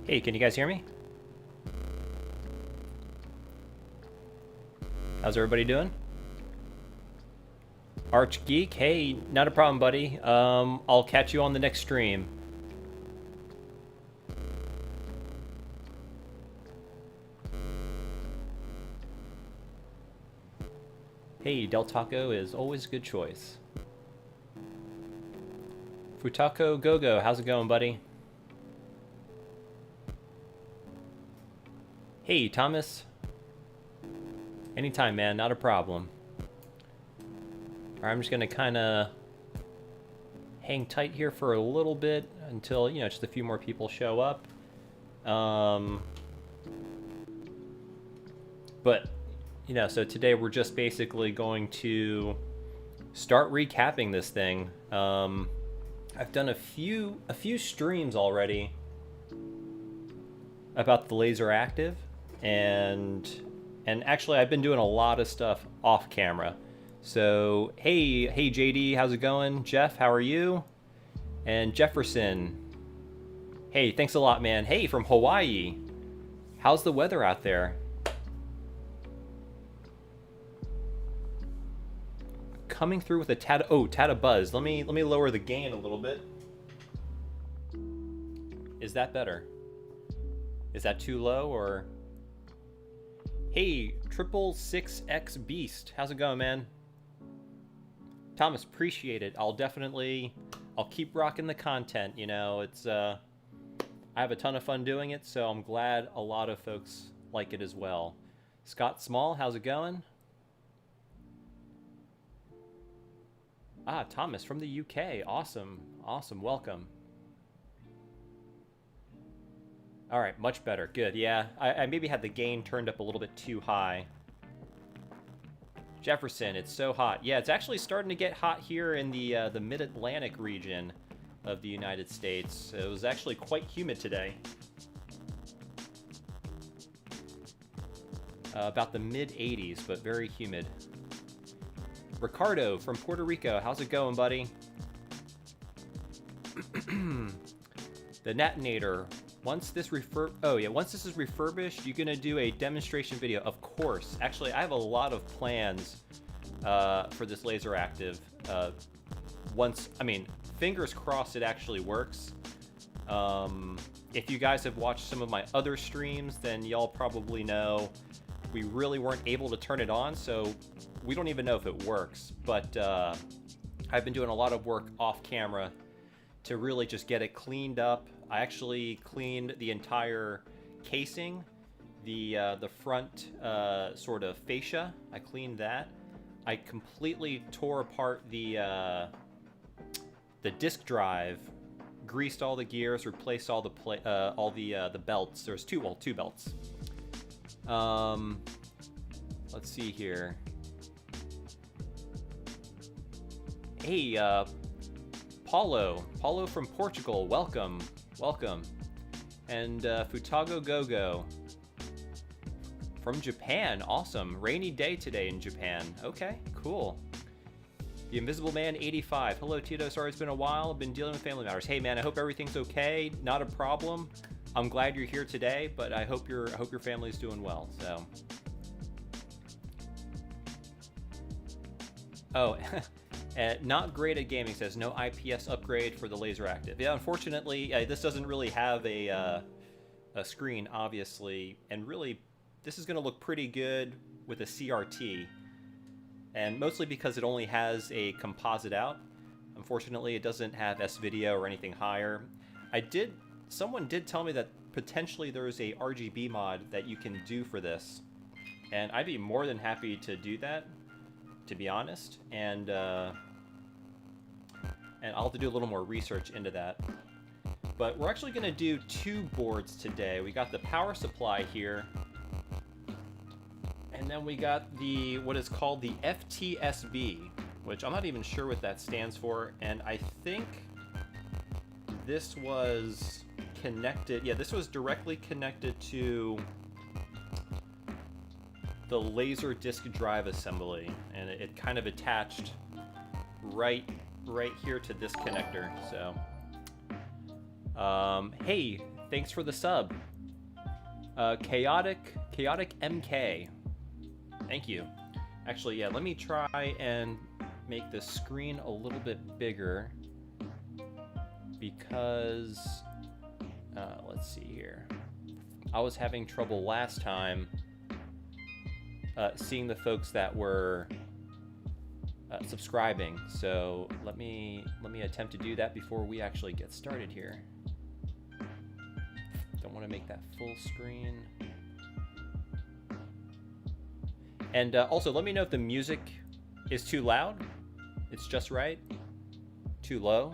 Hey, can you guys hear me? How's everybody doing? Arch Geek, hey, not a problem, buddy. I'll catch you on the next stream. Hey, Del Taco is always a good choice. Futako Gogo, how's it going, buddy? Hey, Thomas. Anytime, man, not a problem. Alright, I'm just gonna kind of hang tight here for a little bit until, you know, just a few more people show up. But, you know, so today we're just basically going to start recapping this thing. I've done a few streams already about the LaserActive, and actually I've been doing a lot of stuff off camera. So hey JD, how's it going? Jeff, how are you? And Jefferson, hey, thanks a lot, man. Hey, from Hawaii, how's the weather out there? Coming through with a tad of buzz. Let me lower the gain a little bit. Is that better? Is that too low or? Hey, 666X Beast, how's it going, man? Thomas, appreciate it. I'll keep rocking the content. You know, it's I have a ton of fun doing it, so I'm glad a lot of folks like it as well. Scott Small, how's it going? Ah, Thomas from the UK. Awesome. Awesome. Welcome. All right, much better. Good. Yeah, I maybe had the gain turned up a little bit too high. Jefferson, it's so hot. Yeah, it's actually starting to get hot here in the mid-Atlantic region of the United States. It was actually quite humid today. About the mid-80s, but very humid. Ricardo from Puerto Rico, how's it going, buddy? The Natinator. Once this is refurbished, you're gonna do a demonstration video. Of course. Actually, I have a lot of plans for this LaserActive. Fingers crossed it actually works. If you guys have watched some of my other streams, then y'all probably know we really weren't able to turn it on, so we don't even know if it works. But I've been doing a lot of work off camera to really just get it cleaned up. I actually cleaned the entire casing, the front sort of fascia. I cleaned that. I completely tore apart the disk drive, greased all the gears, replaced all the belts. There's two belts. Let's see here. Hey, Paulo from Portugal, welcome. And Futago Gogo from Japan, awesome. Rainy day today in Japan. Okay, cool. The Invisible Man 85. Hello Tito, sorry it's been a while. I've been dealing with family matters. Hey man, I hope everything's okay. Not a problem. I'm glad you're here today, but I hope your family's doing well. So. Oh. Not great at gaming says no IPS upgrade for the LaserActive. Yeah, unfortunately, this doesn't really have a screen, obviously, and really, this is going to look pretty good with a CRT, and mostly because it only has a composite out. Unfortunately, it doesn't have S-Video or anything higher. Someone did tell me that potentially there's a RGB mod that you can do for this, and I'd be more than happy to do that, to be honest, and I'll have to do a little more research into that. But we're actually going to do two boards today. We got the power supply here, and then we got what is called the FTSB, which I'm not even sure what that stands for, and I think this was connected, yeah, this was directly connected to the laser disk drive assembly, and it kind of attached right here to this connector. So hey, thanks for the sub. Chaotic MK. Thank you. Actually, yeah, let me try and make the screen a little bit bigger because, let's see here. I was having trouble last time seeing the folks that were subscribing. So let me attempt to do that before we actually get started here. Don't want to make that full screen. And also, let me know if the music is too loud. It's just right. Too low.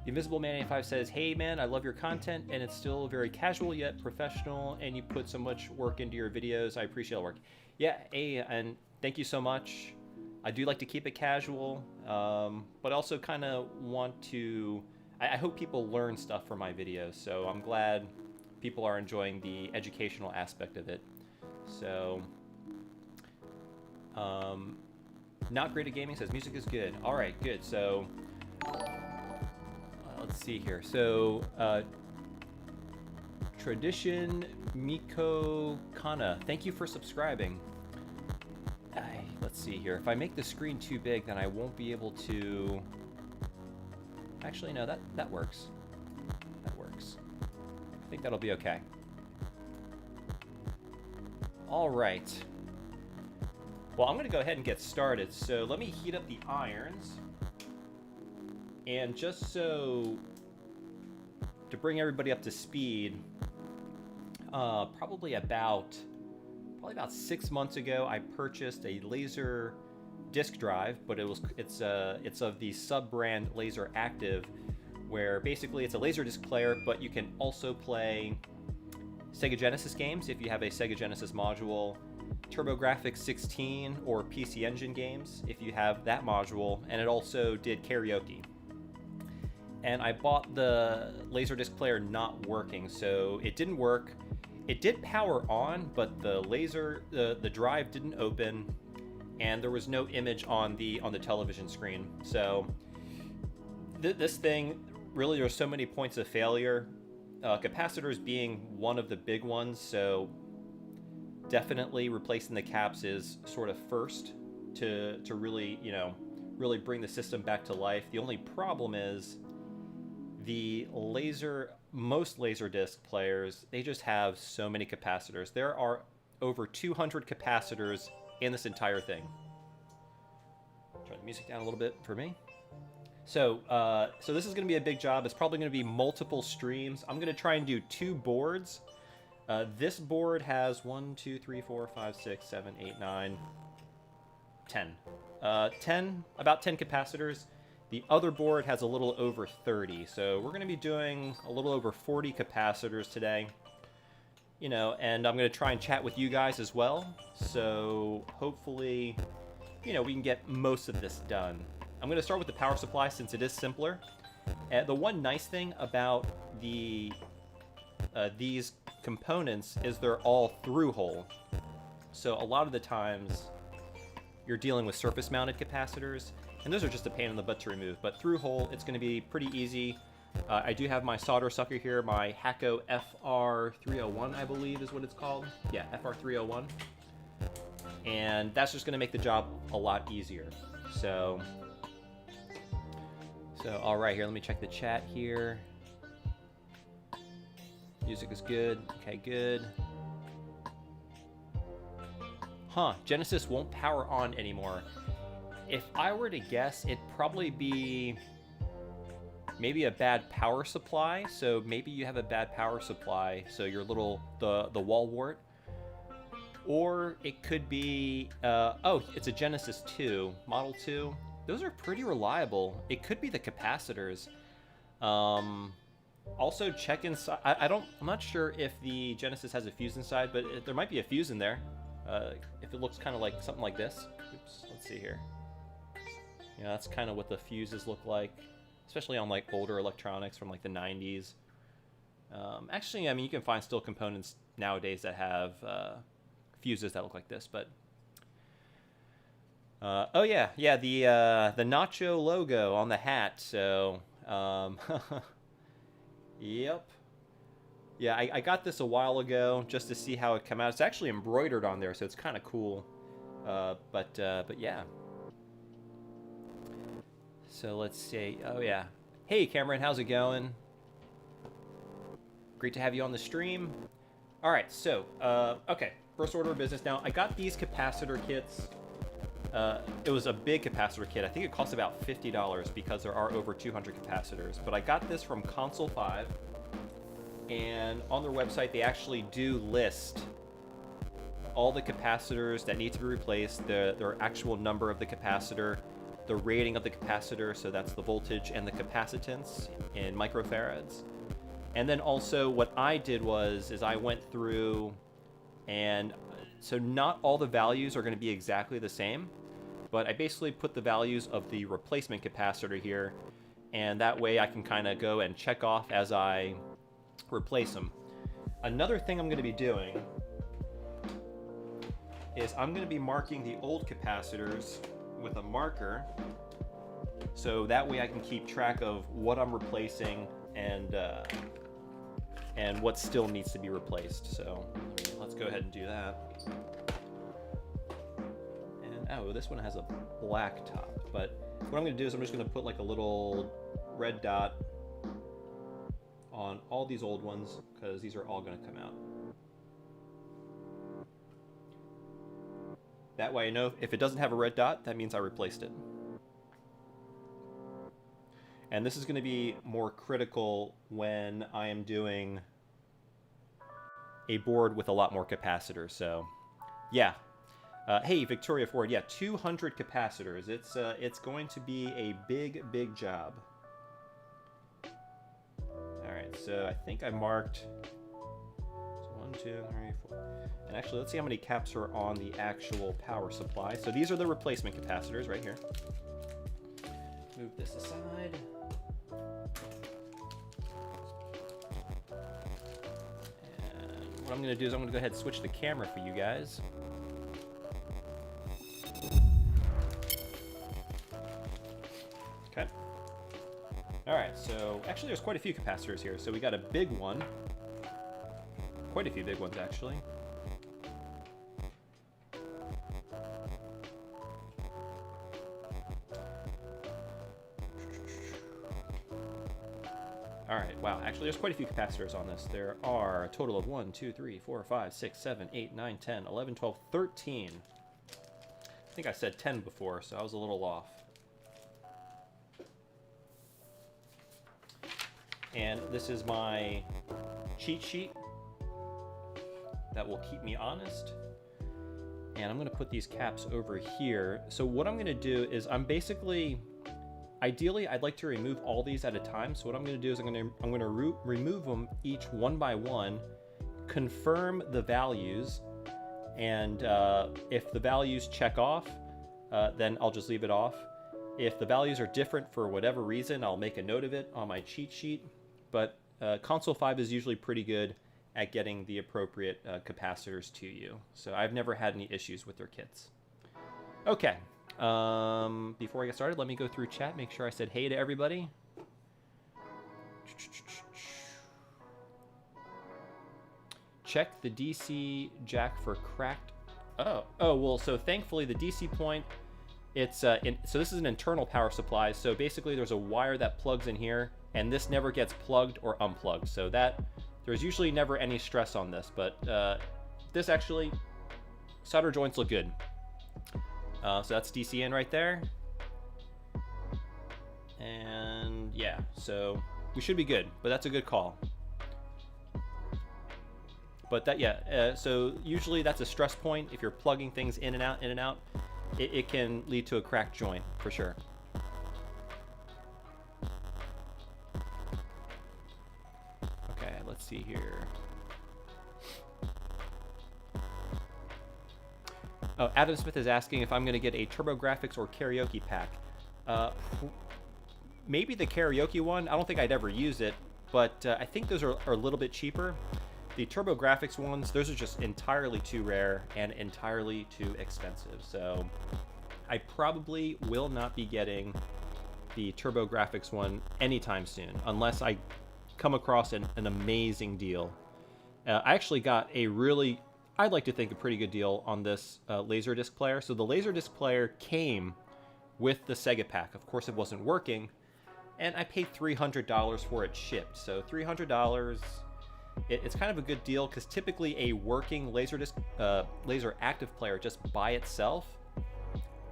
Invisible Man 85 says, "Hey man, I love your content and it's still very casual yet professional, and you put so much work into your videos. I appreciate the work." Yeah, hey, and thank you so much. I do like to keep it casual, but also kind of want to. I hope people learn stuff from my videos, so I'm glad people are enjoying the educational aspect of it. So, not great at gaming says music is good. All right, good. So. Let's see here. So, Tradition Miko Kana, thank you for subscribing. Let's see here. If I make the screen too big, then I won't be able to. Actually, no, that works. That works. I think that'll be okay. All right. Well, I'm going to go ahead and get started. So let me heat up the irons. And just so to bring everybody up to speed, probably about 6 months ago, I purchased a laser disk drive, but it's of the sub-brand LaserActive, where basically it's a laser disc player, but you can also play Sega Genesis games if you have a Sega Genesis module, TurboGrafx 16 or PC Engine games if you have that module, and it also did karaoke. And I bought the LaserDisc player not working, so it didn't work. It did power on, but the drive didn't open, and there was no image on the television screen. So this thing, really, there's so many points of failure. Capacitors being one of the big ones, so definitely replacing the caps is sort of first to really, really bring the system back to life. The only problem is most LaserDisc players, they just have so many capacitors. There are over 200 capacitors in this entire thing. Turn the music down a little bit for me. So this is going to be a big job. It's probably going to be multiple streams. I'm going to try and do 2 boards. This board has 1, 2, 3, 4, 5, 6, 7, 8, 9, 10. About 10 capacitors. The other board has a little over 30, so we're going to be doing a little over 40 capacitors today. And I'm going to try and chat with you guys as well, so hopefully, we can get most of this done. I'm going to start with the power supply since it is simpler. The one nice thing about these components is they're all through-hole. So a lot of the times, you're dealing with surface-mounted capacitors, and those are just a pain in the butt to remove. But through hole, it's going to be pretty easy. I do have my solder sucker here, my Hacko FR301, I believe is what it's called. Yeah, FR301. And that's just going to make the job a lot easier. So all right, here, let me check the chat here. Music is good. Okay, good. Genesis won't power on anymore. If I were to guess, it'd probably be maybe a bad power supply. So maybe you have a bad power supply, so your the wall wart. Or it could be, it's a Genesis 2, Model 2. Those are pretty reliable. It could be the capacitors. Also check inside. I'm not sure if the Genesis has a fuse inside, but there might be a fuse in there. If it looks kind of like something like this. Oops, let's see here. That's kind of what the fuses look like, especially on like older electronics from like the 90s. Actually, I mean, you can find still components nowadays that have fuses that look like this, but oh yeah, the Nacho logo on the hat. So yep, yeah, I got this a while ago just to see how it come out. It's actually embroidered on there, so it's kind of cool. But yeah. So let's see. Oh yeah. Hey Cameron, how's it going? Great to have you on the stream. All right, so okay, first order of business. Now I got these capacitor kits. It was a big capacitor kit. I think it cost about $50 because there are over 200 capacitors. But I got this from Console 5, and on their website they actually do list all the capacitors that need to be replaced, their actual number of the capacitor, the rating of the capacitor, so that's the voltage and the capacitance in microfarads. And then also what I did is I went through, and so not all the values are going to be exactly the same, but I basically put the values of the replacement capacitor here, and that way I can kind of go and check off as I replace them. Another thing I'm going to be doing is I'm going to be marking the old capacitors with a marker, so that way I can keep track of what I'm replacing and what still needs to be replaced. So let's go ahead and do that. And oh, this one has a black top, but what I'm going to do is I'm just going to put like a little red dot on all these old ones because these are all going to come out. That way I know if it doesn't have a red dot, that means I replaced it. And this is going to be more critical when I am doing a board with a lot more capacitors. So, yeah. Hey, Victoria Ford. Yeah, 200 capacitors. It's going to be a big job. All right. So I think I marked 1, 2, 3, 4. And actually, let's see how many caps are on the actual power supply. So these are the replacement capacitors right here. Move this aside. What I'm going to do is I'm going to go ahead and switch the camera for you guys. Okay. All right, so actually there's quite a few capacitors here. So we got a big one. Quite a few big ones, actually. Alright, wow, actually there's quite a few capacitors on this. There are a total of 1, 2, 3, 4, 5, 6, 7, 8, 9, 10, 11, 12, 13. I think I said 10 before, so I was a little off. And this is my cheat sheet that will keep me honest. And I'm going to put these caps over here. So what I'm going to do is ideally, I'd like to remove all these at a time. So what I'm going to do is I'm going to remove them each one by one, confirm the values, and if the values check off, then I'll just leave it off. If the values are different for whatever reason, I'll make a note of it on my cheat sheet. But Console 5 is usually pretty good at getting the appropriate capacitors to you. So I've never had any issues with their kits. Okay. Before I get started, let me go through chat, make sure I said hey to everybody. Check the DC jack for cracked. Oh, well, so thankfully the DC point, so this is an internal power supply. So basically there's a wire that plugs in here, and this never gets plugged or unplugged. So there's usually never any stress on this, but this actually, solder joints look good. So that's DC in right there. And yeah, so we should be good, but that's a good call. But so usually that's a stress point. If you're plugging things in and out, it can lead to a cracked joint for sure. Okay, let's see here. Oh, Adam Smith is asking if I'm going to get a TurboGrafx or Karaoke pack. Maybe the Karaoke one. I don't think I'd ever use it. but I think those are a little bit cheaper. The TurboGrafx ones, those are just entirely too rare and entirely too expensive. So I probably will not be getting the TurboGrafx one anytime soon, unless I come across an amazing deal. I actually got a really, I'd like to think, a pretty good deal on this Laserdisc player. So the Laserdisc player came with the Sega pack. Of course, it wasn't working, and I paid $300 for it shipped. So $300, it's kind of a good deal, because typically a working LaserActive player just by itself,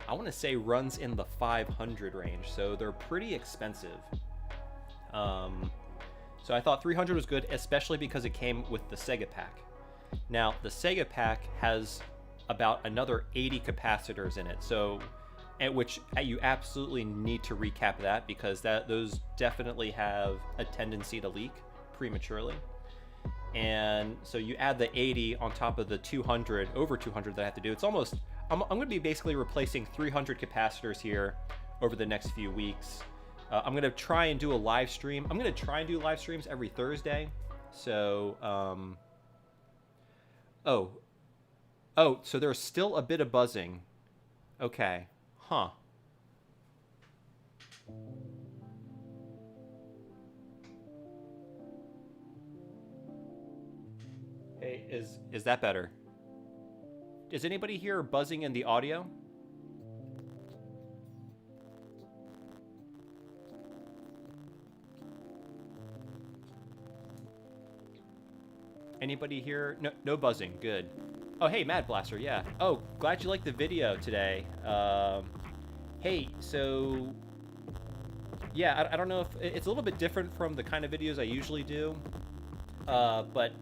I want to say, runs in the 500 range. So they're pretty expensive. So I thought 300 was good, especially because it came with the Sega pack. Now, the Sega pack has about another 80 capacitors in it, so at which you absolutely need to recap that, because those definitely have a tendency to leak prematurely. And so you add the 80 on top of the 200, over 200 that I have to do. It's almost, I'm going to be basically replacing 300 capacitors here over the next few weeks. I'm going to try and do a live stream. I'm going to try and do live streams every Thursday. So, oh, so there's still a bit of buzzing. Okay. Huh. Hey, is that better? Is anybody hear buzzing in the audio? Anybody here? No buzzing. Good. Oh, hey, Mad Blaster. Yeah. Oh, glad you liked the video today. Hey, so yeah, I don't know if it's a little bit different from the kind of videos I usually do, but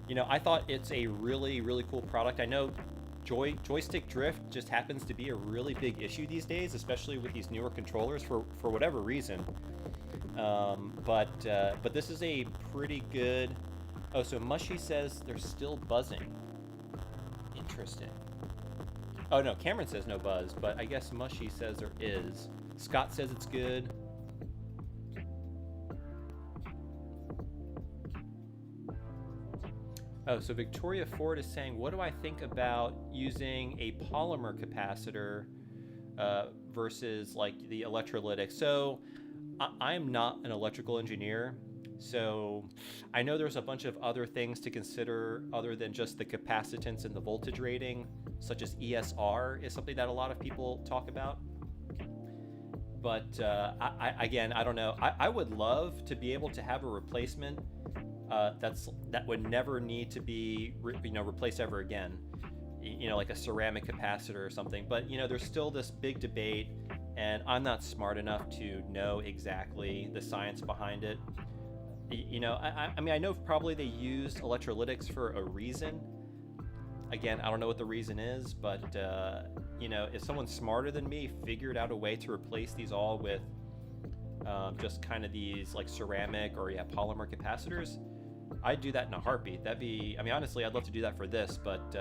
you know, I thought it's a really, really cool product. I know joystick drift just happens to be a really big issue these days, especially with these newer controllers for whatever reason. But this is a pretty good. Oh, so Mushy says there's still buzzing. Interesting. Oh no, Cameron says no buzz, but I guess Mushy says there is. Scott says it's good. Oh, so Victoria Ford is saying, what do I think about using a polymer capacitor versus like the electrolytic? So I'm not an electrical engineer, so I know there's a bunch of other things to consider other than just the capacitance and the voltage rating, such as ESR is something that a lot of people talk about. But again, I don't know. I would love to be able to have a replacement that would never need to be replaced ever again. You know, like a ceramic capacitor or something. But you know, there's still this big debate, and I'm not smart enough to know exactly the science behind it. You know, I mean, I know probably they used electrolytics for a reason. Again, I don't know what the reason is, but you know, if someone smarter than me figured out a way to replace these all with just kind of these like ceramic or polymer capacitors, I'd do that in a heartbeat. That'd be, I mean, honestly, I'd love to do that for this, but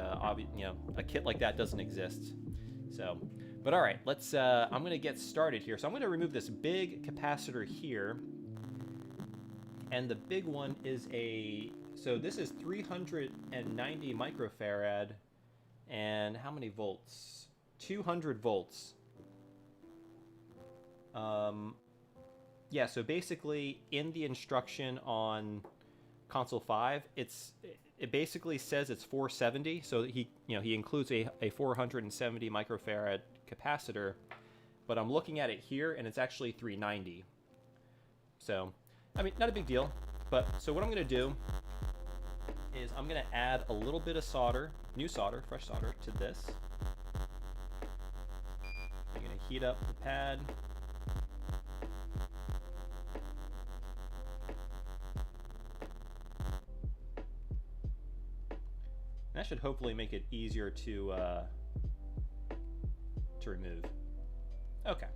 you know, a kit like that doesn't exist. So, but all right, let's. I'm gonna get started here. So I'm gonna remove this big capacitor here. And the big one is so this is 390 microfarad, and how many volts? 200 volts. Yeah, so basically in the instruction on console 5, it basically says it's 470, so he includes a 470 microfarad capacitor, but I'm looking at it here and it's actually 390. So I mean, not a big deal, but so what I'm going to do is I'm going to add a little bit of solder, new solder, fresh solder, to this. I'm going to heat up the pad. That should hopefully make it easier to remove. Okay.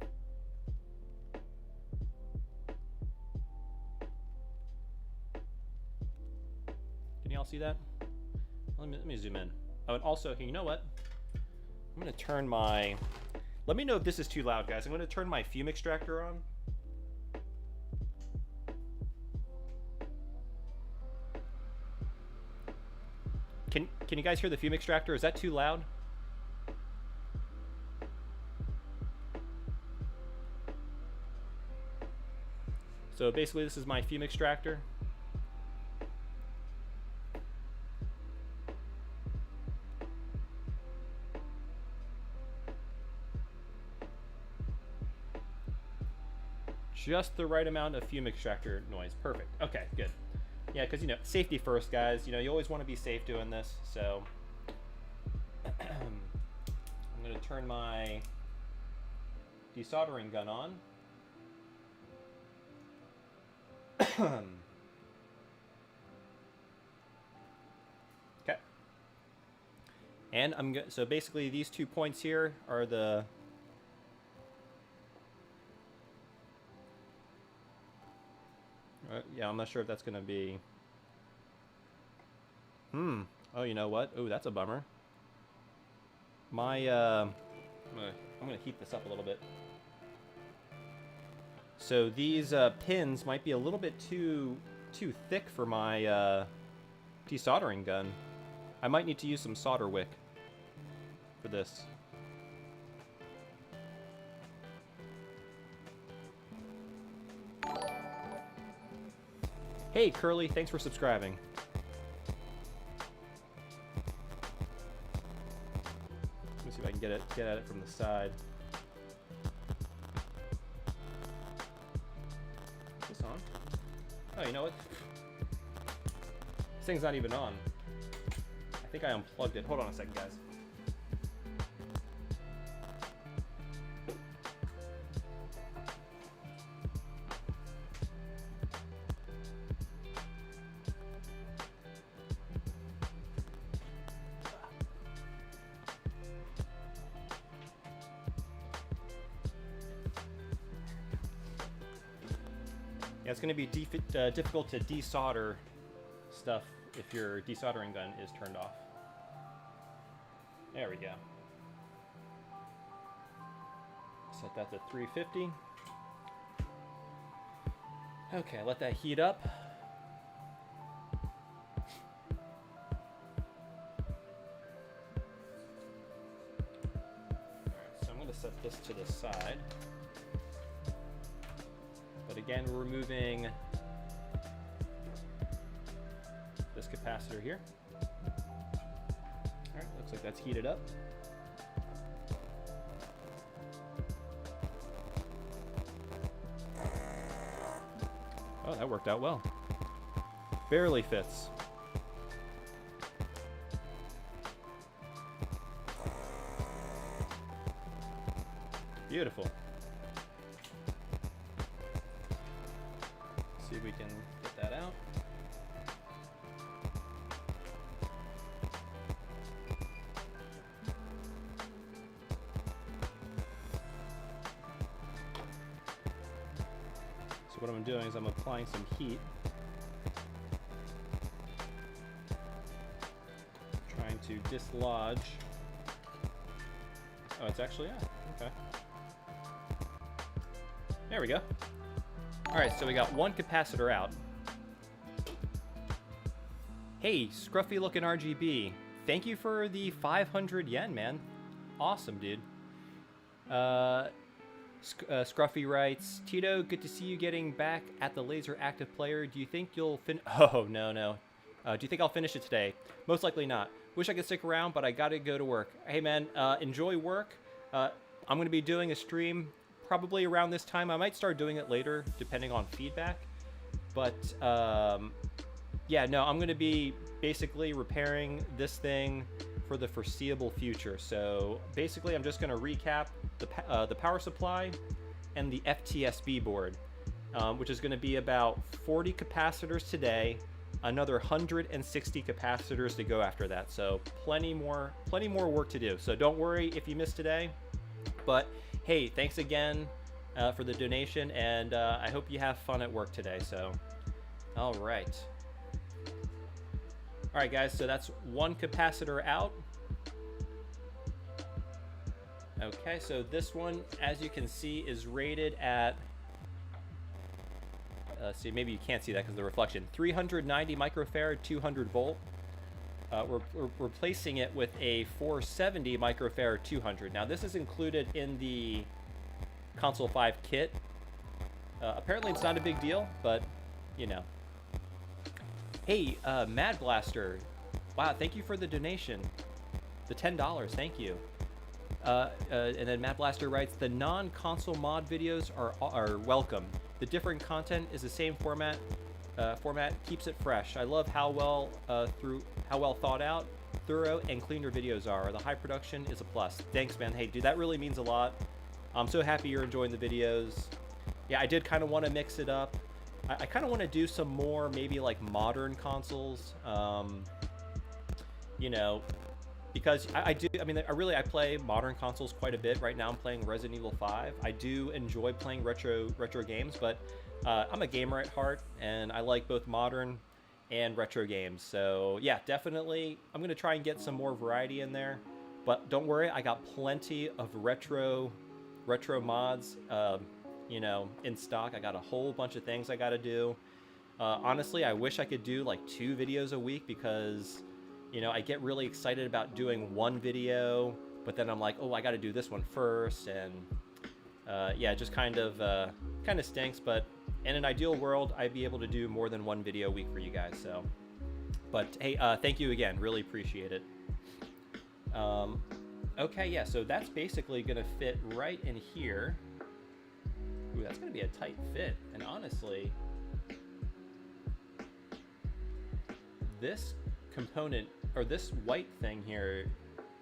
Can y'all see that? Let me zoom in. Oh, and also, you know what? I'm gonna turn my. Let me know if this is too loud, guys. I'm gonna turn my fume extractor on. Can you guys hear the fume extractor? Is that too loud? So basically this is my fume extractor. Just the right amount of fume extractor noise. Perfect. Okay, good. Yeah, because, you know, safety first, guys. You know, you always want to be safe doing this. So I'm going to turn my desoldering gun on. Okay. And I'm going to, so basically these 2 points here are the yeah, I'm not sure if that's going to be... Oh, you know what? Oh, that's a bummer. My, I'm going to heat this up a little bit. So these pins might be a little bit too thick for my desoldering gun. I might need to use some solder wick for this. Hey, Curly, thanks for subscribing. Let me see if I can get at it from the side. Is this on? Oh, you know what? This thing's not even on. I think I unplugged it. Hold on a second, guys. It's going to be difficult to desolder stuff if your desoldering gun is turned off. There we go. Set that to 350. Okay, let that heat up. Alright, so I'm going to set this to the side. But again, we're removing this capacitor here. All right, looks like that's heated up. Oh, that worked out well. Barely fits. Beautiful. See if we can get that out. So what I'm doing is I'm applying some heat. Trying to dislodge. Oh, it's actually, yeah, okay. There we go. Alright, so we got one capacitor out. Hey, scruffy looking RGB. Thank you for the 500 yen, man. Awesome, dude. Scruffy writes, Tito, good to see you getting back at the LaserActive player. Do you think you'll Oh, no. Do you think I'll finish it today? Most likely not. Wish I could stick around, but I gotta go to work. Hey, man, enjoy work. I'm gonna be doing a stream probably around this time. I might start doing it later, depending on feedback. But, yeah, no, I'm going to be basically repairing this thing for the foreseeable future. So, basically, I'm just going to recap the power supply and the FTSB board, which is going to be about 40 capacitors today, another 160 capacitors to go after that. So, plenty more work to do. So, don't worry if you missed today. But hey, thanks again for the donation, and I hope you have fun at work today. So, all right, guys. So that's one capacitor out. Okay, so this one, as you can see, is rated at. See, maybe you can't see that because of the reflection. 390 microfarad, 200 volt. we're replacing it with a 470 microfarad 200. Now this is included in the Console 5 kit. Apparently it's not a big deal, but you know. Hey, Mad Blaster, wow, thank you for the donation, the $10, thank you. And then Mad Blaster writes, the non-console mod videos are welcome. The different content is the same format. Format keeps it fresh. I love how well thought out, thorough, and clean your videos are. The high production is a plus. Thanks, man. Hey, dude, that really means a lot. I'm so happy you're enjoying the videos. Yeah, I did kind of want to mix it up. I kind of want to do some more, maybe like modern consoles. You know, because I play modern consoles quite a bit. Right now I'm playing Resident Evil 5. I do enjoy playing retro games, but I'm a gamer at heart, and I like both modern and retro games. So yeah, definitely I'm going to try and get some more variety in there. But don't worry, I got plenty of retro mods, you know, in stock. I got a whole bunch of things I got to do. Honestly, I wish I could do like 2 videos a week, because you know, I get really excited about doing one video, but then I'm like, oh, I got to do this one first, and yeah, it just kind of stinks. But in an ideal world, I'd be able to do more than 1 video a week for you guys. So, but hey, thank you again, really appreciate it. Okay, yeah, so that's basically gonna fit right in here. Ooh, that's gonna be a tight fit, and honestly, this component, or this white thing here,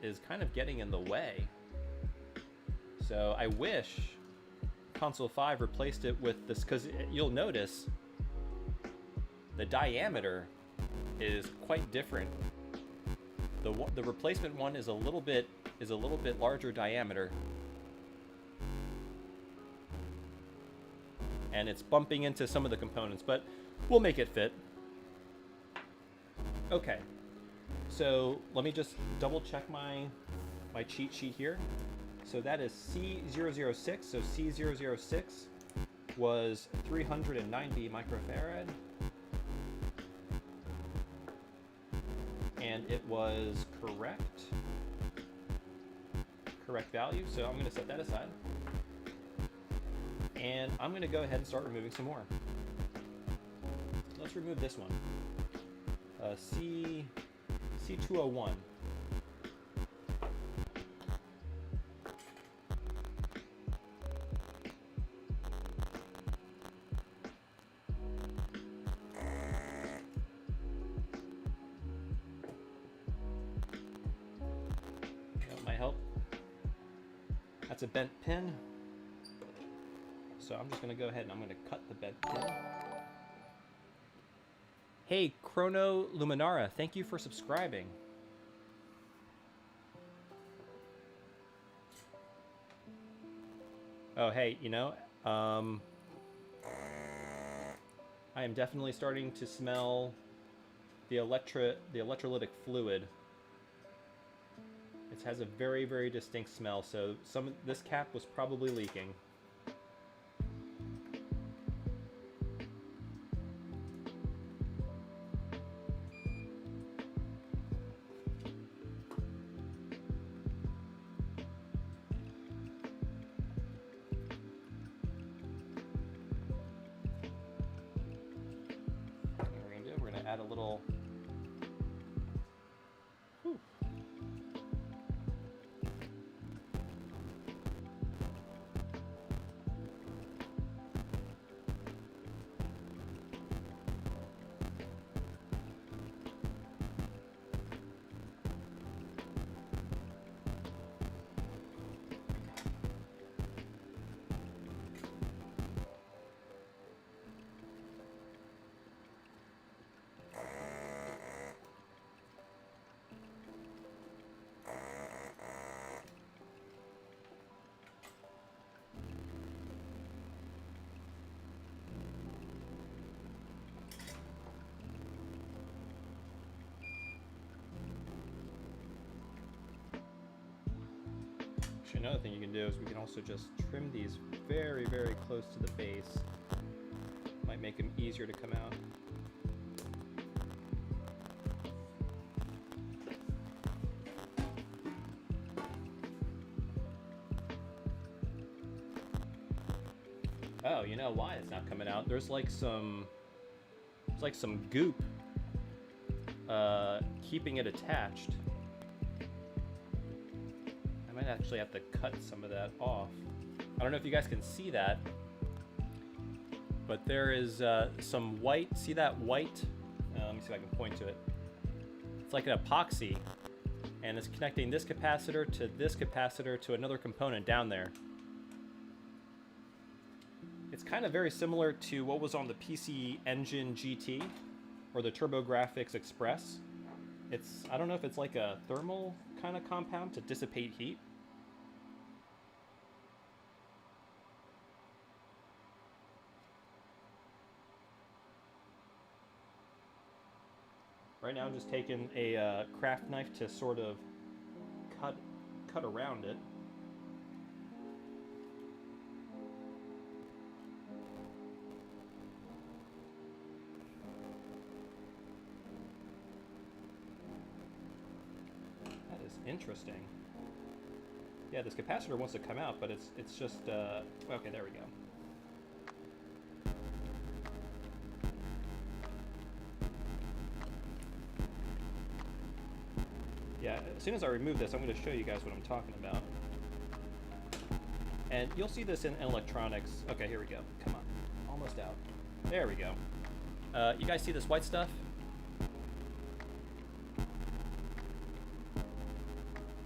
is kind of getting in the way. So I wish Console 5 replaced it with this, because you'll notice the diameter is quite different. The replacement one is a little bit larger diameter, and it's bumping into some of the components, but we'll make it fit. Okay, so let me just double check my cheat sheet here. So that is C006. So C006 was 390 microfarad, and it was correct value. So I'm going to set that aside, and I'm going to go ahead and start removing some more. Let's remove this one. C201. That might help. That's a bent pin. So I'm just going to go ahead and I'm going to cut the bent pin. Hey, Chrono Luminara, thank you for subscribing. Oh, hey, you know, I am definitely starting to smell the electrolytic fluid. It has a very, very distinct smell, so this cap was probably leaking. Add a little. Whew. Another thing you can do is we can also just trim these very, very close to the base. Might make them easier to come out. Oh, you know why it's not coming out? There's like some goop keeping it attached. I might actually have to cut some of that off. I don't know if you guys can see that, but there is some white. See that white? Let me see if I can point to it. It's like an epoxy, and it's connecting this capacitor to another component down there. It's kind of very similar to what was on the PC Engine GT or the TurboGrafx Express. I don't know if it's like a thermal kind of compound to dissipate heat. Right now I'm just taking a craft knife to sort of cut around it. That is interesting. Yeah, this capacitor wants to come out, but it's just okay, there we go. Yeah, as soon as I remove this, I'm going to show you guys what I'm talking about. And you'll see this in electronics. Okay, here we go. Come on. Almost out. There we go. You guys see this white stuff?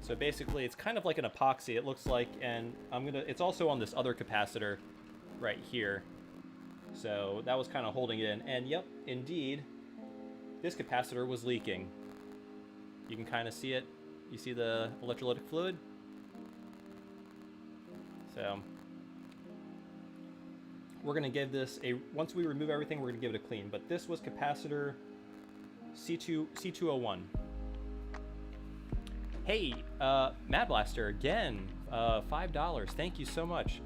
So basically, it's kind of like an epoxy, it looks like, and it's also on this other capacitor right here. So that was kind of holding it in. And yep, indeed, this capacitor was leaking. You can kind of see it. You see the electrolytic fluid? So we're going to give this once we remove everything, we're going to give it a clean. But this was capacitor C201. Hey, Mad Blaster, again, $5. Thank you so much.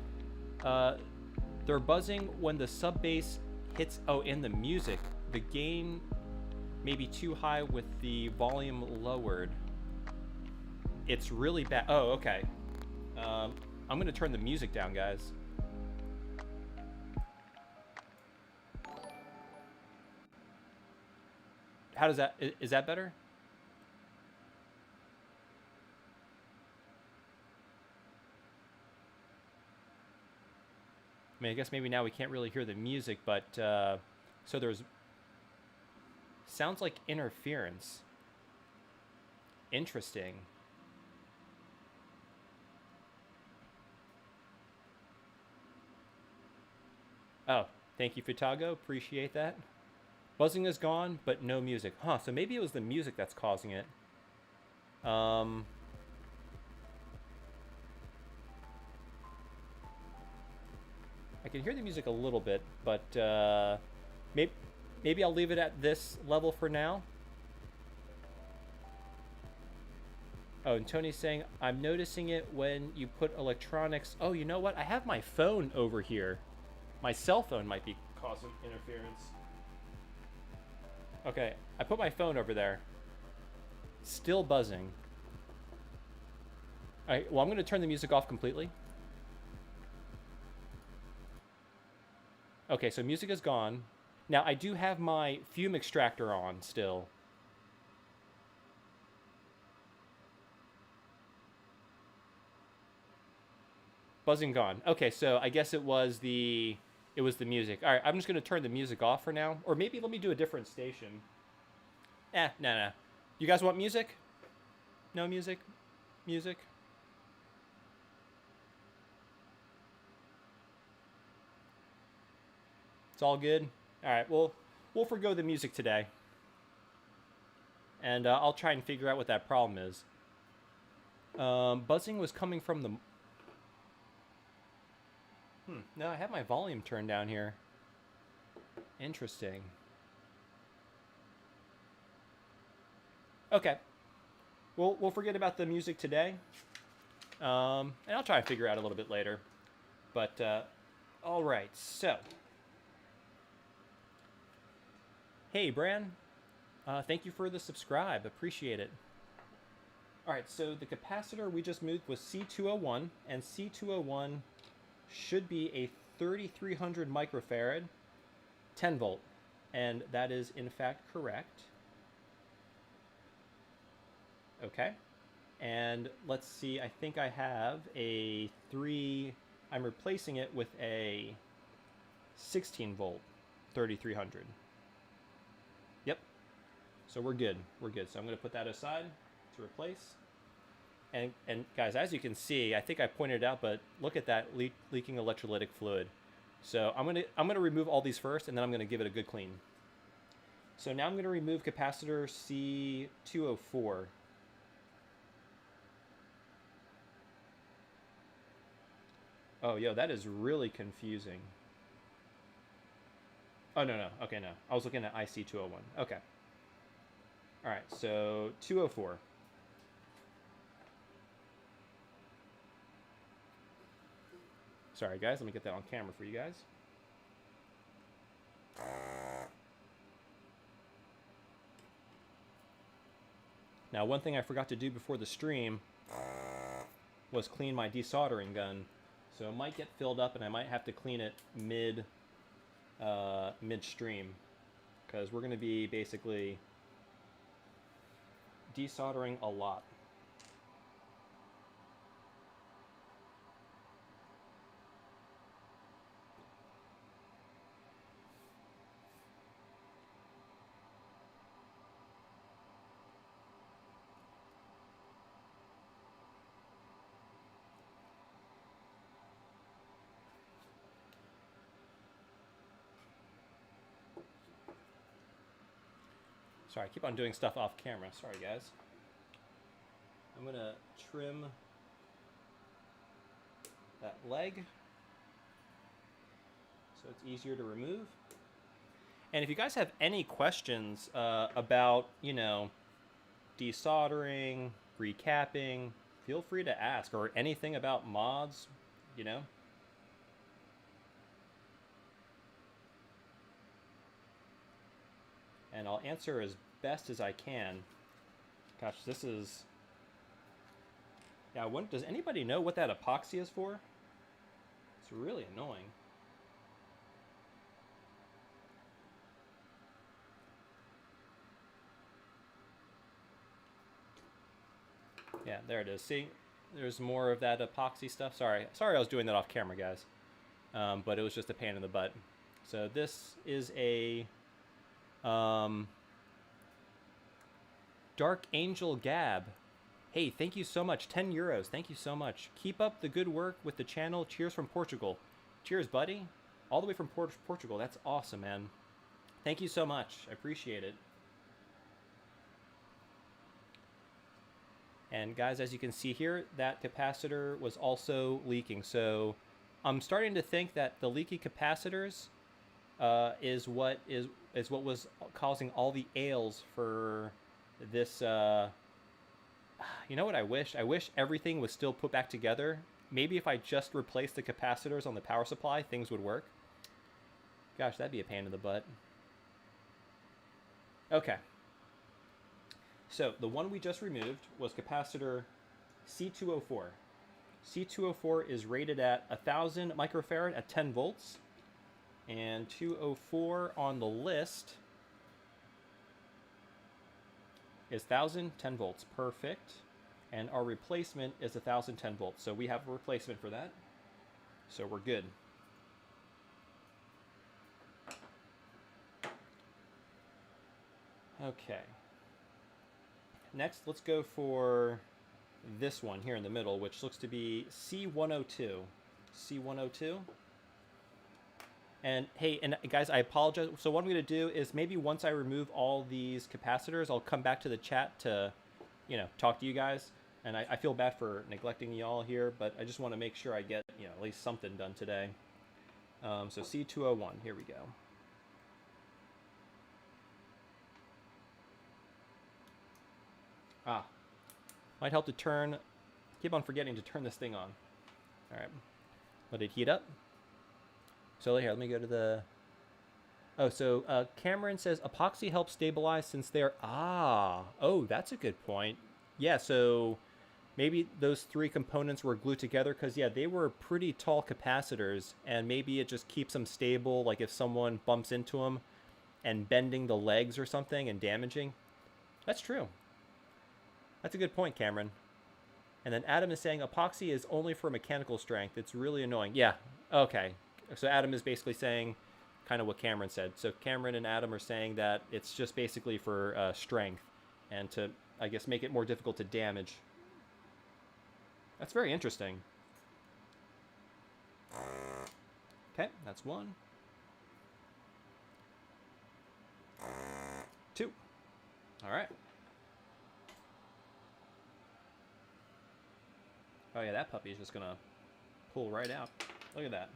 They're buzzing when the sub bass hits, in the music. The gain may be too high with the volume lowered. It's really bad. Oh, okay. I'm going to turn the music down, guys. How does that, is that better? I mean, I guess maybe now we can't really hear the music, but so there's sounds like interference. Interesting. Oh, thank you, Futago. Appreciate that. Buzzing is gone, but no music. Huh, so maybe it was the music that's causing it. I can hear the music a little bit, but maybe I'll leave it at this level for now. Oh, and Tony's saying, I'm noticing it when you put electronics. Oh, you know what? I have my phone over here. My cell phone might be causing interference. Okay, I put my phone over there. Still buzzing. All right, well, I'm going to turn the music off completely. Okay, so music is gone. Now, I do have my fume extractor on still. Buzzing gone. Okay, so I guess it was the music. All right, I'm just going to turn the music off for now. Or maybe let me do a different station. No. You guys want music? No music? Music? It's all good? All right, we'll forgo the music today. And I'll try and figure out what that problem is. Buzzing was coming from the... No, I have my volume turned down here. Interesting. Okay. We'll forget about the music today. And I'll try and figure out a little bit later. But, all right, so... Hey, Bran. Thank you for the subscribe. Appreciate it. All right, so the capacitor we just moved was C201, and C201 should be a 3,300 microfarad, 10 volt. And that is in fact correct. Okay. And let's see, I think I have a 3, I'm replacing it with a 16 volt 3,300. Yep. So we're good. We're good. So I'm going to put that aside to replace. And guys, as you can see, I think I pointed it out, but look at that leaking electrolytic fluid. So I'm gonna remove all these first, and then I'm gonna give it a good clean. So now I'm gonna remove capacitor C204. Oh, yo, that is really confusing. Oh, no. Okay, no. I was looking at IC201. Okay. All right, so 204. Sorry, guys. Let me get that on camera for you guys. Now, one thing I forgot to do before the stream was clean my desoldering gun. So it might get filled up, and I might have to clean it midstream, because we're going to be basically desoldering a lot. Sorry, I keep on doing stuff off camera. Sorry, guys. I'm going to trim that leg so it's easier to remove. And if you guys have any questions about, you know, desoldering, recapping, feel free to ask, or anything about mods, you know. And I'll answer as best as I can. Gosh, this is... Yeah, does anybody know what that epoxy is for? It's really annoying. Yeah, there it is. See, there's more of that epoxy stuff. Sorry I was doing that off camera, guys. But it was just a pain in the butt. So this is a Dark Angel Gab. Hey, thank you so much. 10 euros. Thank you so much. Keep up the good work with the channel. Cheers from Portugal. Cheers, buddy. All the way from Portugal. That's awesome, man. Thank you so much. I appreciate it. And guys, as you can see here, that capacitor was also leaking. So I'm starting to think that the leaky capacitors is what was causing all the ails for this. You know what I wish? I wish everything was still put back together. Maybe if I just replaced the capacitors on the power supply, things would work. Gosh, that'd be a pain in the butt. Okay. So the one we just removed was capacitor C204. C204 is rated at 1,000 microfarad at 10 volts. And 204 on the list is 1,000, 10 volts. Perfect. And our replacement is 1,000, 10 volts. So we have a replacement for that. So we're good. Okay. Next, let's go for this one here in the middle, which looks to be C102. C102. And hey, and guys, I apologize. So what I'm going to do is maybe once I remove all these capacitors, I'll come back to the chat to, you know, talk to you guys. And I feel bad for neglecting y'all here, but I just want to make sure I get, you know, at least something done today. So C201, here we go. Might help to turn, keep on forgetting to turn this thing on. All right, let it heat up. So here, let me go to the, oh, so Cameron says epoxy helps stabilize since they're, oh, that's a good point. Yeah, so maybe those three components were glued together because, yeah, they were pretty tall capacitors, and maybe it just keeps them stable, like if someone bumps into them and bending the legs or something and damaging. That's true. That's a good point, Cameron. And then Adam is saying epoxy is only for mechanical strength. It's really annoying. Yeah, okay. So Adam is basically saying kind of what Cameron said. So Cameron and Adam are saying that it's just basically for strength and to, I guess, make it more difficult to damage. That's very interesting. Okay, that's 1. 2. All right. Oh yeah, that puppy is just gonna pull right out. Look at that.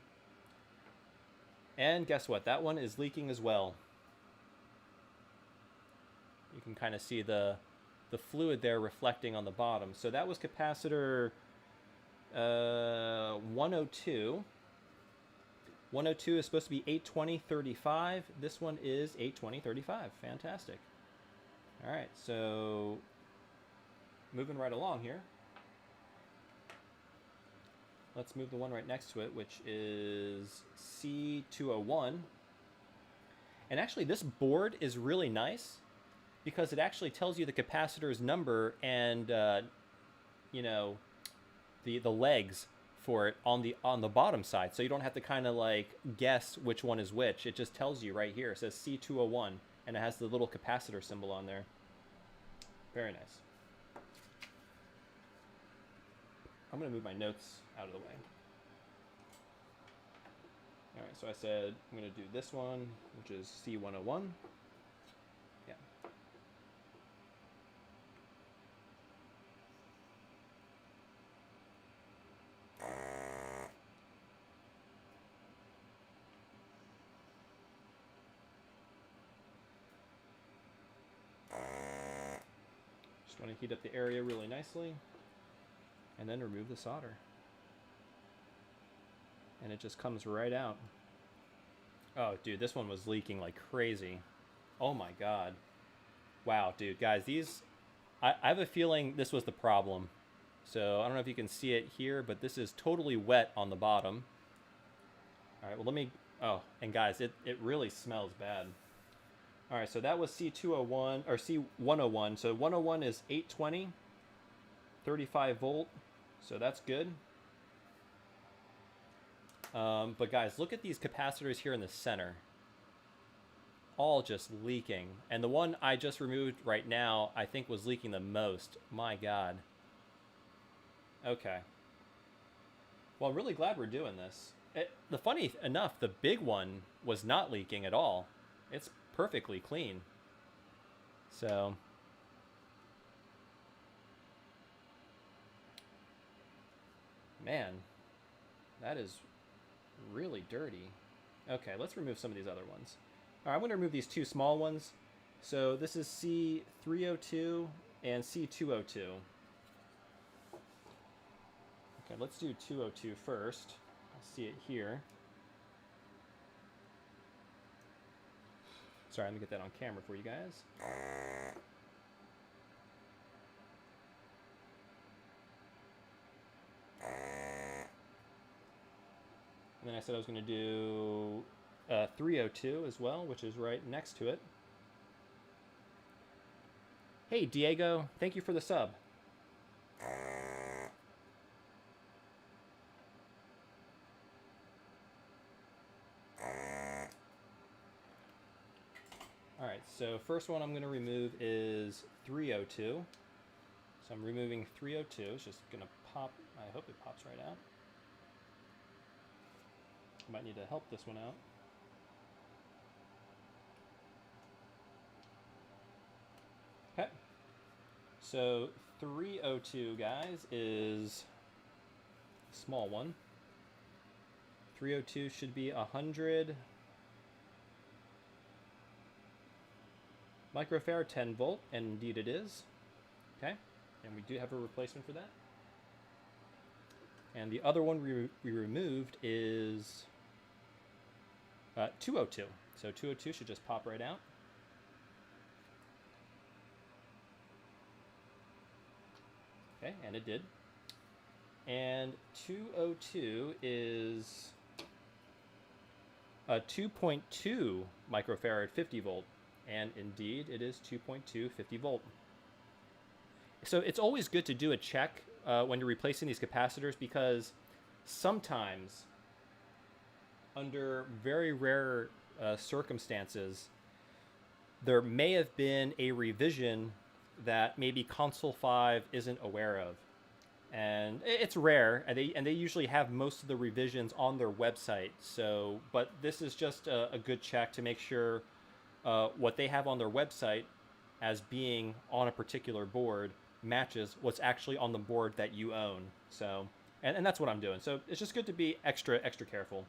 And guess what? That one is leaking as well. You can kind of see the fluid there reflecting on the bottom. So that was capacitor 102. 102 is supposed to be 820/35. This one is 820/35. Fantastic. All right, so moving right along here. Let's move the one right next to it, which is C201. And actually, this board is really nice because it actually tells you the capacitor's number and, you know, the legs for it on the bottom side. So you don't have to kind of like guess which one is which. It just tells you right here. It says C201, and it has the little capacitor symbol on there. Very nice. I'm going to move my notes out of the way. All right, so I said I'm going to do this one, which is C101. Yeah. Just want to heat up the area really nicely. And then remove the solder. And it just comes right out. Oh, dude, this one was leaking like crazy. Oh my god. Wow, dude, guys, these... I have a feeling this was the problem. So, I don't know if you can see it here, but this is totally wet on the bottom. Alright, well, let me... Oh, and guys, it really smells bad. Alright, so that was C201, or C101. So, 101 is 820, 35 volt. So that's good. But guys, look at these capacitors here in the center. All just leaking. And the one I just removed right now, I think was leaking the most. My god. Okay. Well, I'm really glad we're doing this. The funny enough, the big one was not leaking at all. It's perfectly clean. So... Man, that is really dirty. Okay, let's remove some of these other ones. All right, I'm going to remove these two small ones. So this is C302 and C202. Okay, let's do 202 first. I'll see it here. Sorry, let me get that on camera for you guys. And then I said I was going to do 302 as well, which is right next to it. Hey, Diego, thank you for the sub. All right, so first one I'm going to remove is 302. So I'm removing 302. It's just going to pop. I hope it pops right out. Might need to help this one out. Okay. So 302, guys, is a small one. 302 should be 100 microfarad, 10 volt, and indeed it is. Okay, and we do have a replacement for that. And the other one we removed is 202. So 202 should just pop right out. Okay, and it did. And 202 is a 2.2 microfarad 50 volt. And indeed, it is 2.2 50 volt. So it's always good to do a check when you're replacing these capacitors, because sometimes, under very rare circumstances, there may have been a revision that maybe console 5 isn't aware of. And it's rare, and they usually have most of the revisions on their website. So, but this is just a good check to make sure what they have on their website as being on a particular board matches what's actually on the board that you own. So, and that's what I'm doing. So it's just good to be extra careful.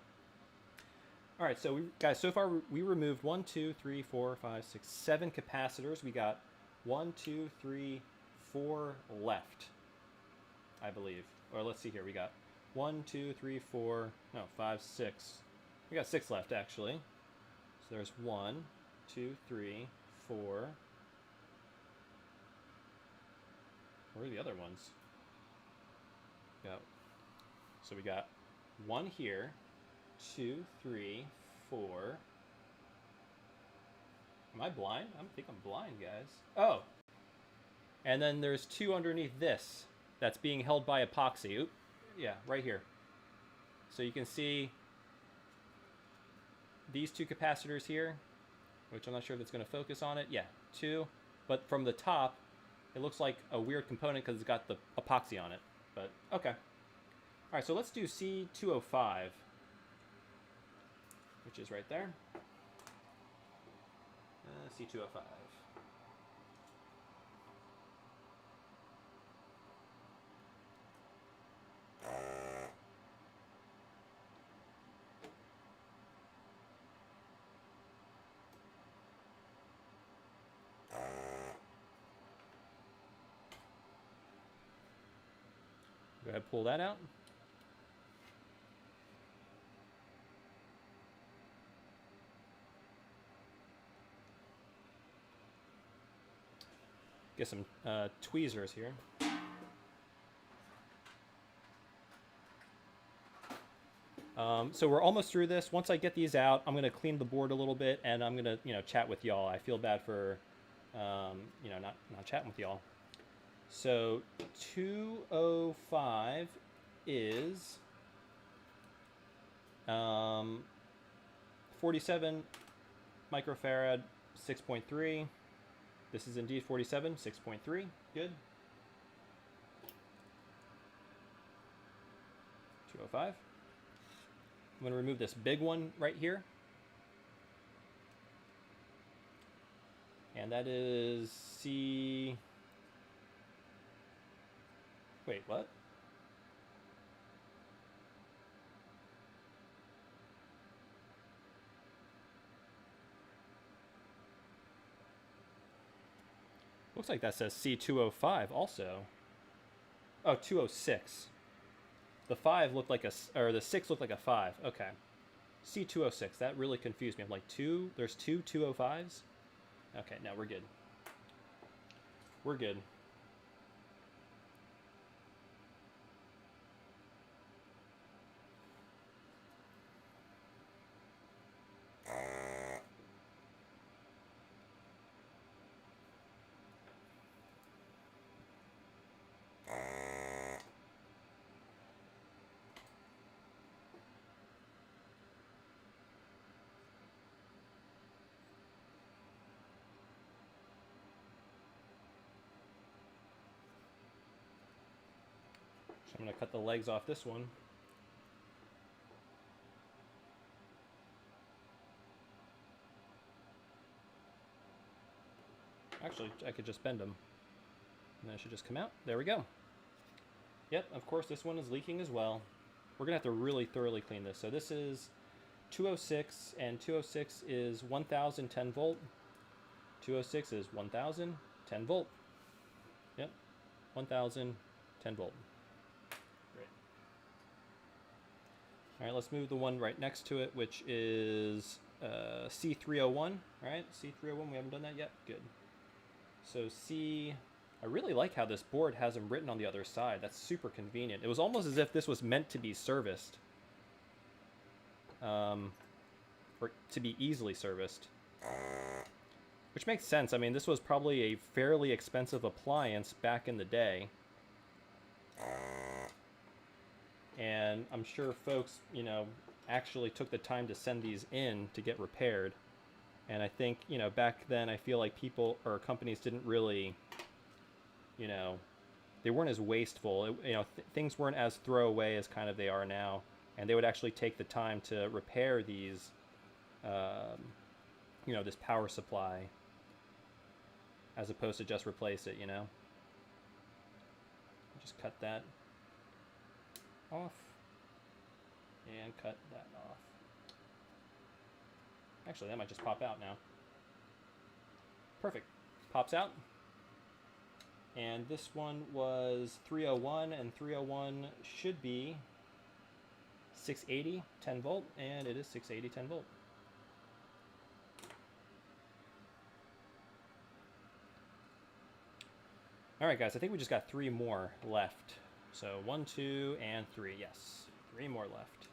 All right, so guys, so far we removed 1, 2, 3, 4, 5, 6, 7 capacitors. We got 1, 2, 3, 4 left, I believe. Or let's see here. We got 1, 2, 3, 4, no, 5, 6. We got 6 left, actually. So there's 1, 2, 3, 4. Where are the other ones? Yeah. So we got 1 here, 2, 3, 4. Am I blind? I think I'm blind, guys. Oh. And then there's 2 underneath this that's being held by epoxy. Oop. Yeah, right here. So you can see these 2 capacitors here, which I'm not sure if it's going to focus on it. Yeah, 2. But from the top, it looks like a weird component because it's got the epoxy on it. But, okay. All right, so let's do C205, which is right there. C205. Go ahead, pull that out. Get some tweezers here. So we're almost through this. Once I get these out, I'm going to clean the board a little bit, and I'm going to, chat with y'all. I feel bad for, not chatting with y'all. So 205 is 47 microfarad, 6.3. This is indeed 47, 6.3. Good. 205. I'm going to remove this big one right here. And that is C... Wait, what? Looks like that says C205 also. Oh, 206. The 5 looked like the 6 looked like a 5. Okay. C206. That really confused me. I'm like, there's 2 205s? Okay, now we're good. We're good. I'm going to cut the legs off this one. Actually, I could just bend them. And then it should just come out. There we go. Yep, of course this one is leaking as well. We're going to have to really thoroughly clean this. So this is 206, and 206 is 1010 volt. 206 is 1000, 10 volt. Yep, 1000, 10 volt. Great. All right, let's move the one right next to it, which is C301. All right, C301, we haven't done that yet. Good. So I really like how this board has them written on the other side. That's super convenient. It was almost as if this was meant to be serviced. Or to be easily serviced. Which makes sense. I mean, this was probably a fairly expensive appliance back in the day. And I'm sure folks, you know, actually took the time to send these in to get repaired. And I think, you know, back then I feel like people or companies didn't really, you know, they weren't as wasteful. You know, things weren't as throwaway as kind of they are now. And they would actually take the time to repair these, you know, this power supply, as opposed to just replace it, you know. Just cut that off and cut that off. Actually, that might just pop out now. Perfect. Pops out. And this one was 301, and 301 should be 680 10 volt, and it is 680 10 volt. All right, guys, I think we just got 3 more left. So 1, 2, and 3. Yes, 3 more left.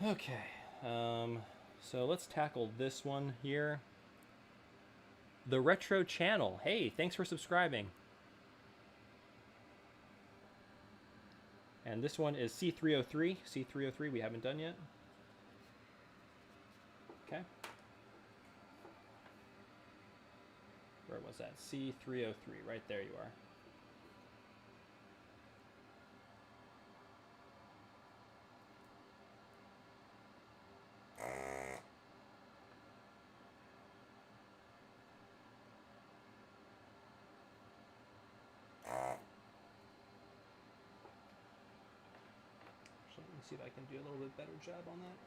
Okay, so let's tackle this one here. The Retro Channel. Hey, thanks for subscribing. And this one is C303. C303 we haven't done yet. Okay. Where was that? C303, right there you are. Let me see if I can do a little bit better job on that.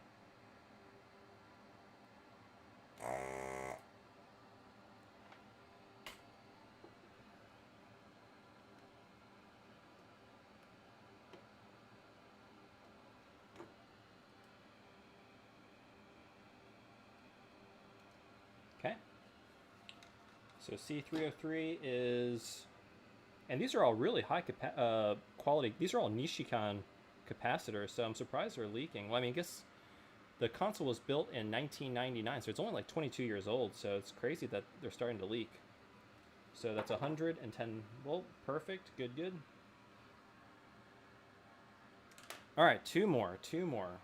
Okay. So C303 is, and these are all really high quality. These are all Nichicon capacitors, so I'm surprised they're leaking. Well, I mean, I guess the console was built in 1999, so it's only like 22 years old, so it's crazy that they're starting to leak. So that's 110 volt, perfect, good, good. All right, 2 more.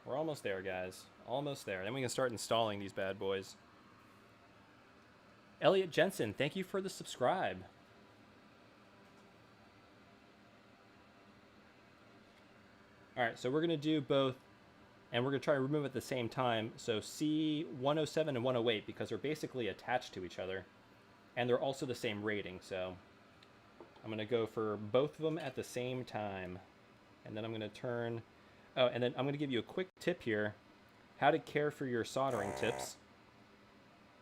We're almost there, guys, almost there. Then we can start installing these bad boys. Elliot Jensen, thank you for the subscribe. All right, so we're going to do both, and we're going to try to remove at the same time. So C107 and 108, because they're basically attached to each other, and they're also the same rating. So I'm going to go for both of them at the same time, and then I'm going to turn. Oh, and then I'm going to give you a quick tip here, how to care for your soldering tips.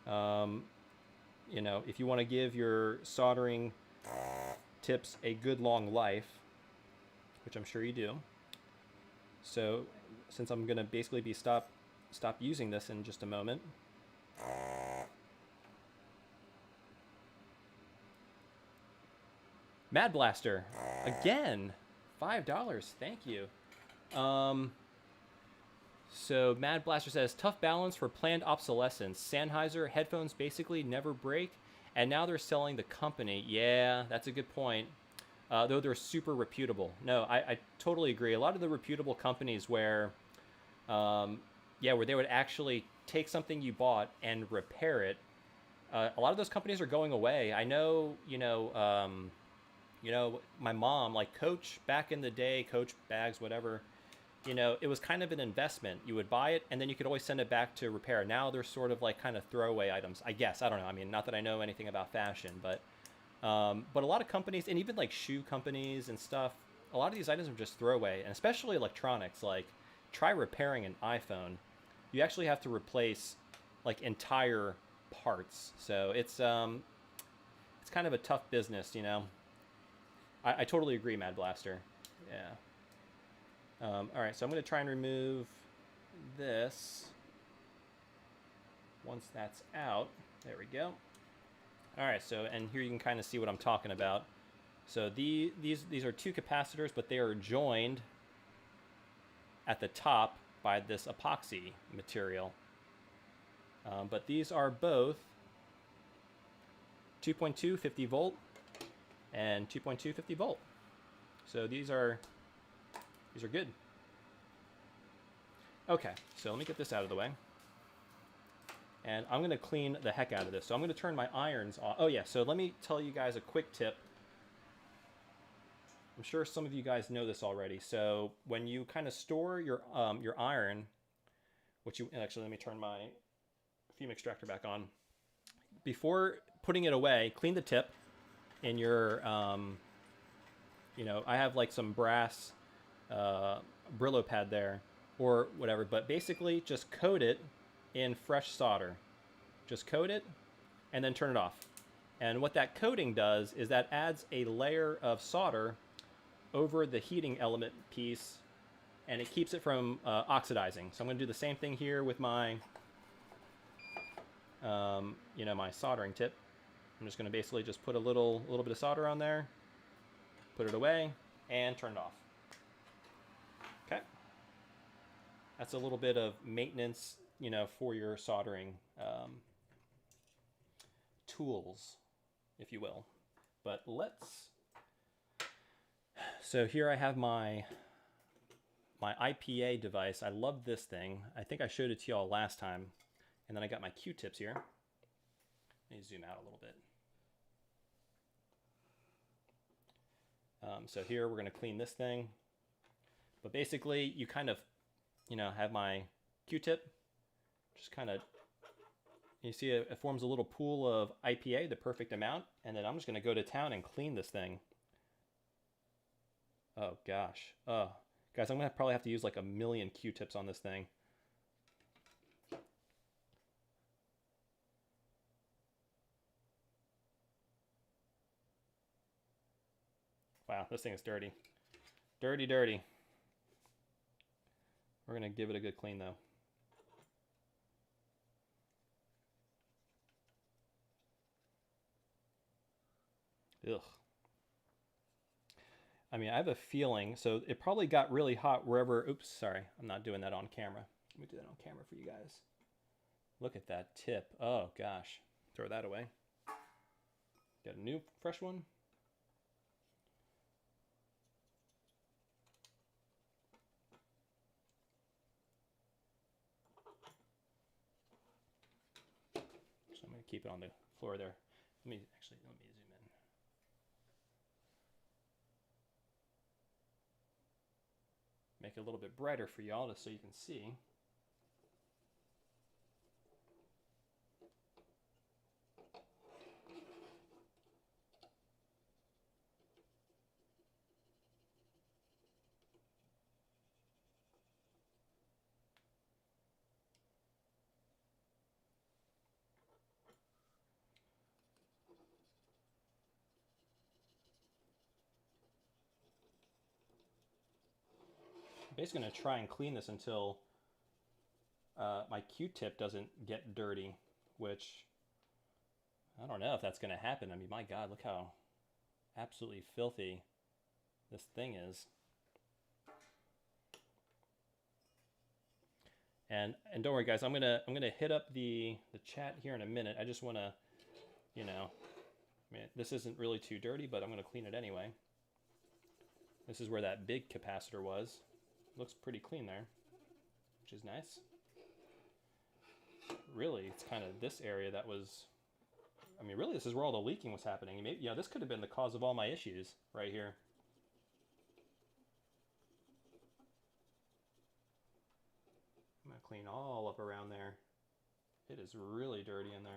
You know, if you want to give your soldering tips a good long life, which I'm sure you do. So, since I'm going to basically be stop using this in just a moment. Mad Blaster, again, $5, thank you. So Mad Blaster says, tough balance for planned obsolescence. Sennheiser headphones basically never break, and now they're selling the company. Yeah, that's a good point. Though they're super reputable. No, I totally agree. A lot of the reputable companies where, yeah, where they would actually take something you bought and repair it. A lot of those companies are going away. I know, you know, my mom, like Coach back in the day, Coach bags, whatever. You know, it was kind of an investment. You would buy it, and then you could always send it back to repair. Now they're sort of like kind of throwaway items, I guess. I don't know. I mean, not that I know anything about fashion, but a lot of companies, and even like shoe companies and stuff, a lot of these items are just throwaway, and especially electronics. Like, try repairing an iPhone. You actually have to replace like entire parts. So it's kind of a tough business, you know. I totally agree, Mad Blaster. Yeah. All right, so I'm going to try and remove this. Once that's out, there we go. All right, so and here you can kind of see what I'm talking about. So these are two capacitors, but they are joined at the top by this epoxy material. But these are both 2.2 50 volt and 2.2 50 volt. So these are good. Okay, so let me get this out of the way. And I'm going to clean the heck out of this. So I'm going to turn my irons off. Oh yeah, so let me tell you guys a quick tip. I'm sure some of you guys know this already. So when you kind of store your iron, actually let me turn my fume extractor back on. Before putting it away, clean the tip in your, I have like some brass Brillo pad there or whatever, but basically just coat it in fresh solder. Just coat it and then turn it off. And what that coating does is that adds a layer of solder over the heating element piece, and it keeps it from oxidizing. So I'm going to do the same thing here with my, my soldering tip. I'm just going to basically just put a little bit of solder on there, put it away, and turn it off. Okay. That's a little bit of maintenance, for your soldering tools, if you will. But so here I have my IPA device. I love this thing. I think I showed it to y'all last time. And then I got my Q-tips here. Let me zoom out a little bit. So here we're going to clean this thing. But basically, you kind of, have my Q-tip. Just kind of, you see it forms a little pool of IPA, the perfect amount. And then I'm just going to go to town and clean this thing. Oh, gosh. Guys, I'm going to probably have to use like 1,000,000 Q-tips on this thing. Wow, this thing is dirty. Dirty, dirty. We're going to give it a good clean, though. Ugh. I mean, I have a feeling, so it probably got really hot wherever, oops, sorry, I'm not doing that on camera. Let me do that on camera for you guys. Look at that tip. Oh, gosh. Throw that away. Got a new, fresh one. So I'm going to keep it on the floor there. Let me zoom in. Make it a little bit brighter for y'all just so you can see. I'm basically going to try and clean this until my Q-tip doesn't get dirty, which I don't know if that's going to happen. I mean, my God, look how absolutely filthy this thing is. And don't worry, guys. I'm gonna hit up the chat here in a minute. I just want to, I mean, this isn't really too dirty, but I'm gonna clean it anyway. This is where that big capacitor was. Looks pretty clean there, which is nice. Really, it's kind of this area that was. I mean, really, this is where all the leaking was happening. Maybe, this could have been the cause of all my issues right here. I'm going to clean all up around there. It is really dirty in there.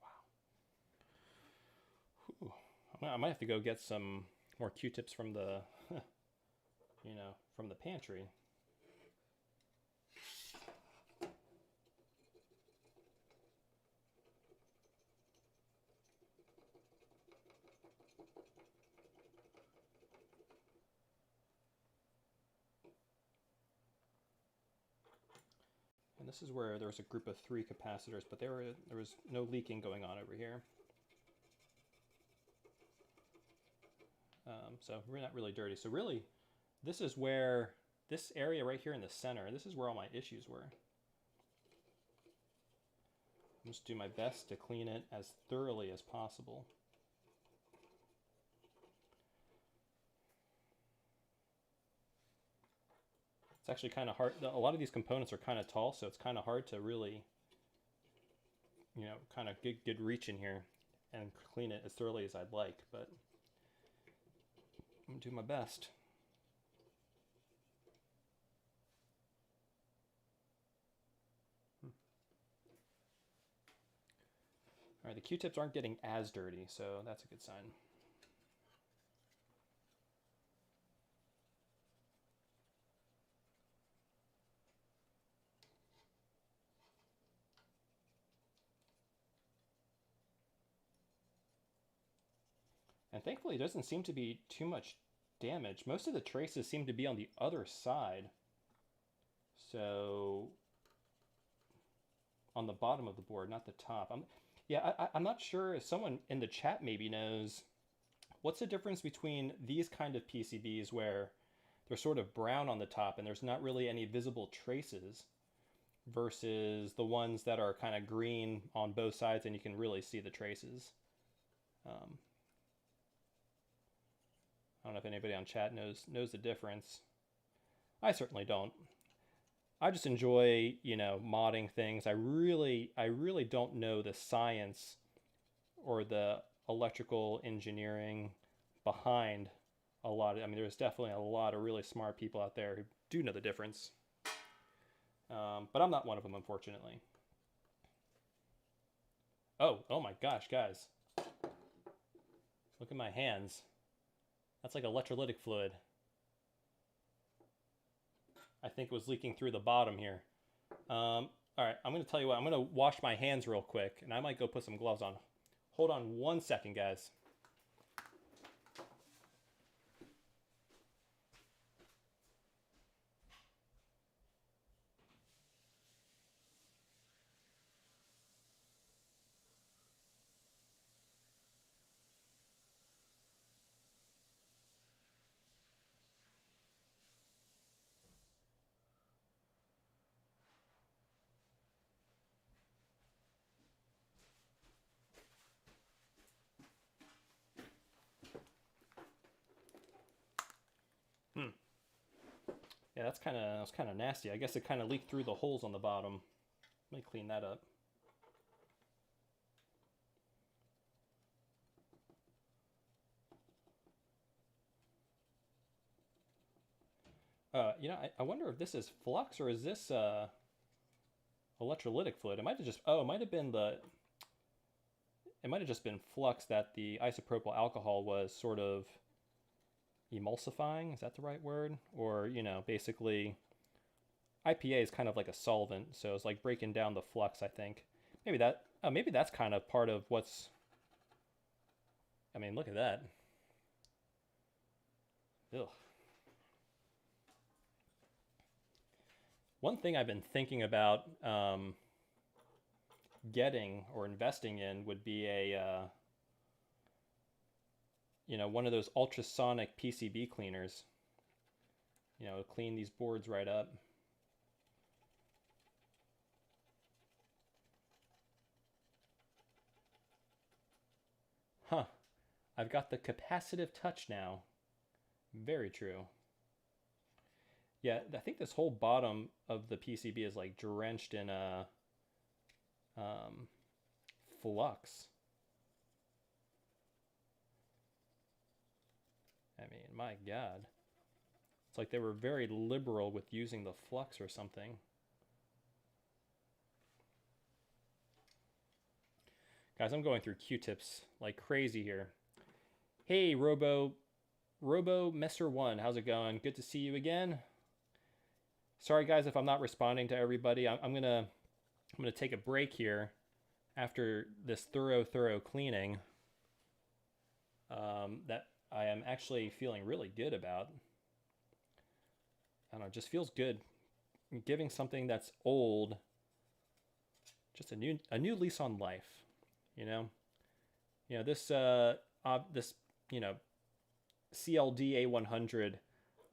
Wow. Whew. I might have to go get some more Q-tips from the, from the pantry. this is where there was a group of 3 capacitors, but there was no leaking going on over here. So we're not really dirty. So really, this is where, this area right here in the center, this is where all my issues were. I'm just do my best to clean it as thoroughly as possible. It's actually kind of hard. A lot of these components are kind of tall, so it's kind of hard to really, you know, kind of get good reach in here and clean it as thoroughly as I'd like, but I'm gonna do my best. All right, the Q-tips aren't getting as dirty, so that's a good sign. And thankfully, it doesn't seem to be too much damage. Most of the traces seem to be on the other side. So, on the bottom of the board, not the top. I'm not sure if someone in the chat maybe knows what's the difference between these kind of PCBs where they're sort of brown on the top and there's not really any visible traces versus the ones that are kind of green on both sides and you can really see the traces. I don't know if anybody on chat knows the difference. I certainly don't. I just enjoy, you know, modding things. I really don't know the science or the electrical engineering behind a lot of, I mean, there's definitely a lot of really smart people out there who do know the difference. But I'm not one of them, unfortunately. Oh my gosh, guys. Look at my hands. That's like electrolytic fluid. I think it was leaking through the bottom here. All right, I'm going to tell you what. I'm going to wash my hands real quick, and I might go put some gloves on. Hold on 1 second, guys. Yeah, that's kind of nasty. I guess it kind of leaked through the holes on the bottom. Let me clean that up. You know, I wonder if this is flux or is this electrolytic fluid? It might have just, it might have been it might have just been flux that the isopropyl alcohol was sort of emulsifying. Is that the right word? Or, you know, basically IPA is kind of like a solvent, so it's like breaking down the flux, I think. Maybe that's kind of part of what's, I mean, look at that. Ugh. One thing I've been thinking about getting or investing in would be a, you know, one of those ultrasonic PCB cleaners. You know, clean these boards right up. Huh. I've got the capacitive touch now. Very true. Yeah, I think this whole bottom of the PCB is like drenched in a flux. I mean, my God. It's like they were very liberal with using the flux or something. Guys, I'm going through Q-tips like crazy here. Hey, Robo Messer 1, how's it going? Good to see you again. Sorry guys if I'm not responding to everybody. I'm gonna take a break here after this thorough cleaning that I am actually feeling really good about. I don't know, it just feels good giving something that's old just a new lease on life, you know. This this CLD A100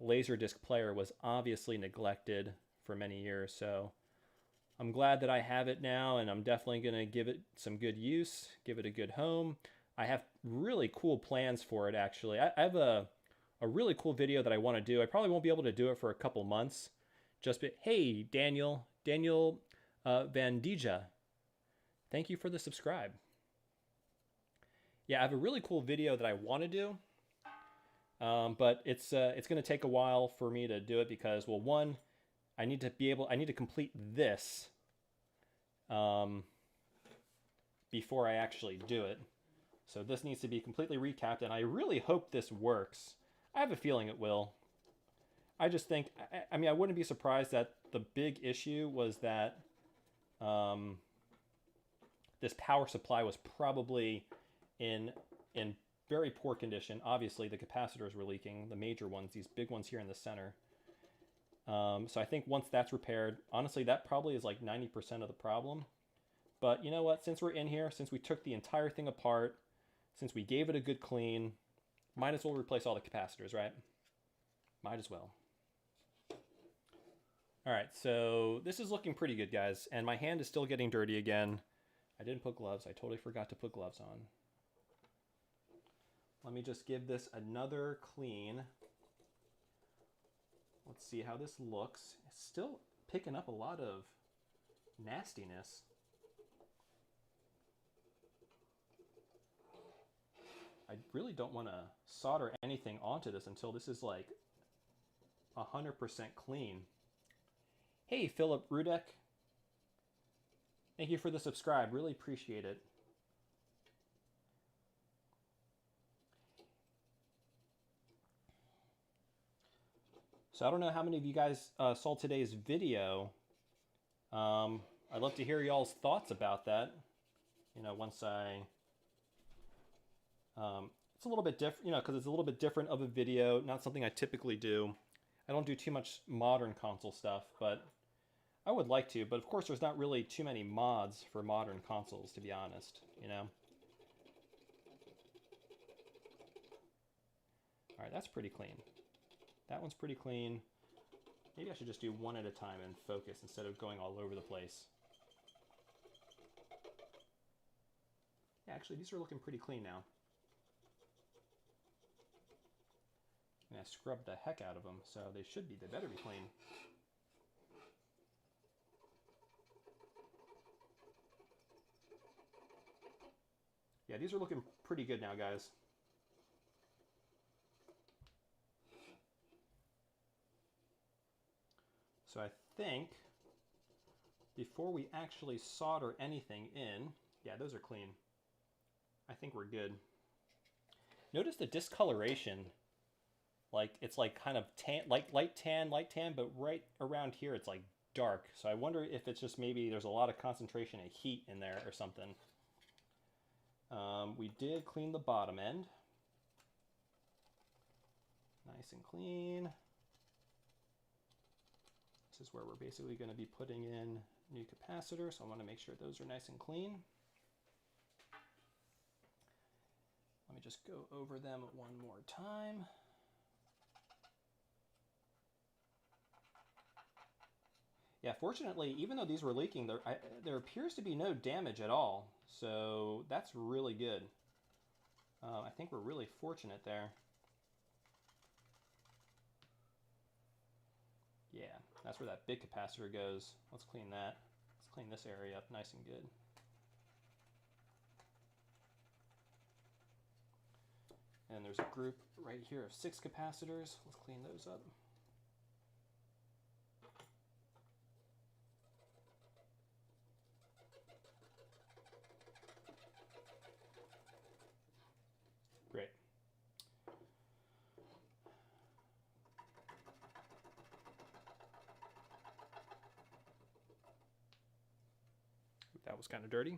Laserdisc player was obviously neglected for many years, so I'm glad that I have it now, and I'm definitely going to give it some good use, give it a good home. I have really cool plans for it, actually. I have a really cool video that I want to do. I probably won't be able to do it for a couple months. Hey, Daniel Van Dija, thank you for the subscribe. Yeah, I have a really cool video that I want to do, but it's going to take a while for me to do it because, well, one, I need to complete this before I actually do it. So this needs to be completely recapped, and I really hope this works. I have a feeling it will. I just think, I mean, I wouldn't be surprised that the big issue was that this power supply was probably in very poor condition. Obviously, the capacitors were leaking, the major ones, these big ones here in the center. So I think once that's repaired, honestly, that probably is like 90% of the problem. But you know what? Since we're in here, since we took the entire thing apart, since we gave it a good clean, might as well replace all the capacitors, right? Might as well. All right, so this is looking pretty good, guys. And my hand is still getting dirty again. I didn't put gloves. I totally forgot to put gloves on. Let me just give this another clean. Let's see how this looks. It's still picking up a lot of nastiness. I really don't want to solder anything onto this until this is like 100% clean. Hey, Philip Rudek. Thank you for the subscribe. Really appreciate it. So I don't know how many of you guys saw today's video. I'd love to hear y'all's thoughts about that. Once it's a little bit different, because it's a little bit different of a video, not something I typically do. I don't do too much modern console stuff, but I would like to. But of course, there's not really too many mods for modern consoles, to be honest, All right, that's pretty clean. That one's pretty clean. Maybe I should just do one at a time and focus instead of going all over the place. Yeah, actually, these are looking pretty clean now. And I scrubbed the heck out of them, so they better be clean. Yeah, these are looking pretty good now, guys. So I think before we actually solder anything in, yeah, those are clean. I think we're good. Notice the discoloration. Like, it's like kind of tan, like light tan, but right around here it's like dark. So I wonder if it's just maybe there's a lot of concentration of heat in there or something. We did clean the bottom end. Nice and clean. This is where we're basically going to be putting in new capacitors, so I want to make sure those are nice and clean. Let me just go over them one more time. Yeah, fortunately, even though these were leaking, there appears to be no damage at all, so that's really good. I think we're really fortunate there. Yeah, that's where that big capacitor goes. Let's clean that. Let's clean this area up nice and good. And there's a group right here of 6 capacitors. Let's clean those up. Great. That was kind of dirty.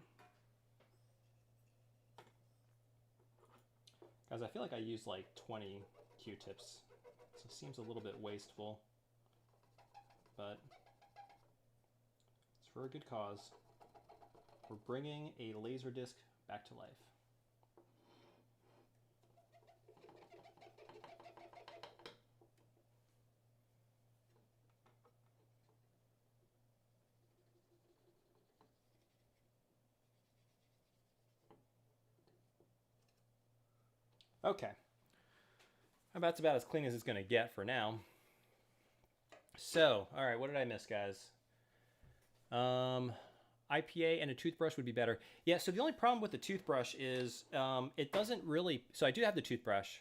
Guys, I feel like I used like 20 Q-tips, so it seems a little bit wasteful, but it's for a good cause. We're bringing a laser disc back to life. Okay. That's about as clean as it's going to get for now. So, all right, what did I miss, guys? IPA and a toothbrush would be better. Yeah, so the only problem with the toothbrush is it doesn't really... So I do have the toothbrush.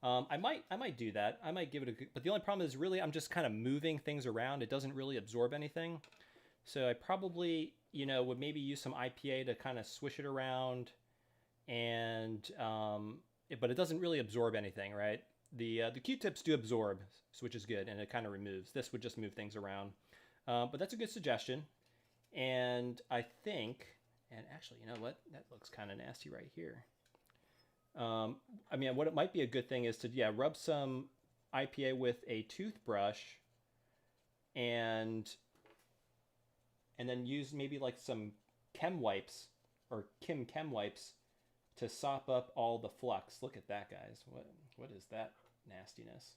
I might do that. I might give it a... But the only problem is really I'm just kind of moving things around. It doesn't really absorb anything. So I probably, you know, would maybe use some IPA to kind of swish it around. And... but it doesn't really absorb anything, right? The Q-tips do absorb, which is good, and it kind of removes. This would just move things around. But that's a good suggestion. And I think, and actually, you know what? That looks kind of nasty right here. I mean, what it might be a good thing is to, yeah, rub some IPA with a toothbrush and then use maybe like some chem wipes or chem wipes to sop up all the flux. Look at that, guys. What is that nastiness?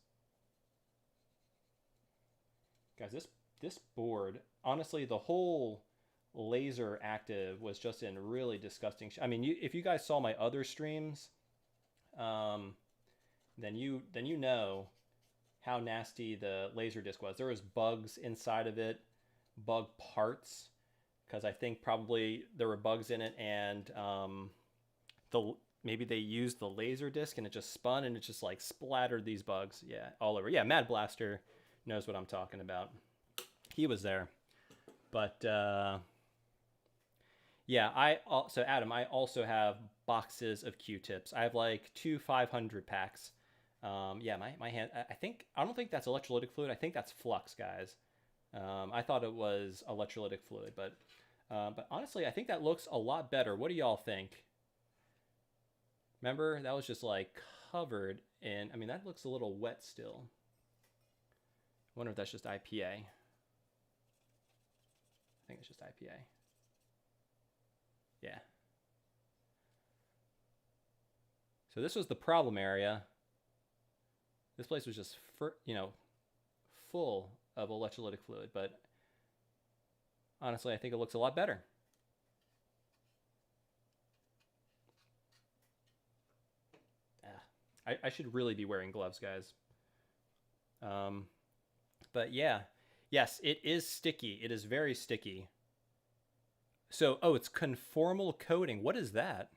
Guys, this board, honestly, the whole LaserActive was just in really disgusting I mean, if you guys saw my other streams, then you know how nasty the Laserdisc was. There was bugs inside of it, bug parts, because I think probably there were bugs in it, and maybe they used the Laserdisc and it just spun and it just like splattered these bugs, yeah, all over. Yeah, Mad Blaster knows what I'm talking about. He was there. But yeah, so Adam, I also have boxes of Q-tips. I have like 2 500 packs. Yeah, my hand, I don't think that's electrolytic fluid. I think that's flux, guys. I thought it was electrolytic fluid, but honestly, I think that looks a lot better. What do y'all think? Remember, that was just like covered in, I mean, that looks a little wet still. I wonder if that's just IPA. I think it's just IPA. Yeah. So this was the problem area. This place was just, full of electrolytic fluid, but honestly, I think it looks a lot better. I should really be wearing gloves, guys. But yeah, yes, it is sticky. It is very sticky. So, oh, it's conformal coating. What is that?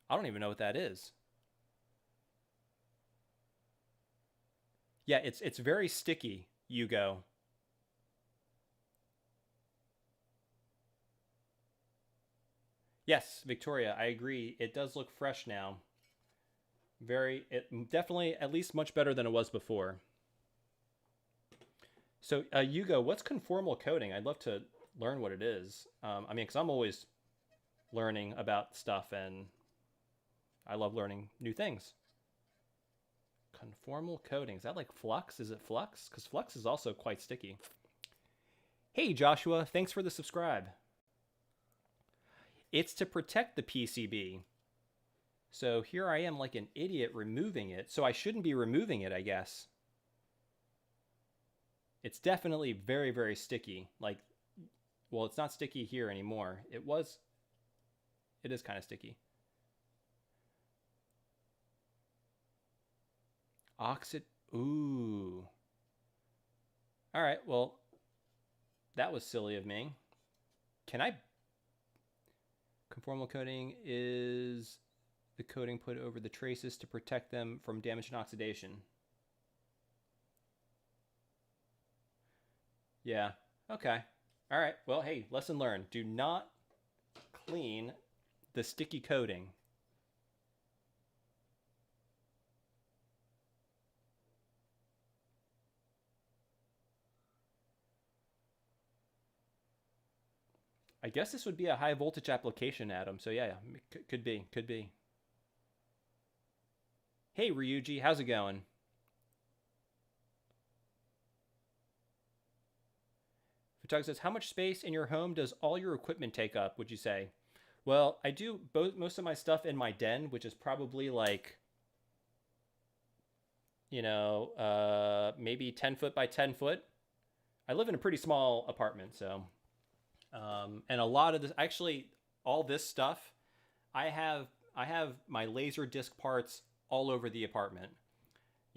I don't even know what that is. Yeah, it's very sticky, Hugo. Yes, Victoria, I agree. It does look fresh now. It definitely at least much better than it was before. So, Hugo, what's conformal coating? I'd love to learn what it is. I mean, because I'm always learning about stuff, and I love learning new things. Conformal coating. Is that like flux? Is it flux? Because flux is also quite sticky. Hey, Joshua, thanks for the subscribe. It's to protect the PCB. So here I am like an idiot removing it. So I shouldn't be removing it, I guess. It's definitely very, very sticky. Like, well, it's not sticky here anymore. It is kind of sticky. Ooh. All right, well, that was silly of me. Conformal coating is the coating put over the traces to protect them from damage and oxidation. Yeah, okay. All right, well, hey, lesson learned. Do not clean the sticky coating. I guess this would be a high voltage application, Adam. So yeah, could be. Hey, Ryuji, how's it going? Photog says, how much space in your home does all your equipment take up, would you say? Well, I do most of my stuff in my den, which is probably like, maybe 10 foot by 10 foot. I live in a pretty small apartment, so, and a lot of this, actually, all this stuff, I have my laser disc parts all over the apartment.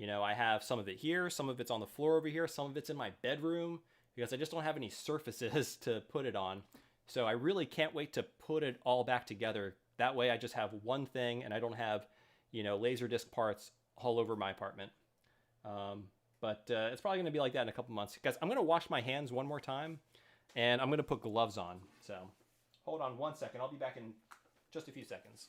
I have some of it here, some of it's on the floor over here, some of it's in my bedroom because I just don't have any surfaces to put it on. So I really can't wait to put it all back together. That way I just have one thing and I don't have, laser disc parts all over my apartment. But it's probably going to be like that in a couple months. Guys, I'm going to wash my hands one more time and I'm going to put gloves on. So hold on one second. I'll be back in just a few seconds.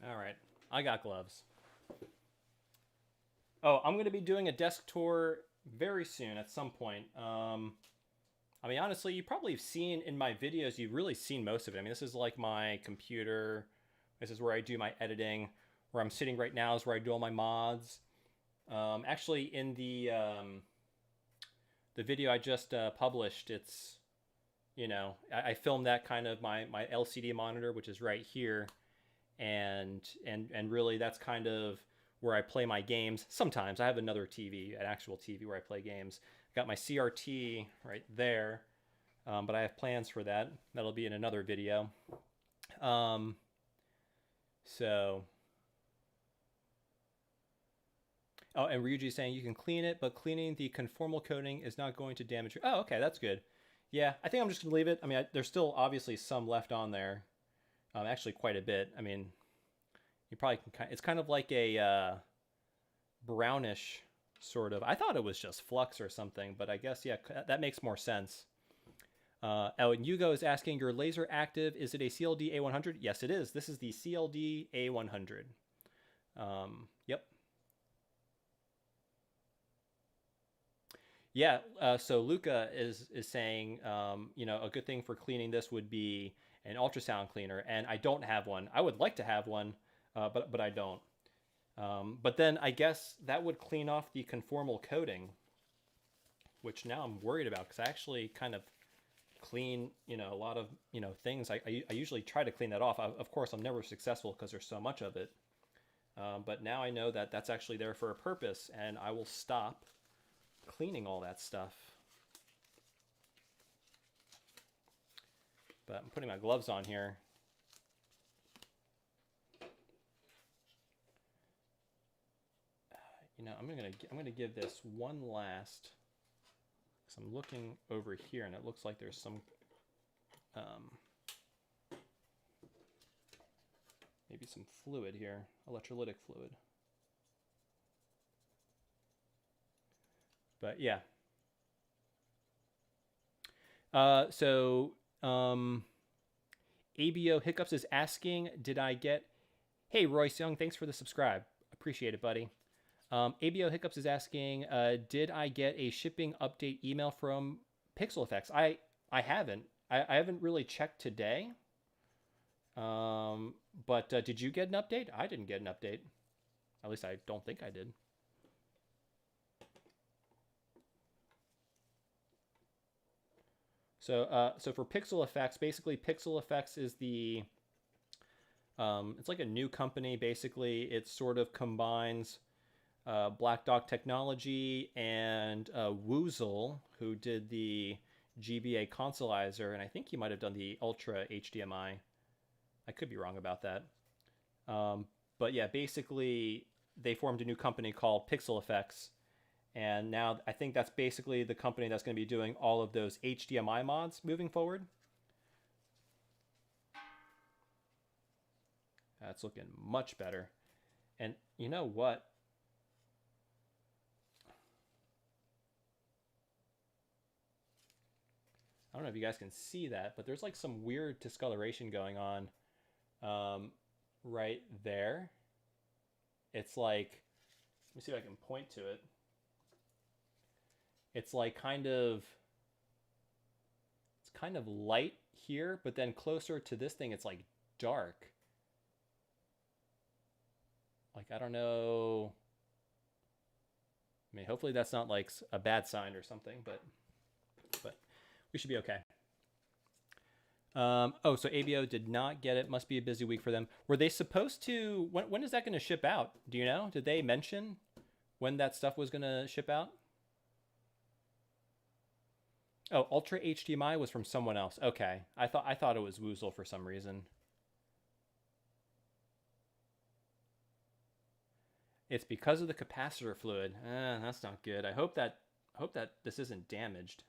All right, I got gloves. Oh, I'm going to be doing a desk tour very soon at some point. I mean, honestly, you probably have seen in my videos, you've really seen most of it. I mean, this is like my computer. This is where I do my editing. Where I'm sitting right now is where I do all my mods. Actually, in the video I just published, it's, I filmed that kind of my LCD monitor, which is right here. And really that's kind of where I play my games. Sometimes I have another TV, an actual TV where I play games. Got my CRT right there, but I have plans for that. That'll be in another video. So, oh, and Ryuji's saying you can clean it, but cleaning the conformal coating is not going to damage it. Oh, okay, that's good. Yeah, I think I'm just gonna leave it. I mean, there's still obviously some left on there. Actually, quite a bit. I mean, you probably can. It's kind of like a brownish sort of. I thought it was just flux or something, but I guess yeah, that makes more sense. Oh, and Hugo is asking, your LaserActive, is it a CLD A100? Yes, it is. This is the CLD A100. Yep. Yeah. So Luca is saying, a good thing for cleaning this would be an ultrasound cleaner, and I don't have one. I would like to have one, but I don't. But then I guess that would clean off the conformal coating, which now I'm worried about because I actually kind of clean, a lot of, things. I usually try to clean that off. Of course, I'm never successful because there's so much of it. But now I know that that's actually there for a purpose, and I will stop cleaning all that stuff. But I'm putting my gloves on here. I'm gonna give this one last, because I'm looking over here and it looks like there's some maybe some fluid here, electrolytic fluid. But yeah. ABO Hiccups is asking, did I get... Hey, Royce Young, thanks for the subscribe. Appreciate it, buddy. ABO Hiccups is asking, did I get a shipping update email from Pixel Effects? I haven't. I haven't really checked today. But did you get an update? I didn't get an update. At least I don't think I did. So for Pixel Effects, basically Pixel Effects is the... it's like a new company, basically. It sort of combines Black Dog Technology and Woozle, who did the GBA consolizer, and I think he might have done the Ultra HDMI. I could be wrong about that. But yeah, basically they formed a new company called Pixel Effects, and now I think that's basically the company that's going to be doing all of those HDMI mods moving forward. That's looking much better. And you know what? I don't know if you guys can see that, but there's like some weird discoloration going on right there. It's like, let me see if I can point to it. It's like kind of light here, but then closer to this thing, it's like dark. Like, I don't know. I mean, hopefully that's not like a bad sign or something, but we should be okay. Oh, so ABO did not get it. Must be a busy week for them. Were they supposed to, when is that going to ship out? Do you know? Did they mention when that stuff was going to ship out? Oh, Ultra HDMI was from someone else. Okay. I thought it was Woozle for some reason. It's because of the capacitor fluid. That's not good. I hope that this isn't damaged.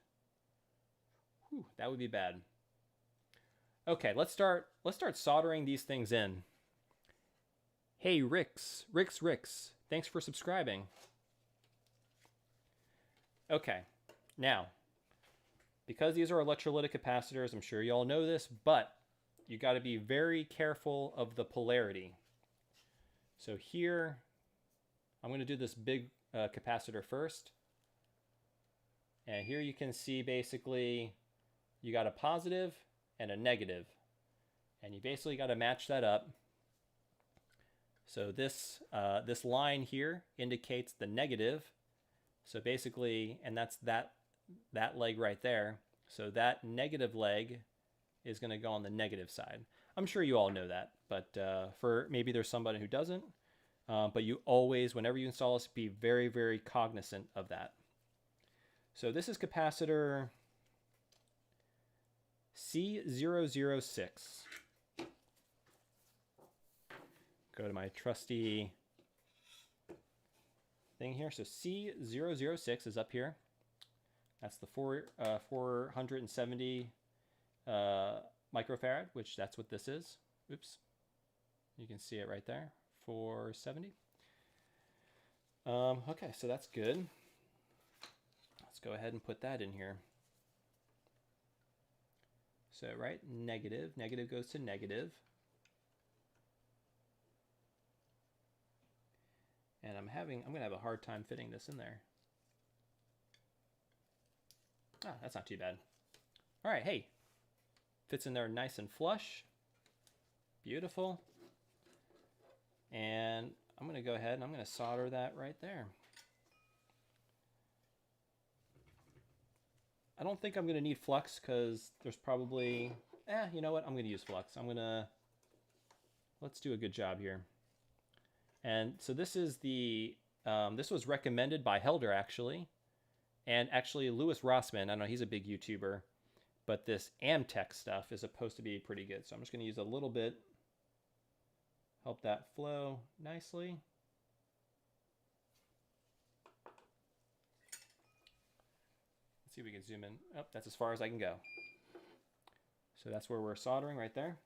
Whew, that would be bad. Okay, let's start soldering these things in. Hey, Rix. Thanks for subscribing. Okay, now, because these are electrolytic capacitors, I'm sure you all know this, but you got to be very careful of the polarity. So here, I'm going to do this big capacitor first. And here you can see basically you got a positive and a negative. And you basically got to match that up. So this line here indicates the negative. So basically, and that's that leg right there. So that negative leg is going to go on the negative side. I'm sure you all know that, but for maybe there's somebody who doesn't. But you always, whenever you install this, be very, very cognizant of that. So this is capacitor C006. Go to my trusty thing here. So C006 is up here. That's the 470 microfarad, which that's what this is. Oops. You can see it right there. 470. Okay, so that's good. Let's go ahead and put that in here. So, right, negative goes to negative. And I'm gonna have a hard time fitting this in there. Ah, that's not too bad. All right, hey, fits in there nice and flush. Beautiful. And I'm going to go ahead and I'm going to solder that right there. I don't think I'm going to need flux because there's probably, you know what? I'm going to use flux. Let's do a good job here. And so this is this was recommended by Helder actually. And actually Louis Rossmann, I don't know, he's a big YouTuber. But this Amtech stuff is supposed to be pretty good. So I'm just going to use a little bit. Help that flow nicely. Let's see if we can zoom in. Oh, that's as far as I can go. So that's where we're soldering right there.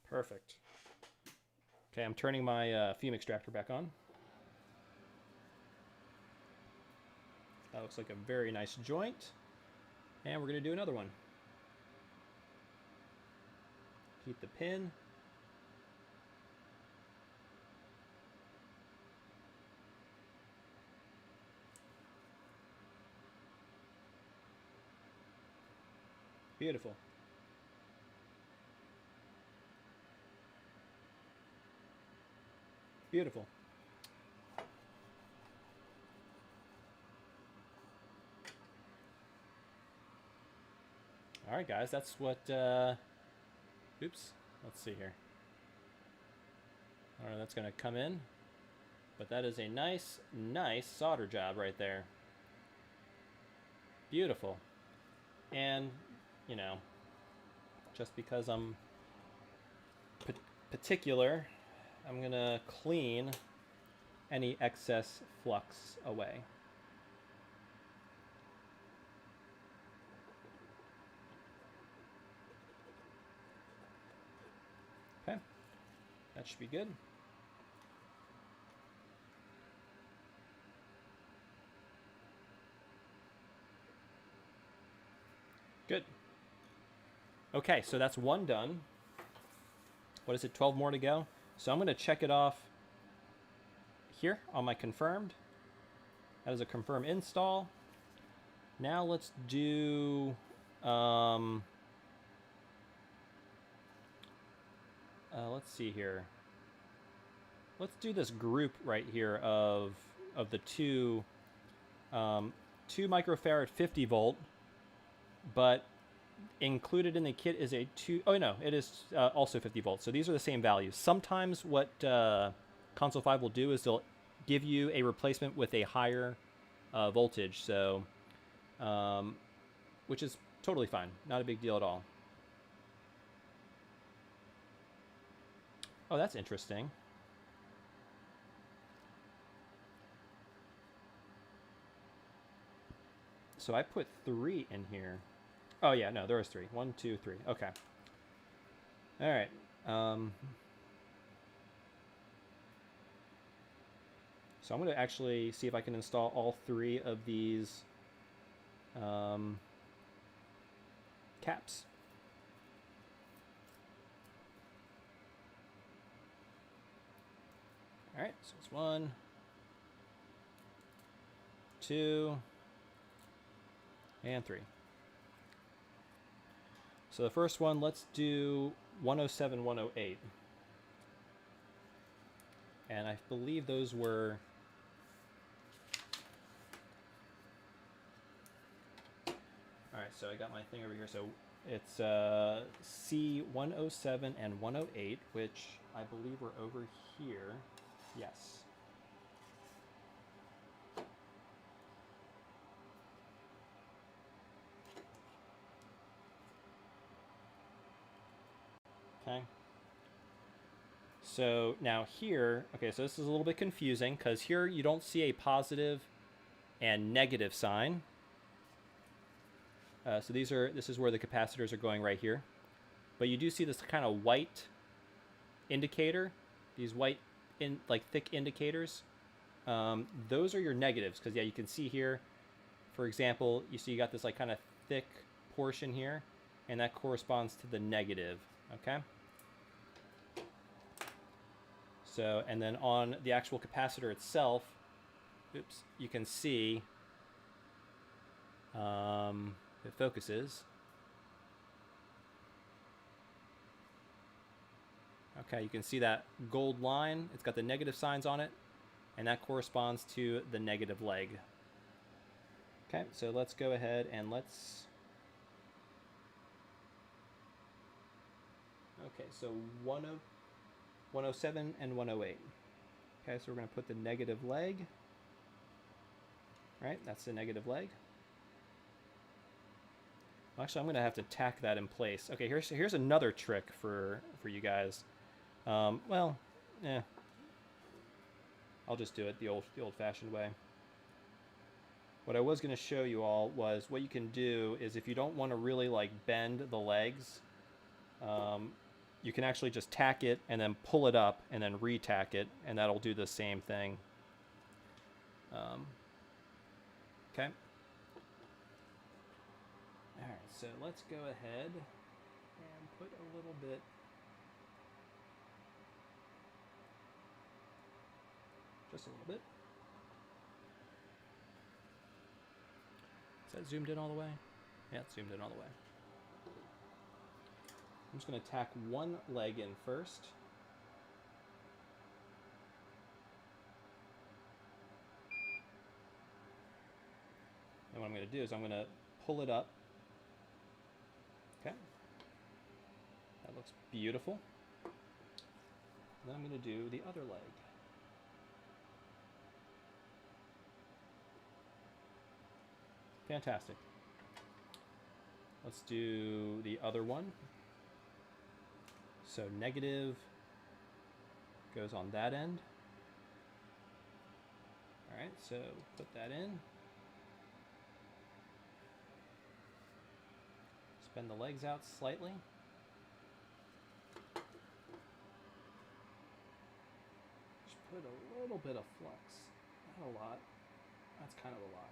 Perfect. Okay, I'm turning my fume extractor back on. That looks like a very nice joint. And we're going to do another one. Keep the pin. Beautiful. Beautiful. All right, guys, that's what, oops, let's see here. I don't know, that's gonna come in, but that is a nice solder job right there. Beautiful. And, you know, just because I'm particular, I'm gonna clean any excess flux away. Okay, that should be good. Good. Okay, so that's one done. What is it, 12 more to go? So I'm going to check it off here on my confirmed. That is a confirm install. Now let's do let's see here. Let's do this group right here of the two 2 microfarad 50 volt, but included in the kit is a oh no, it is also 50 volts. So these are the same values. Sometimes what Console 5 will do is they'll give you a replacement with a higher voltage, so which is totally fine, not a big deal at all. Oh, that's interesting. So I put 3 in here. Oh yeah, no, there was 3. 1, 2, 3. Okay. All right. So I'm going to actually see if I can install all 3 of these caps. All right, so it's 1, 2, and 3. So the first one, let's do 107, 108. And I believe those were... Alright, so I got my thing over here. So it's C107 and 108, which I believe were over here. Yes. Okay. So now here, okay, so this is a little bit confusing because here you don't see a positive and negative sign. So this is where the capacitors are going right here. But you do see this kind of white indicator, these white, thick indicators. Those are your negatives because, yeah, you can see here, for example, you see you got this like kind of thick portion here, and that corresponds to the negative, okay? So, and then on the actual capacitor itself, oops, you can see, it focuses. Okay, you can see that gold line. It's got the negative signs on it, and that corresponds to the negative leg. Okay, so let's go ahead and let's... Okay, so 107 and 108. Okay, so we're going to put the negative leg. Right, that's the negative leg. Actually, I'm going to have to tack that in place. Okay, here's another trick for you guys. Well, yeah. I'll just do it the old-fashioned way. What I was going to show you all was what you can do is if you don't want to really like bend the legs, you can actually just tack it and then pull it up and then re-tack it, and that'll do the same thing. Okay. All right, so let's go ahead and put a little bit. Just a little bit. Is that zoomed in all the way? Yeah, it's zoomed in all the way. I'm just going to tack one leg in first. And what I'm going to do is I'm going to pull it up. Okay. That looks beautiful. And then I'm going to do the other leg. Fantastic. Let's do the other one. So negative goes on that end. All right, so put that in. Spin the legs out slightly. Just put a little bit of flux. Not a lot. That's kind of a lot.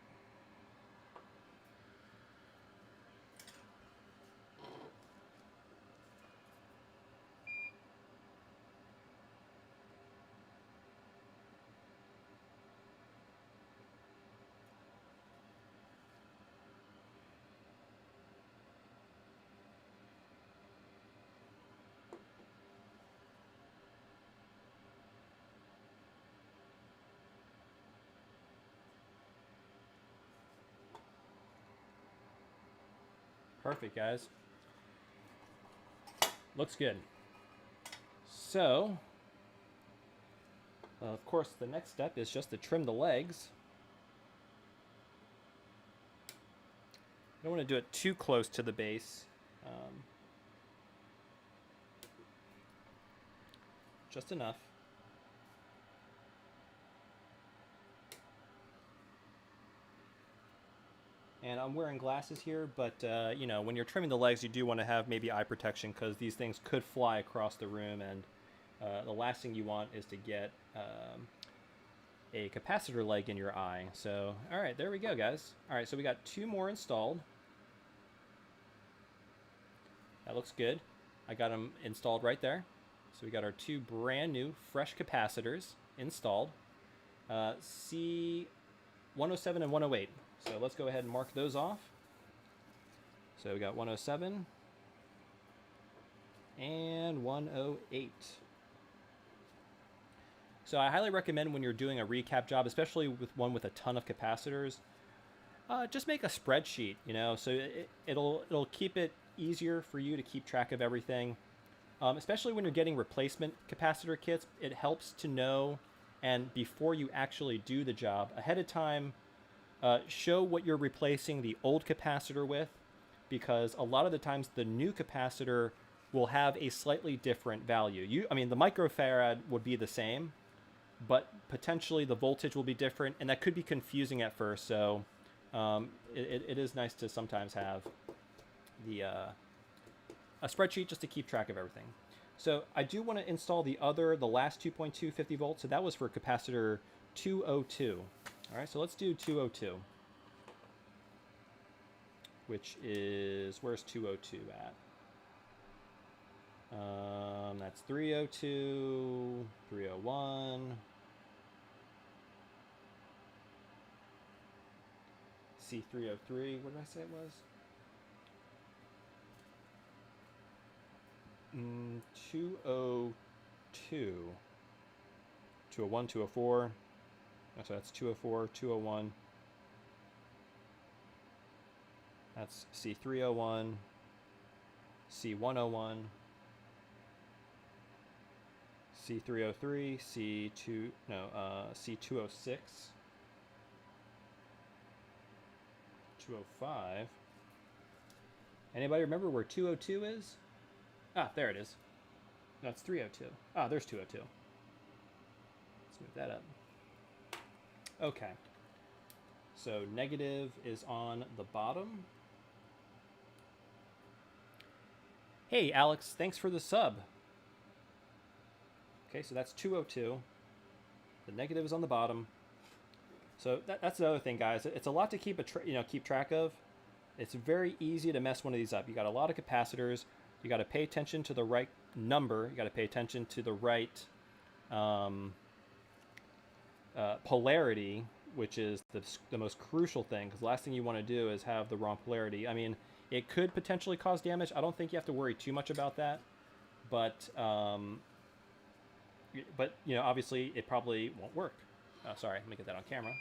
Perfect, guys. Looks good. So, of course, the next step is just to trim the legs. I don't want to do it too close to the base. Just enough. And I'm wearing glasses here, but you know, when you're trimming the legs, you do want to have maybe eye protection because these things could fly across the room, and the last thing you want is to get a capacitor leg in your eye. So, all right, there we go, guys. All right, so we got 2 more installed. That looks good. I got them installed right there. So we got our 2 brand new, fresh capacitors installed. C107 and 108. So let's go ahead and mark those off. So we got 107 and 108. So I highly recommend when you're doing a recap job, especially with one with a ton of capacitors, just make a spreadsheet, you know, so it'll keep it easier for you to keep track of everything. Especially when you're getting replacement capacitor kits, it helps to know, and before you actually do the job, ahead of time, show what you're replacing the old capacitor with, because a lot of the times the new capacitor will have a slightly different value. I mean, the microfarad would be the same, but potentially the voltage will be different, and that could be confusing at first. So it is nice to sometimes have a spreadsheet just to keep track of everything. So I do want to install the last 2.2 50 volts. So that was for capacitor 202. All right, so let's do 202, which is, where's 202 at? That's 302, 301, C303, what did I say it was? 202, 201, 204. So that's 204, 201. That's C301, C101, C303, C206, 205. Anybody remember where 202 is? Ah, there it is. No, it's 302. Ah, there's 202. Let's move that up. Okay. So negative is on the bottom. Hey, Alex, thanks for the sub. Okay, so that's 202. The negative is on the bottom. So that's another thing, guys. It's a lot to keep track of. It's very easy to mess one of these up. You got a lot of capacitors. You got to pay attention to the right number. You got to pay attention to the right polarity, which is the most crucial thing, because the last thing you want to do is have the wrong polarity. I mean, it could potentially cause damage. I don't think you have to worry too much about that, but you know, obviously it probably won't work. Oh, sorry, let me get that on camera.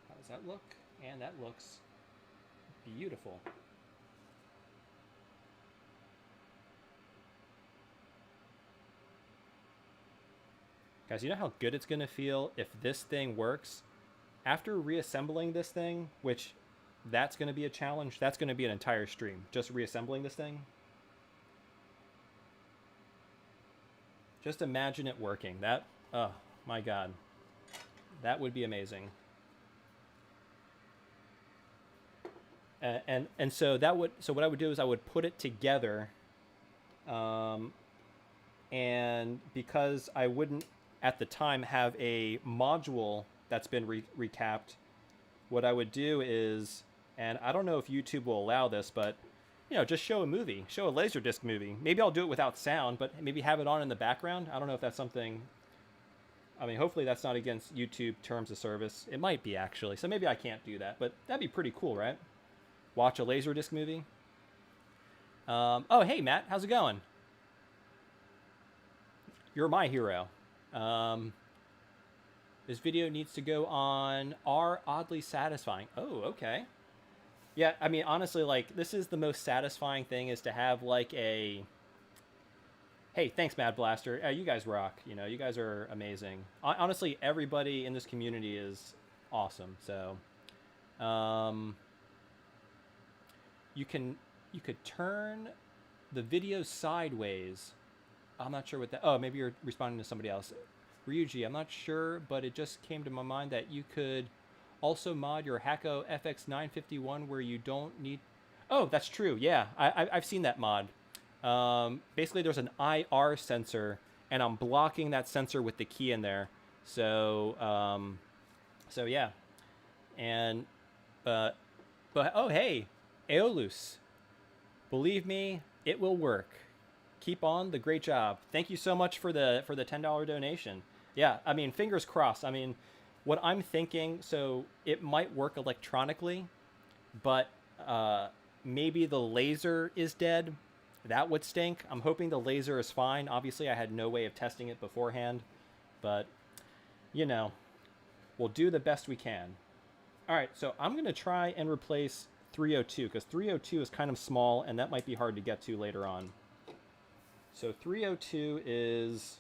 How does that look? And that looks beautiful. Guys, you know how good it's going to feel if this thing works? After reassembling this thing, which that's going to be a challenge. That's going to be an entire stream, just reassembling this thing. Just imagine it working. That, oh my God, that would be amazing. And so that would, so what I would do is I would put it together, and because I wouldn't at the time have a module that's been recapped, what I would do is, and I don't know if YouTube will allow this, but you know, just show a movie, show a Laserdisc movie. Maybe I'll do it without sound, but maybe have it on in the background. I don't know if that's something. I mean, hopefully that's not against YouTube terms of service. It might be, actually, so maybe I can't do that, but that'd be pretty cool, right? Watch a Laserdisc movie. Oh, hey, Matt, how's it going? You're my hero. This video needs to go on Are Oddly Satisfying. Oh, okay. Yeah, I mean, honestly, like, this is the most satisfying thing, is to have, like, a... Hey, thanks, Mad Blaster. You guys rock. You know, you guys are amazing. Honestly, everybody in this community is awesome. So, you could turn the video sideways. I'm not sure what that... Oh, maybe you're responding to somebody else. Ryuji, I'm not sure, but it just came to my mind that you could also mod your Hako FX951 where you don't need... Oh, that's true. Yeah, I've seen that mod. Basically, there's an IR sensor, and I'm blocking that sensor with the key in there. So, so yeah. And, but oh, hey, Aeolus. Believe me, it will work. Keep on the great job. Thank you so much for the $10 donation. Yeah, I mean, fingers crossed. I mean, what I'm thinking, so it might work electronically, but maybe the laser is dead. That would stink. I'm hoping the laser is fine. Obviously, I had no way of testing it beforehand, but, you know, we'll do the best we can. All right, so I'm going to try and replace 302, because 302 is kind of small, and that might be hard to get to later on. So 302 is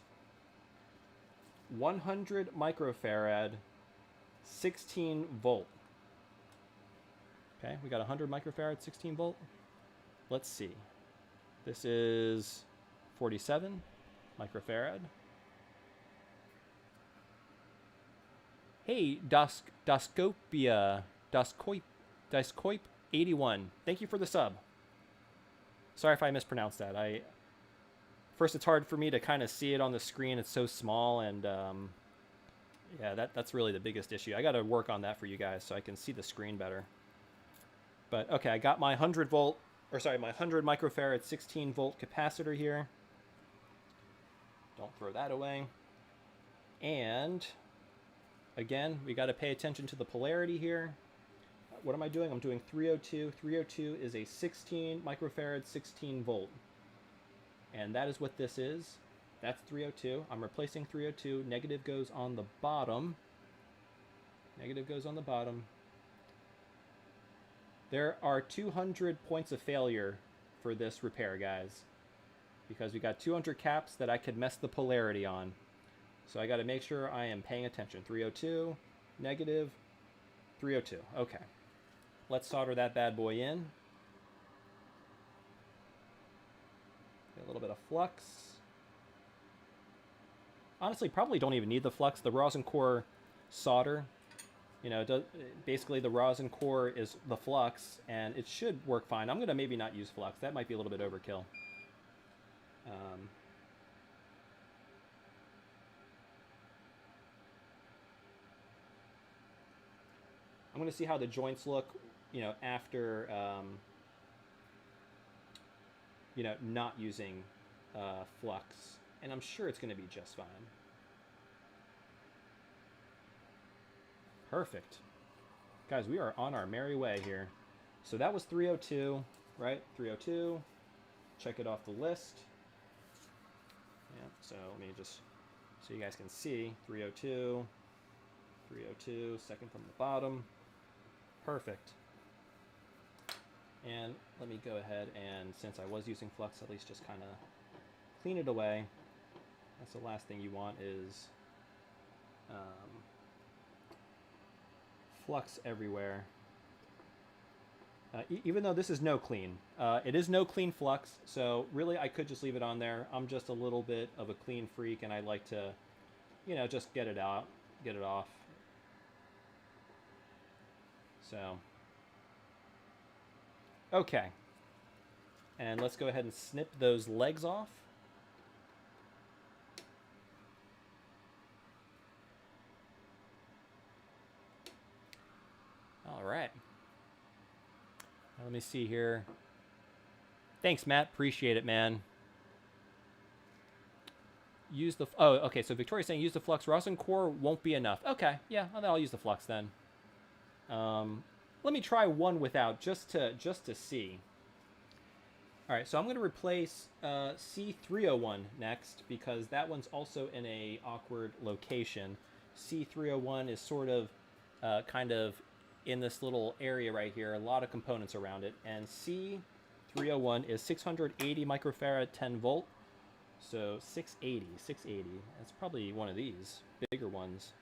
100 microfarad, 16 volt. Okay, we got 100 microfarad, 16 volt. Let's see. This is 47 microfarad. Hey, Dascoip 81. Thank you for the sub. Sorry if I mispronounced that. First, it's hard for me to kind of see it on the screen. It's so small, and yeah, that's really the biggest issue. I got to work on that for you guys so I can see the screen better. But okay, I got my 100 microfarad 16 volt capacitor here. Don't throw that away. And again, we got to pay attention to the polarity here. What am I doing? I'm doing 302. 302 is a 16 microfarad 16 volt. And that is what this is. That's 302. I'm replacing 302. Negative goes on the bottom. Negative goes on the bottom. There are 200 points of failure for this repair, guys, because we got 200 caps that I could mess the polarity on. So I got to make sure I am paying attention. 302, negative, 302. Okay. Let's solder that bad boy in. Get a little bit of flux. Honestly, probably don't even need the flux. The rosin core solder, you know, basically the rosin core is the flux, and it should work fine. I'm going to maybe not use flux. That might be a little bit overkill. I'm going to see how the joints look, you know, after, you know, not using flux. And I'm sure it's going to be just fine. Perfect. Guys, we are on our merry way here. So that was 302, right? 302. Check it off the list. Yeah, so let me just, so you guys can see, 302, 302, second from the bottom. Perfect. And let me go ahead and, since I was using flux, at least just kind of clean it away. That's the last thing you want is flux everywhere. Even though this is no clean. It is no clean flux, so really I could just leave it on there. I'm just a little bit of a clean freak, and I like to, you know, just get it out, get it off. So, okay. And let's go ahead and snip those legs off. All right. Now, let me see here. Thanks, Matt. Appreciate it, man. Use the... Oh, okay. So Victoria's saying use the flux. Rosin core won't be enough. Okay. Yeah, I'll use the flux then. Let me try one without, just to see. All right, so I'm going to replace C301 next, because that one's also in a awkward location. C301 is sort of kind of in this little area right here, a lot of components around it, and C301 is 680 microfarad, 10 volt. So 680. That's probably one of these bigger ones.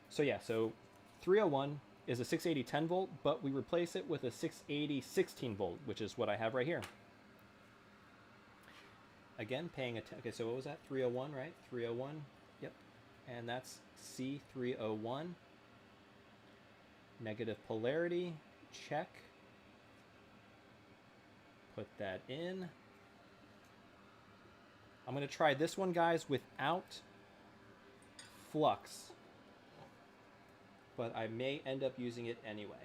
So yeah, so 301 is a 680 10 volt, but we replace it with a 680 16 volt, which is what I have right here. Again, paying attention. Okay, so what was that? 301, right? 301. Yep. And that's C301. Negative polarity. Check. Put that in. I'm going to try this one, guys, without flux, but I may end up using it anyway.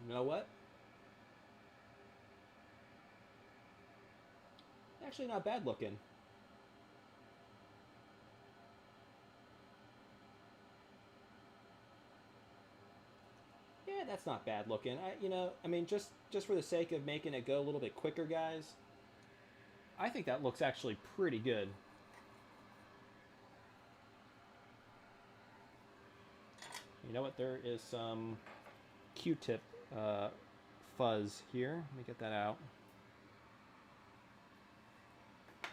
You know what? Actually not bad looking. Yeah, that's not bad looking. I mean, just for the sake of making it go a little bit quicker, guys, I think that looks actually pretty good. You know what? There is some Q-tip fuzz here. Let me get that out.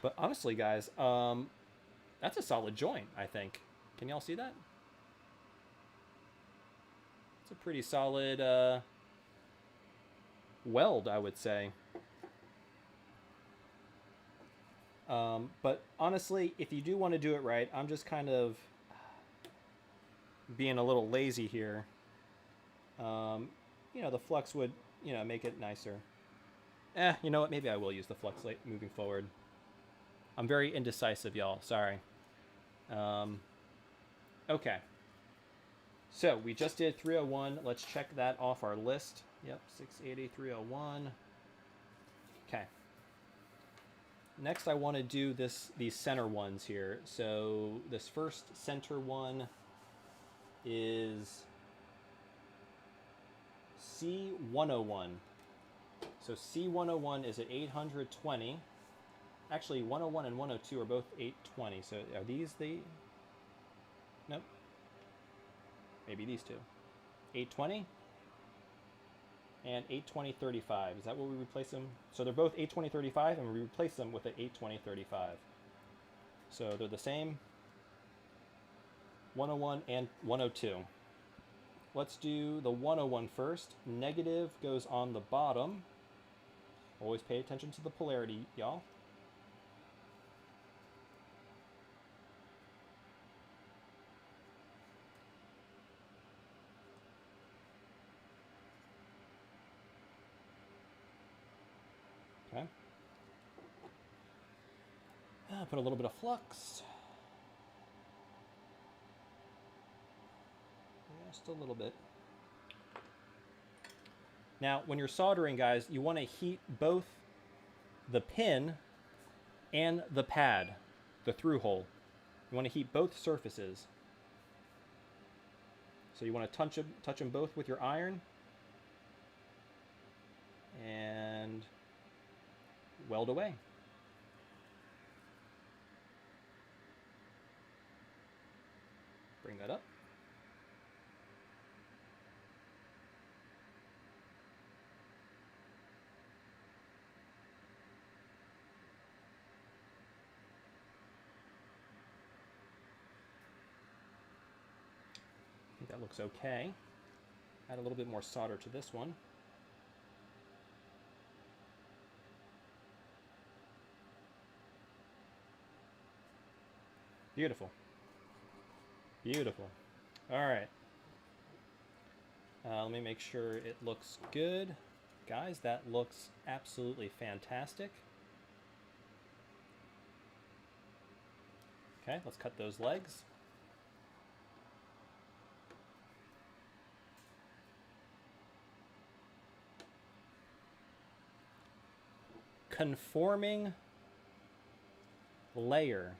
But honestly, guys, that's a solid joint, I think. Can y'all see that? It's a pretty solid weld, I would say. But honestly, if you do want to do it right, I'm just kind of being a little lazy here. You know, the flux would, you know, make it nicer. You know what? Maybe I will use the flux light moving forward. I'm very indecisive, y'all. Sorry. Okay. So we just did 301. Let's check that off our list. Yep, 680, 301. Okay. Next, I want to do these center ones here. So this first center one is C101. So C101 is at 820. Actually, 101 and 102 are both 820. So are these the... Nope. Maybe these two. 820 and 820-35. Is that what we replace them? So they're both 820-35, and we replace them with an 820-35. So they're the same. 101 and 102. Let's do the 101 first. Negative goes on the bottom. Always pay attention to the polarity, y'all. Okay. Put a little bit of flux. Just a little bit. Now, when you're soldering, guys, you want to heat both the pin and the pad, the through hole. You want to heat both surfaces. So you want to touch them both with your iron and weld away. Bring that up. that looks okay. Add a little bit more solder to this one. Beautiful. Beautiful. All right. Let me make sure it looks good. Guys, that looks absolutely fantastic. Okay, let's cut those legs. Conforming layer.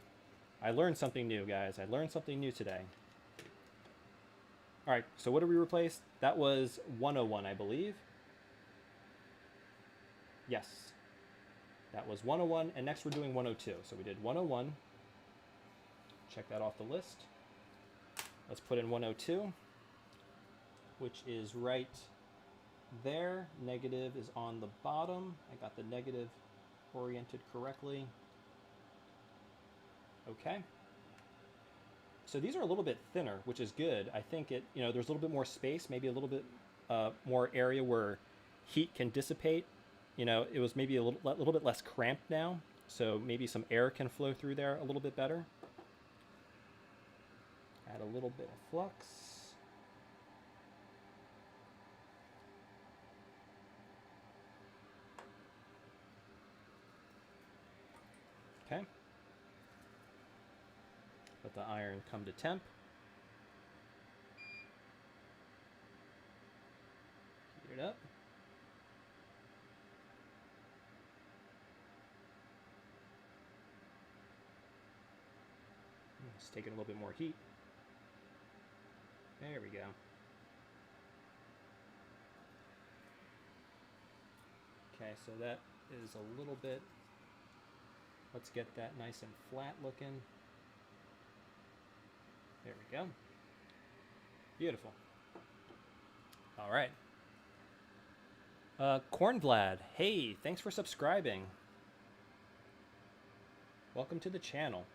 I learned something new, guys. I learned something new today. All right, so what did we replace? That was 101, I believe. Yes, that was 101, and next we're doing 102. So we did 101. Check that off the list. Let's put in 102, which is right there. Negative is on the bottom. I got the negative oriented correctly. Okay. So these are a little bit thinner, which is good. I think it, there's a little bit more space, maybe a little bit more area where heat can dissipate. It was maybe a little bit less cramped now, so maybe some air can flow through there a little bit better. Add a little bit of flux. Okay. Let the iron come to temp. Heat it up. It's taking a little bit more heat. There we go. Okay, so that is a little bit, let's get that nice and flat looking. There we go. Beautiful. All right. Corn Vlad, hey, thanks for subscribing. Welcome to the channel.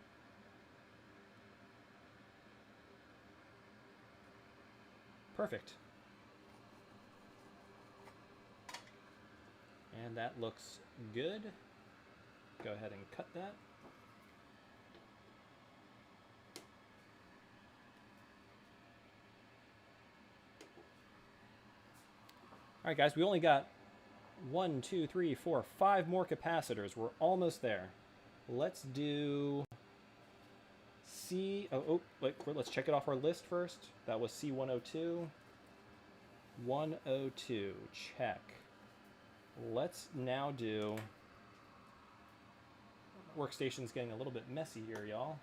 Perfect. And that looks good. Go ahead and cut that. All right, guys, we only got 1, 2, 3, 4, 5 more capacitors. We're almost there. Let's do C. Wait, let's check it off our list first. That was C102. 102. Check. Let's now do. Workstation's getting a little bit messy here, y'all.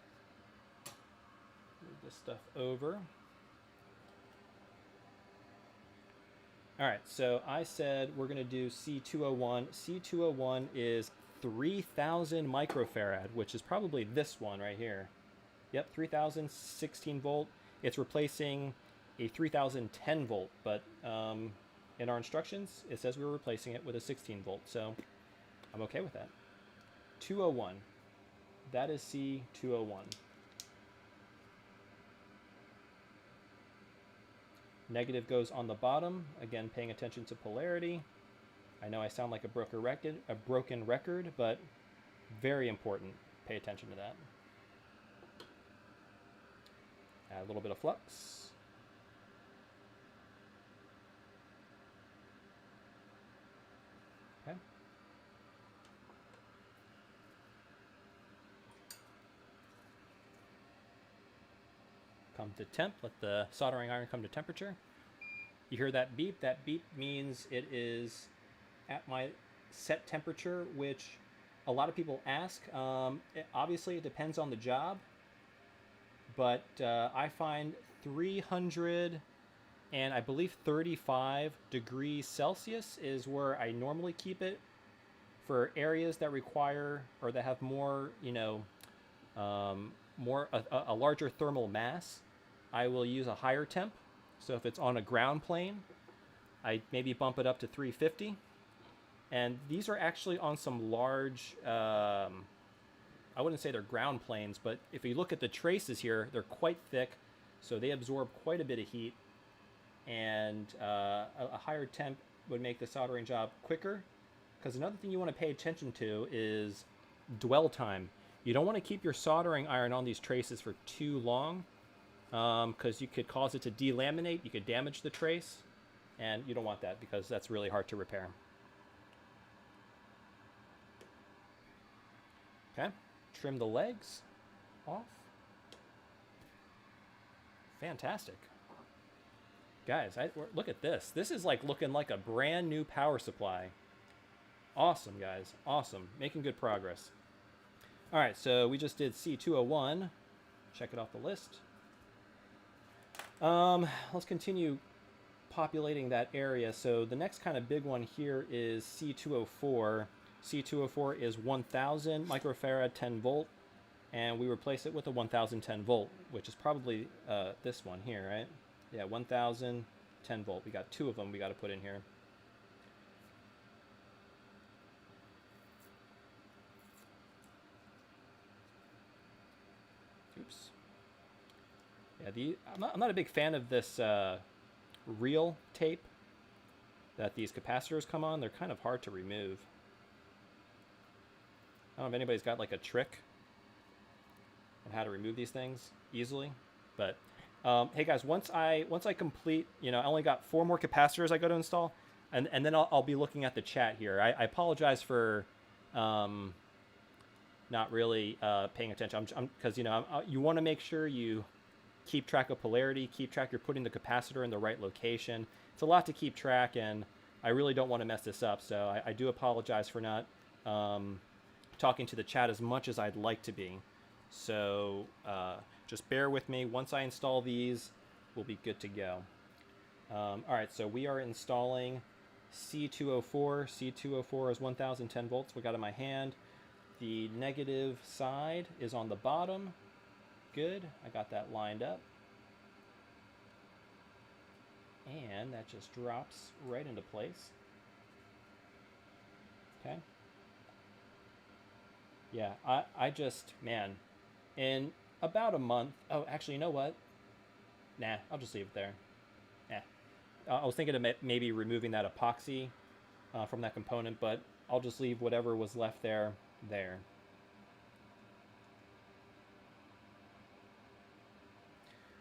Move this stuff over. All right, so I said we're going to do C201. C201 is 3,000 microfarad, which is probably this one right here. Yep, 3,000, 16 volt. It's replacing a 3,010 volt, but in our instructions, it says we were replacing it with a 16 volt, so I'm okay with that. 201. That is C201. Negative goes on the bottom. Again, paying attention to polarity. I know I sound like a broken record, but very important. Pay attention to that. Add a little bit of flux. Okay. Come to temp. Let the soldering iron come to temperature. You hear that beep? That beep means it is at my set temperature, which a lot of people ask. Obviously, it depends on the job, but I find 300 and I believe 35 degrees Celsius is where I normally keep it for areas that require or that have more, a larger thermal mass. I will use a higher temp. So if it's on a ground plane, I maybe bump it up to 350. And these are actually on some large, I wouldn't say they're ground planes, but if you look at the traces here, they're quite thick, so they absorb quite a bit of heat. and a higher temp would make the soldering job quicker. Because another thing you want to pay attention to is dwell time. You don't want to keep your soldering iron on these traces for too long, because you could cause it to delaminate, you could damage the trace, and you don't want that because that's really hard to repair. Okay, trim the legs off. Fantastic. Guys, look at this. This is like looking like a brand new power supply. Awesome, guys. Awesome. Making good progress. All right, so we just did C201. Check it off the list. Let's continue populating that area. So the next kind of big one here is C204. C204 is 1000 microfarad 10 volt, and we replace it with a 1010 volt, which is probably this one here, right? Yeah, 1000 10 volt. We got two of them we got to put in here. Oops. Yeah, I'm not a big fan of this reel tape that these capacitors come on. They're kind of hard to remove. I don't know if anybody's got like a trick on how to remove these things easily, but hey guys, once I complete, I only got 4 more capacitors I got to install, and then I'll be looking at the chat here. I apologize for not really paying attention, because you want to make sure you keep track of polarity, keep track you're putting the capacitor in the right location. It's a lot to keep track, and I really don't want to mess this up, so I do apologize for not talking to the chat as much as I'd like to be. So just bear with me. Once I install these, we'll be good to go. All right, so we are installing C204. C204 is 1010 volts. We got in my hand. The negative side is on the bottom. Good. I got that lined up. And that just drops right into place. Okay. Yeah, I just, man, in about a month. Oh, actually, you know what? Nah, I'll just leave it there. Nah. I was thinking of maybe removing that epoxy from that component, but I'll just leave whatever was left there.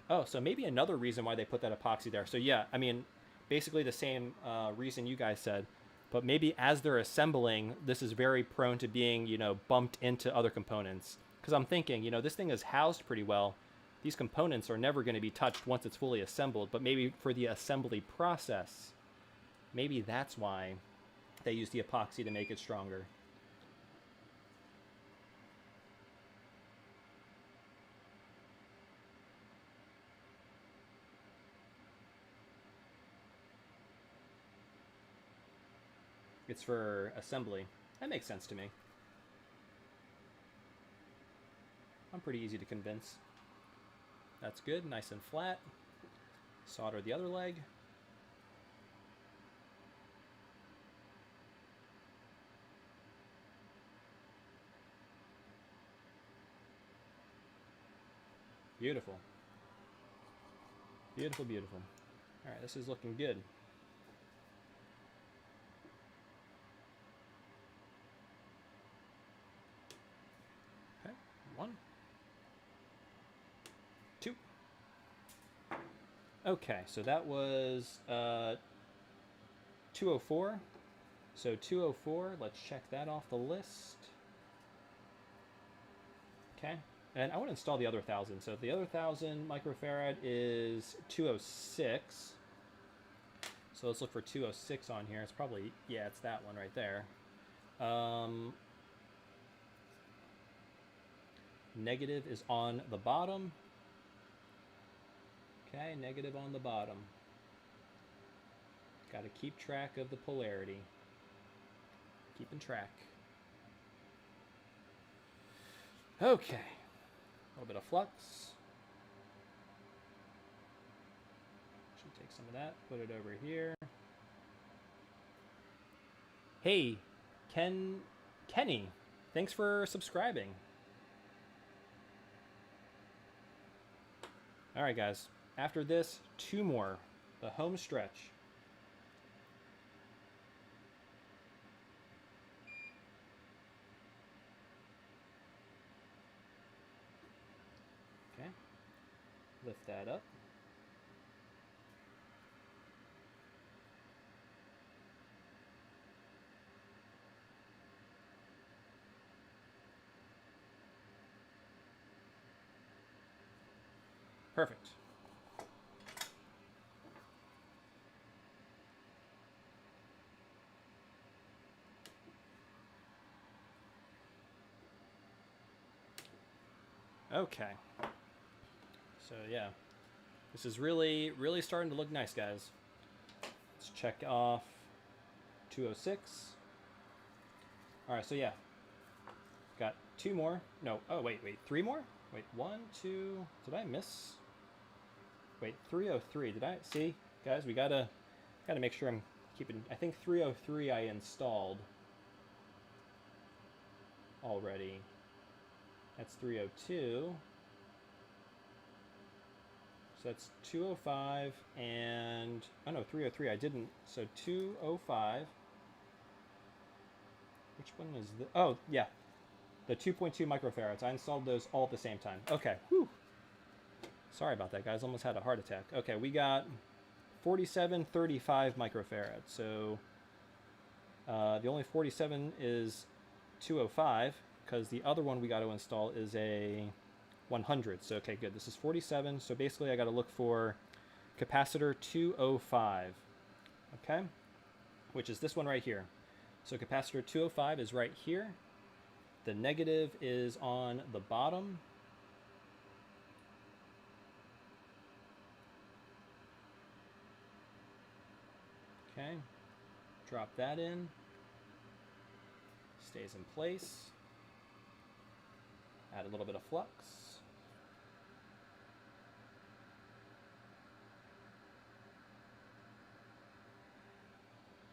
Oh, so maybe another reason why they put that epoxy there. So yeah, I mean, basically the same reason you guys said, but maybe as they're assembling, this is very prone to being, bumped into other components. Because I'm thinking, this thing is housed pretty well. These components are never going to be touched once it's fully assembled, but maybe for the assembly process, maybe that's why they use the epoxy to make it stronger. It's for assembly. That makes sense to me. I'm pretty easy to convince. That's good, nice and flat. Solder the other leg. Beautiful. Beautiful, beautiful. All right, this is looking good. Okay, 1, 2. Okay, so that was 204. So 204, let's check that off the list. Okay. And I want to install the other 1000. So the other 1000 microfarad is 206. So let's look for 206 on here. It's probably, yeah, it's that one right there. Negative is on the bottom. Okay, negative on the bottom. Got to keep track of the polarity. Keeping track. Okay. A little bit of flux. Should take some of that, put it over here. Hey, Kenny, thanks for subscribing. All right, guys. After this, 2 more The home stretch. Okay. Lift that up. Perfect. Okay. So yeah, this is really starting to look nice, guys. Let's check off 206. All right, so yeah, got two more. No, oh wait, 3 more? Wait, 1, 2, did I miss? Wait, 303, did I, see? Guys, we gotta make sure I'm keeping, I think 303 I installed already. That's 302. So that's 205 and, oh no, 303 I didn't, so 205. Which one is the, oh yeah, the 2.2 microfarads. I installed those all at the same time. Okay, whew. Sorry about that, guys. Almost had a heart attack. Okay, we got 4735 microfarads. So the only 47 is 205 because the other one we got to install is a 100. So okay, good. This is 47. So basically, I got to look for capacitor 205. Okay, which is this one right here. So capacitor 205 is right here. The negative is on the bottom. Okay, drop that in. Stays in place. Add a little bit of flux.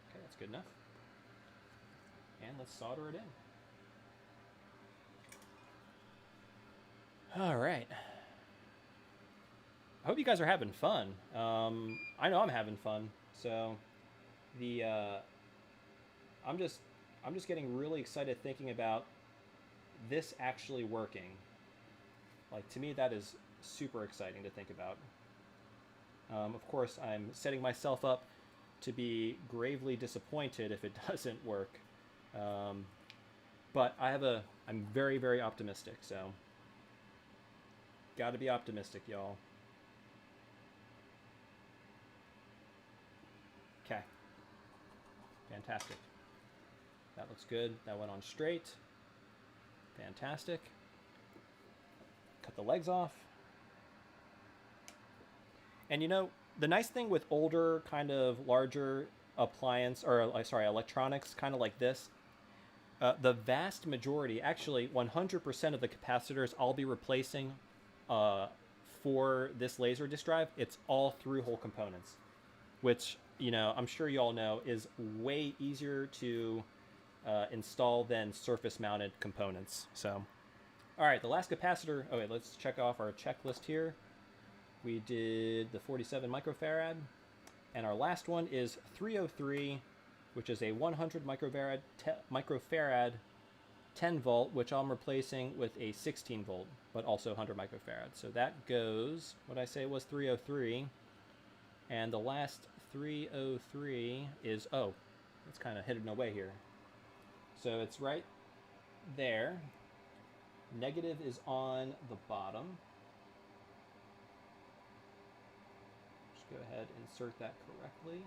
Okay, that's good enough. And let's solder it in. All right. I hope you guys are having fun. I know I'm having fun. So the I'm just getting really excited thinking about this actually working. Like, to me, that is super exciting to think about. Of course, I'm setting myself up to be gravely disappointed if it doesn't work. But I'm very, very optimistic, so gotta be optimistic, y'all. Okay. Fantastic. That looks good. That went on straight. Fantastic. Cut the legs off. And you know, the nice thing with older, kind of larger appliance, or sorry, electronics, kind of like this, the vast majority, actually 100% of the capacitors I'll be replacing for this laser disc drive, it's all through-hole components, which, you know, I'm sure you all know is way easier to install than surface-mounted components. So, all right, the last capacitor. Okay, let's check off our checklist here. We did the 47 microfarad, and our last one is 303, which is a 100 microfarad 10 volt, which I'm replacing with a 16 volt, but also 100 microfarad. So that goes, what I say was 303, and the last 303 is, oh, it's kind of hidden away here. So it's right there. Negative is on the bottom. Just go ahead and insert that correctly.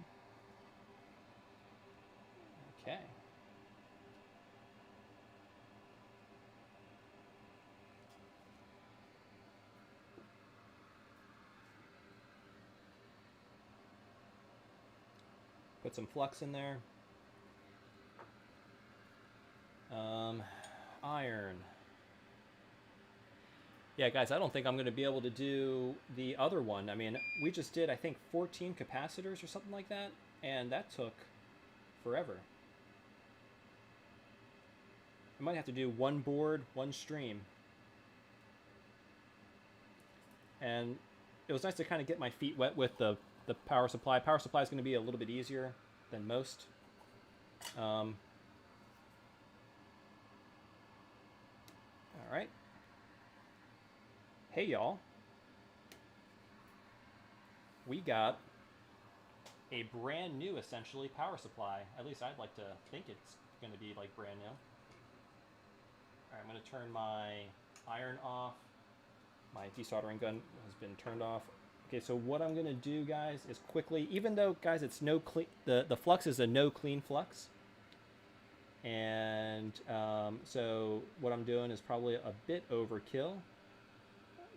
Okay. Put some flux in there. Iron. Yeah, guys, I don't think I'm going to be able to do the other one. I mean, we just did, I think, 14 capacitors or something like that, and that took forever. I might have to do one board, one stream. And it was nice to kind of get my feet wet with the the power supply. Power supply is going to be a little bit easier than most. All right. Hey, y'all. We got a brand new, essentially, power supply. At least I'd like to think it's going to be like brand new. All right, I'm going to turn my iron off. My desoldering gun has been turned off. Okay, so what I'm going to do, guys, is quickly, even though, guys, it's no clean, the flux is a no clean flux. And so what I'm doing is probably a bit overkill.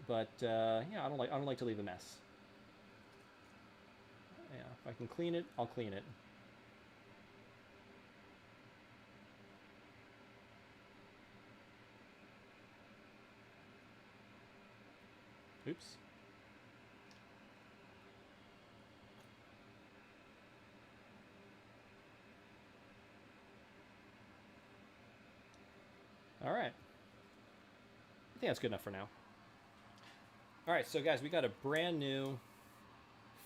But yeah, I don't like to leave a mess. Yeah, if I can clean it, I'll clean it. Oops. All right. I think that's good enough for now. All right, so guys, we got a brand new,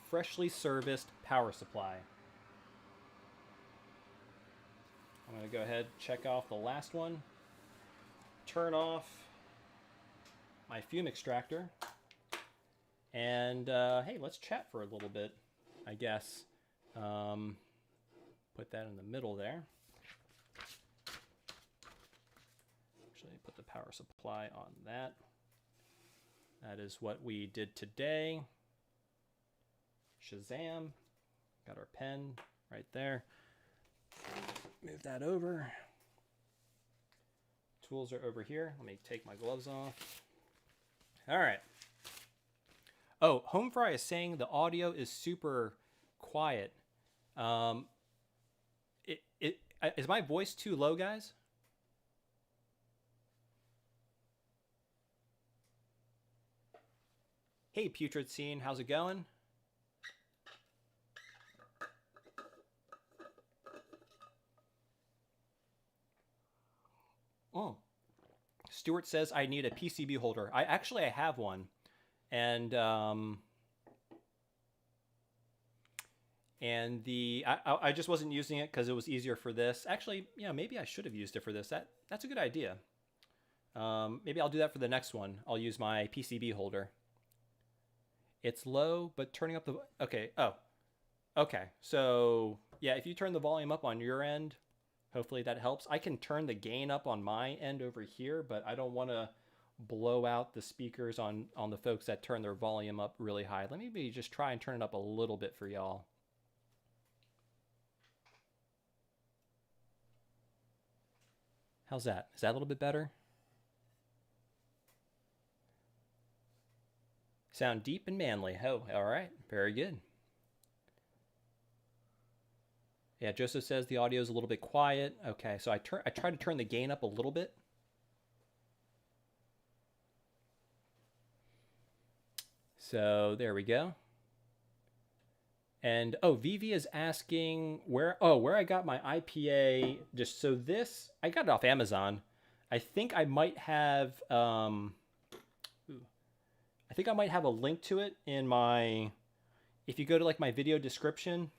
freshly serviced power supply. I'm going to go ahead, check off the last one, turn off my fume extractor, and hey, let's chat for a little bit, I guess. Put that in the middle there. Actually, put the power supply on that. That is what we did today. Shazam. Got our pen right there. Move that over. Tools are over here. Let me take my gloves off. All right. Oh, Homefry is saying the audio is super quiet. Is my voice too low, guys? Hey, Putrid Scene, how's it going? Oh, Stuart says I need a PCB holder. I have one, and I just wasn't using it because it was easier for this. Actually, yeah, maybe I should have used it for this. That's a good idea. Maybe I'll do that for the next one. I'll use my PCB holder. It's low, but turning up the... Okay, oh. Okay, so yeah, if you turn the volume up on your end, hopefully that helps. I can turn the gain up on my end over here, but I don't want to blow out the speakers on the folks that turn their volume up really high. Let me maybe just try and turn it up a little bit for y'all. How's that? Is that a little bit better? Sound deep and manly. Oh, all right. Very good. Yeah, Joseph says the audio is a little bit quiet. Okay, so I try to turn the gain up a little bit. So there we go. And oh, Vivi is asking where I got my IPA. Just so this, I got it off Amazon. I think I might have I think I might have a link to it in my, if you go to like my video description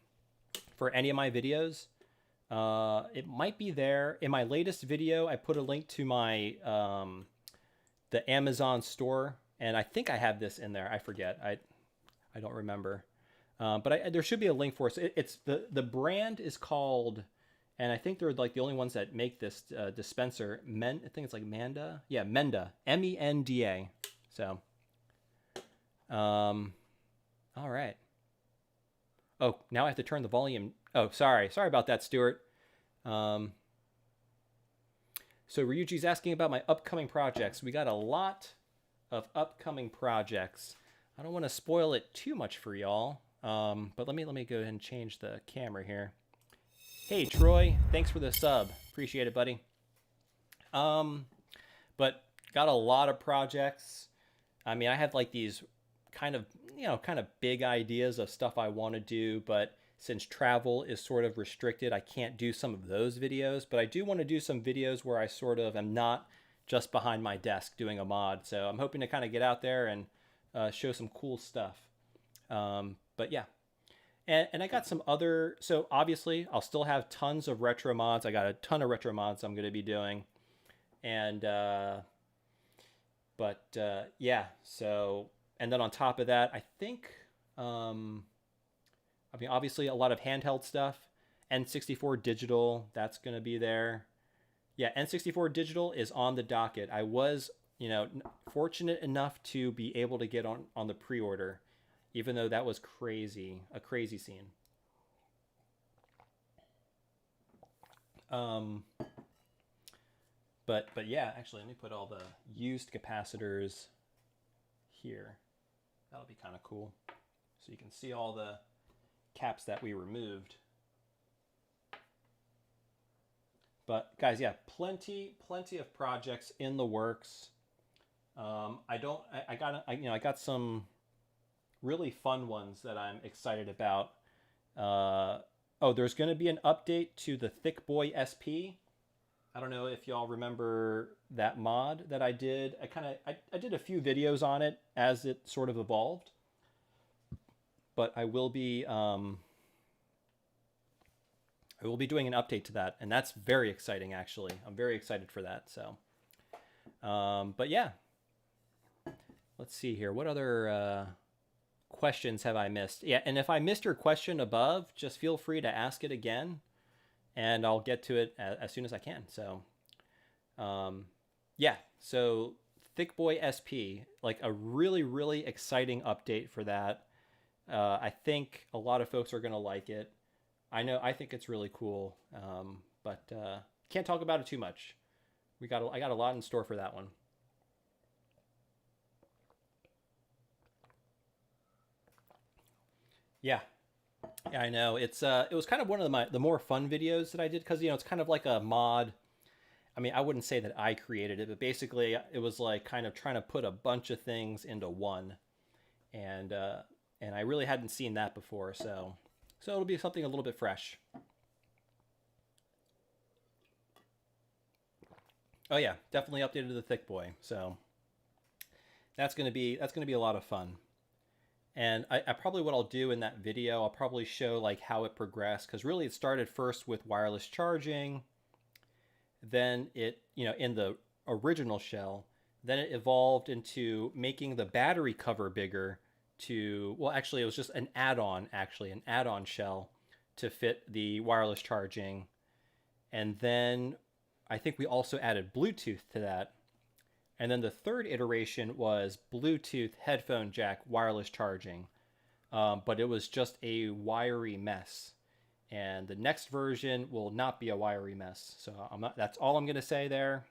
for any of my videos, it might be there. In my latest video, I put a link to my, the Amazon store, and I think I have this in there. I forget. I don't remember. But there should be a link for it. So it's the brand is called, and I think they're like the only ones that make this dispenser. I think it's like Menda. Yeah, Menda. M-E-N-D-A. So. All right. Oh, now I have to turn the volume. Oh, sorry about that, Stuart. So Ryuji's asking about my upcoming projects. We got a lot of upcoming projects. I don't want to spoil it too much for y'all. But let me go ahead and change the camera here. Hey Troy, thanks for the sub. Appreciate it, buddy. But got a lot of projects. I mean, I have like these kind of big ideas of stuff I want to do, but since travel is sort of restricted, I can't do some of those videos, but I do want to do some videos where I sort of am not just behind my desk doing a mod. So I'm hoping to kind of get out there and show some cool stuff. But yeah, And I got some other, so obviously I'll still have tons of retro mods. I got a ton of retro mods I'm going to be doing. And, yeah, so, and then on top of that, I think, I mean, obviously a lot of handheld stuff. N64 digital, that's going to be there. Yeah, N64 digital is on the docket. I was, fortunate enough to be able to get on the pre-order, even though that was crazy, a crazy scene. But yeah, actually, let me put all the used capacitors here. That'll be kind of cool. So you can see all the caps that we removed. But guys, yeah, plenty of projects in the works. I got some really fun ones that I'm excited about. There's going to be an update to the Thick Boy SP. I don't know if y'all remember that mod that I did. I did a few videos on it as it sort of evolved. But I will be doing an update to that, and that's very exciting, actually. I'm very excited for that. So, but yeah, let's see here. What other questions have I missed? Yeah, and if I missed your question above, just feel free to ask it again, and I'll get to it as soon as I can. So, yeah. So, Thick Boy SP, like a really exciting update for that. I think a lot of folks are going to like it. I think it's really cool, but can't talk about it too much. I got a lot in store for that one. Yeah, I know. It was kind of one of the more fun videos that I did because it's kind of like a mod. I mean, I wouldn't say that I created it, but basically it was like kind of trying to put a bunch of things into one, and I really hadn't seen that before, so it'll be something a little bit fresh. Oh yeah, definitely updated the Thick Boy, so that's gonna be a lot of fun. And I probably what I'll do in that video, I'll probably show like how it progressed, because really it started first with wireless charging, then it in the original shell, then it evolved into making the battery cover bigger actually it was just an add-on shell to fit the wireless charging. And then I think we also added Bluetooth to that. And then the third iteration was Bluetooth headphone jack wireless charging. But it was just a wiry mess. And the next version will not be a wiry mess. So that's all I'm going to say there.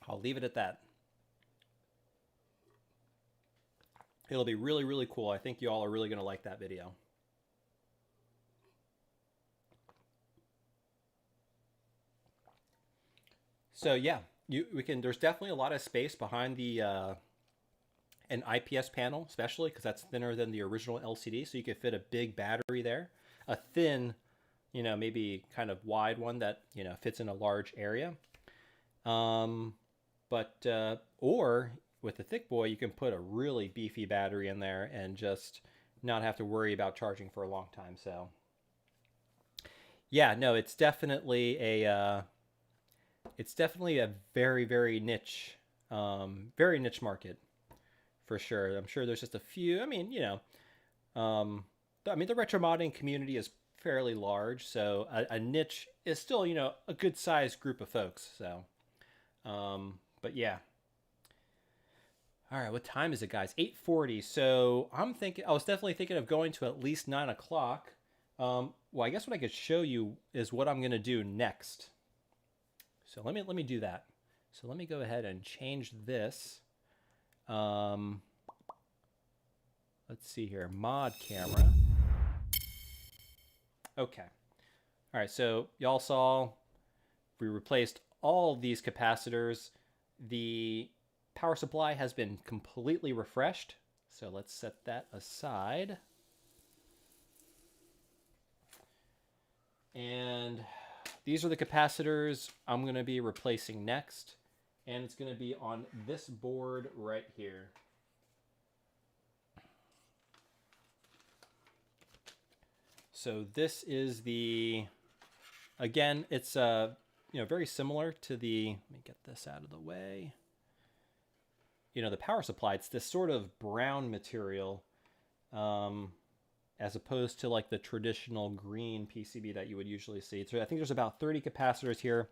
I'll leave it at that. It'll be really cool. I think you all are really going to like that video. So yeah, there's definitely a lot of space behind the an IPS panel, especially because that's thinner than the original LCD, so you could fit a big battery there. A thin, maybe kind of wide one that fits in a large area. Or with the Thick Boy, you can put a really beefy battery in there and just not have to worry about charging for a long time. So yeah, no, it's definitely a very niche market for sure. I'm sure there's just a few. I mean, the retro modding community is fairly large, so a niche is still a good sized group of folks. So, but yeah. All right, what time is it, guys? 8:40. So I was definitely thinking of going to at least 9 o'clock. Well, I guess what I could show you is what I'm going to do next. So let me do that. So let me go ahead and change this. Let's see here, mod camera. Okay. All right, so y'all saw we replaced all these capacitors. The power supply has been completely refreshed. So let's set that aside. And these are the capacitors I'm going to be replacing next. And it's going to be on this board right here. So this is the, again, it's very similar to the, let me get this out of the way. The power supply, it's this sort of brown material, as opposed to like the traditional green PCB that you would usually see. So I think there's about 30 capacitors here.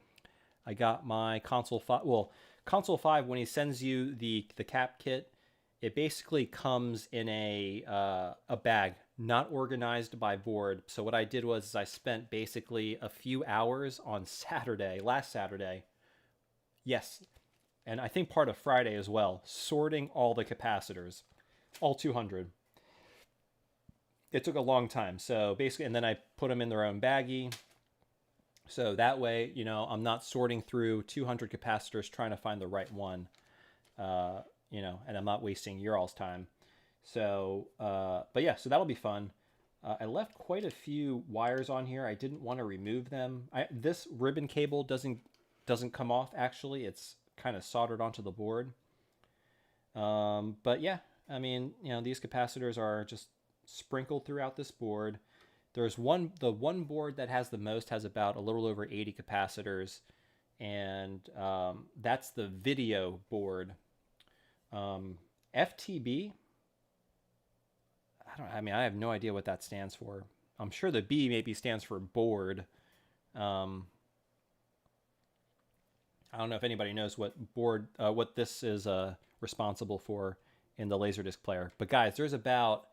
I got my console 5. Well, console 5, when he sends you the cap kit, it basically comes in a bag, not organized by board. So what I did was I spent basically a few hours on last Saturday. Yes, and I think part of Friday as well, sorting all the capacitors, all 200. It took a long time. So basically, and then I put them in their own baggie. So that way, I'm not sorting through 200 capacitors trying to find the right one, and I'm not wasting your all's time. So, but yeah, so that'll be fun. I left quite a few wires on here. I didn't want to remove them. This ribbon cable doesn't come off, actually. It's kind of soldered onto the board. But yeah, I mean, these capacitors are just sprinkled throughout this board. There's the one board that has the most has about a little over 80 capacitors, and that's the video board. FTB, I have no idea what that stands for. I'm sure the B maybe stands for board. I don't know if anybody knows what board, what this is responsible for in the Laserdisc player. But guys, there's about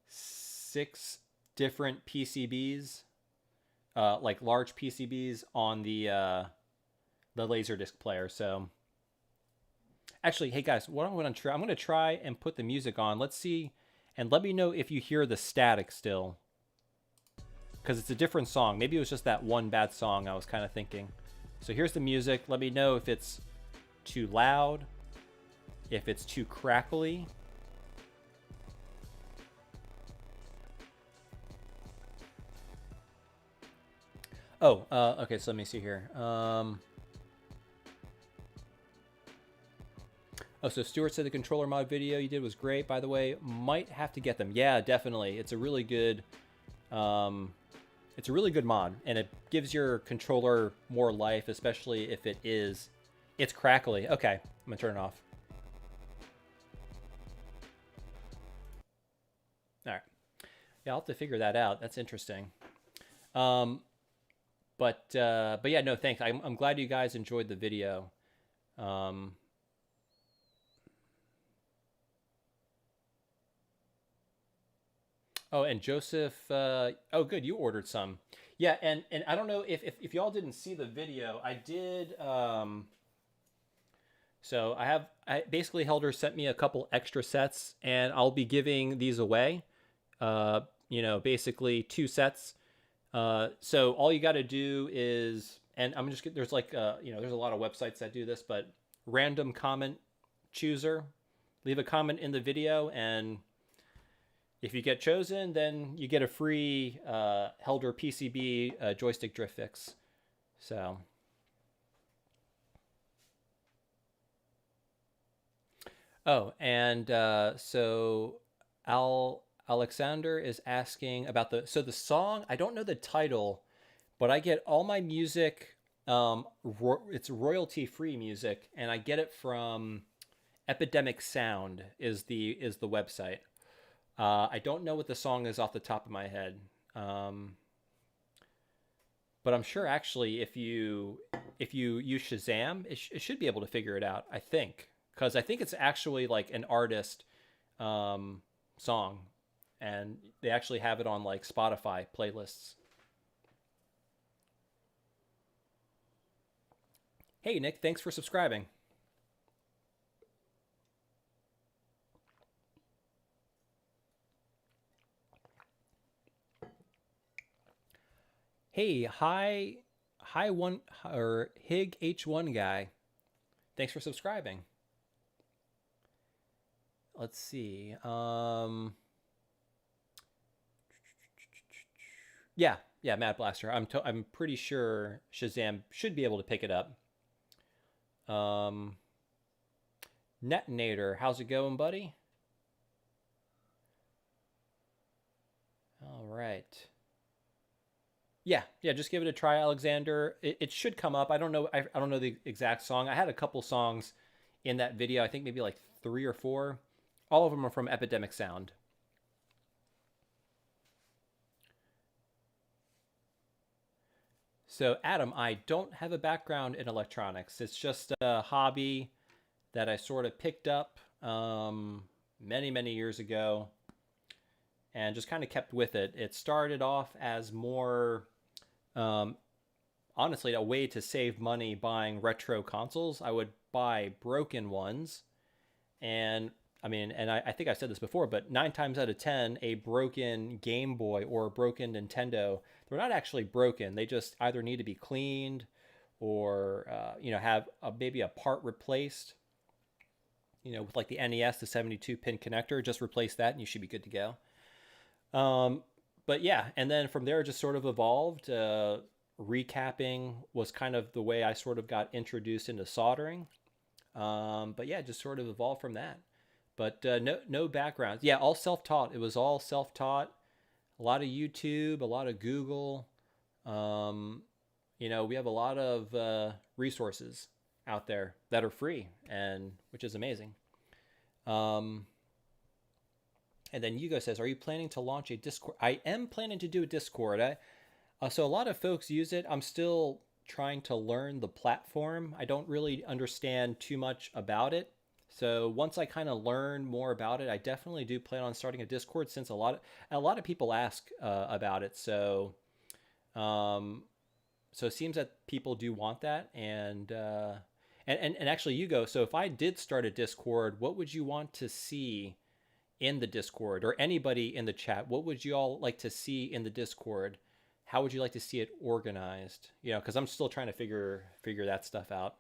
6 different PCBs, like large PCBs on the Laserdisc player. So actually, hey guys, what I'm going to try and put the music on. Let's see, and let me know if you hear the static still, because it's a different song. Maybe it was just that one bad song I was kind of thinking. So here's the music. Let me know if it's too loud, if it's too crackly. Oh, okay, so let me see here. Oh, so Stuart said the controller mod video you did was great, by the way. Might have to get them. Yeah, definitely. It's a really good mod, and it gives your controller more life, especially if it's crackly. Okay, I'm gonna turn it off. All right. Yeah, I'll have to figure that out. That's interesting. But yeah, no, thanks. I'm glad you guys enjoyed the video. Oh, and Joseph, oh, good, you ordered some. Yeah, and I don't know if y'all didn't see the video, I did, so I basically Helder sent me a couple extra sets, and I'll be giving these away, basically 2 sets. So all you got to do is, and I'm just, there's like, there's a lot of websites that do this, but random comment chooser, leave a comment in the video, and if you get chosen, then you get a free Helder PCB joystick drift fix. So, oh, and so Alexander is asking about the song. I don't know the title, but I get all my music. It's royalty free music, and I get it from Epidemic Sound is the website. I don't know what the song is off the top of my head, but I'm sure actually if you use Shazam, it should be able to figure it out. I think, because I think it's actually like an artist song, and they actually have it on like Spotify playlists. Hey Nick, thanks for subscribing. Hey, hi one or Hig H1 guy. Thanks for subscribing. Let's see. Yeah, Mad Blaster. I'm pretty sure Shazam should be able to pick it up. Netonator, how's it going, buddy? All right. Yeah, just give it a try, Alexander. It should come up. I don't know. I don't know the exact song. I had a couple songs in that video. I think maybe like 3 or 4. All of them are from Epidemic Sound. So, Adam, I don't have a background in electronics. It's just a hobby that I sort of picked up many, many years ago and just kind of kept with it. It started off as more, um, honestly, a way to save money buying retro consoles. I would buy broken ones. And I mean, and I think I said this before, but 9 times out of 10, a broken Game Boy or a broken Nintendo, they're not actually broken. They just either need to be cleaned or, have maybe a part replaced. With like the NES, the 72 pin connector, just replace that and you should be good to go. But yeah, and then from there, it just sort of evolved. Recapping was kind of the way I sort of got introduced into soldering. But yeah, just sort of evolved from that. But no background. Yeah, all self-taught. It was all self-taught. A lot of YouTube, a lot of Google. We have a lot of resources out there that are free, and which is amazing. And then Hugo says, "Are you planning to launch a Discord?" I am planning to do a Discord. So a lot of folks use it. I'm still trying to learn the platform. I don't really understand too much about it. So once I kind of learn more about it, I definitely do plan on starting a Discord since a lot of people ask about it. So it seems that people do want that, and actually, Hugo. So if I did start a Discord, what would you want to see in the Discord, or anybody in the chat? What would you all like to see in the Discord? How would you like to see it organized? Because I'm still trying to figure that stuff out.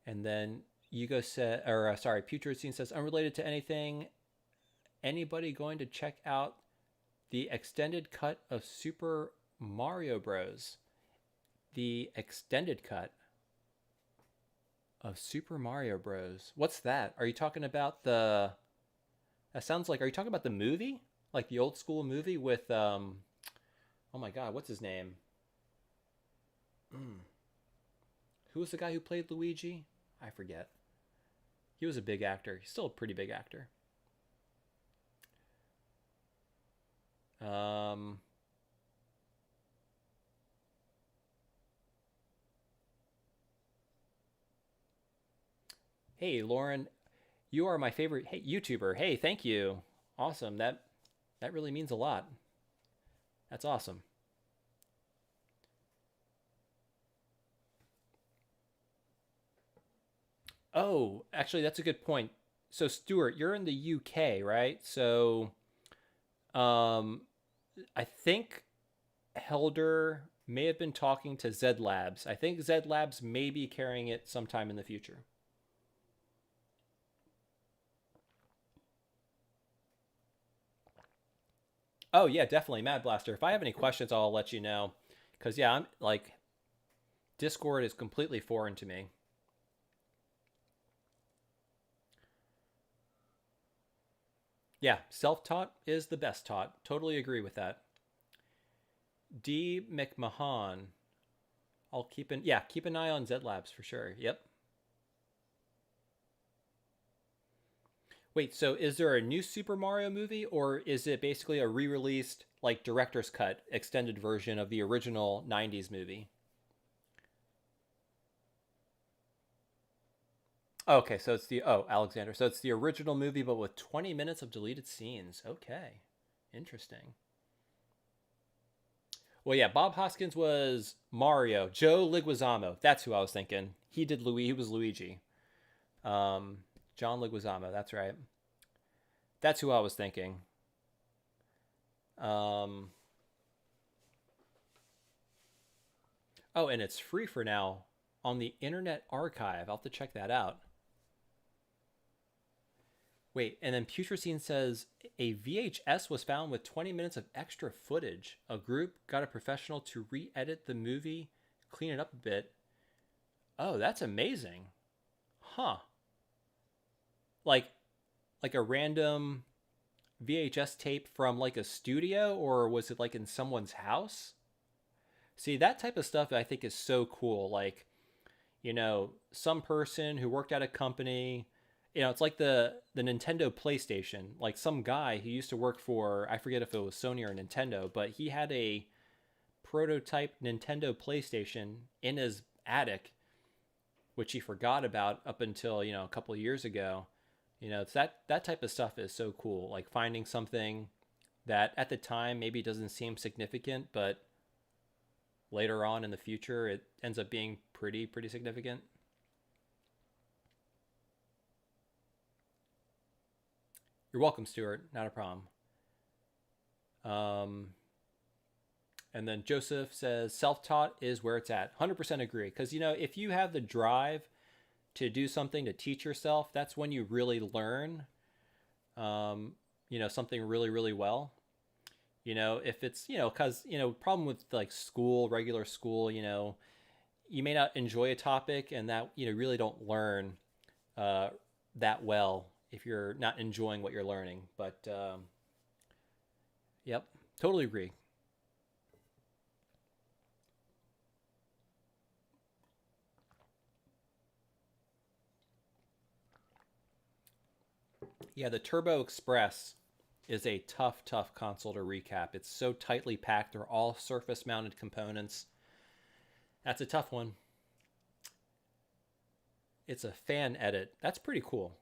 And then Hugo said, or sorry, Putrid says, unrelated to anything. Anybody going to check out the extended cut of Super Mario Bros? The extended cut of Super Mario Bros. What's that? Are you talking about the? That sounds like. Are you talking about the movie, like the old school movie with Oh my God, what's his name? Who was the guy who played Luigi? I forget. He was a big actor. He's still a pretty big actor. Hey, Lauren, you are my favorite YouTuber. Hey, thank you. Awesome. That really means a lot. That's awesome. Oh, actually, that's a good point. So, Stuart, you're in the UK, right? So, I think Helder may have been talking to Zed Labs. I think Zed Labs may be carrying it sometime in the future. Oh yeah, definitely, Mad Blaster. If I have any questions, I'll let you know. Cause yeah, I'm like, Discord is completely foreign to me. Yeah, self-taught is the best taught. Totally agree with that. D McMahon. I'll keep an eye on Z Labs for sure. Yep. Wait, so is there a new Super Mario movie, or is it basically a re-released, like, director's cut extended version of the original 90s movie? Okay, so it's Alexander. So it's the original movie, but with 20 minutes of deleted scenes. Okay, interesting. Well, yeah, Bob Hoskins was Mario. Joe Leguizamo, that's who I was thinking. He did Louis. He was Luigi. Um, John Leguizamo. That's right. That's who I was thinking. Um, oh, and it's free for now on the Internet Archive. I'll have to check that out. Wait, and then Putrescine says a VHS was found with 20 minutes of extra footage. A group got a professional to re-edit the movie, clean it up a bit. Oh, that's amazing. Huh. Like like a random VHS tape from like a studio, or was it like in someone's house? See, that type of stuff I think is so cool. Like, some person who worked at a company, it's like the Nintendo PlayStation. Like some guy who used to work for, I forget if it was Sony or Nintendo, but he had a prototype Nintendo PlayStation in his attic, which he forgot about up until, a couple of years ago. It's that type of stuff is so cool. Like finding something that at the time maybe doesn't seem significant, but later on in the future it ends up being pretty significant. You're welcome, Stuart. Not a problem. And then Joseph says self-taught is where it's at. 100% agree. Because, if you have the drive to do something to teach yourself, that's when you really learn, something really, really well. If it's, because, problem with like school, regular school, you may not enjoy a topic and that, really don't learn that well if you're not enjoying what you're learning. But, yep, totally agree. Yeah, the Turbo Express is a tough console to recap. It's so tightly packed. They're all surface mounted components. That's a tough one. It's a fan edit. That's pretty cool.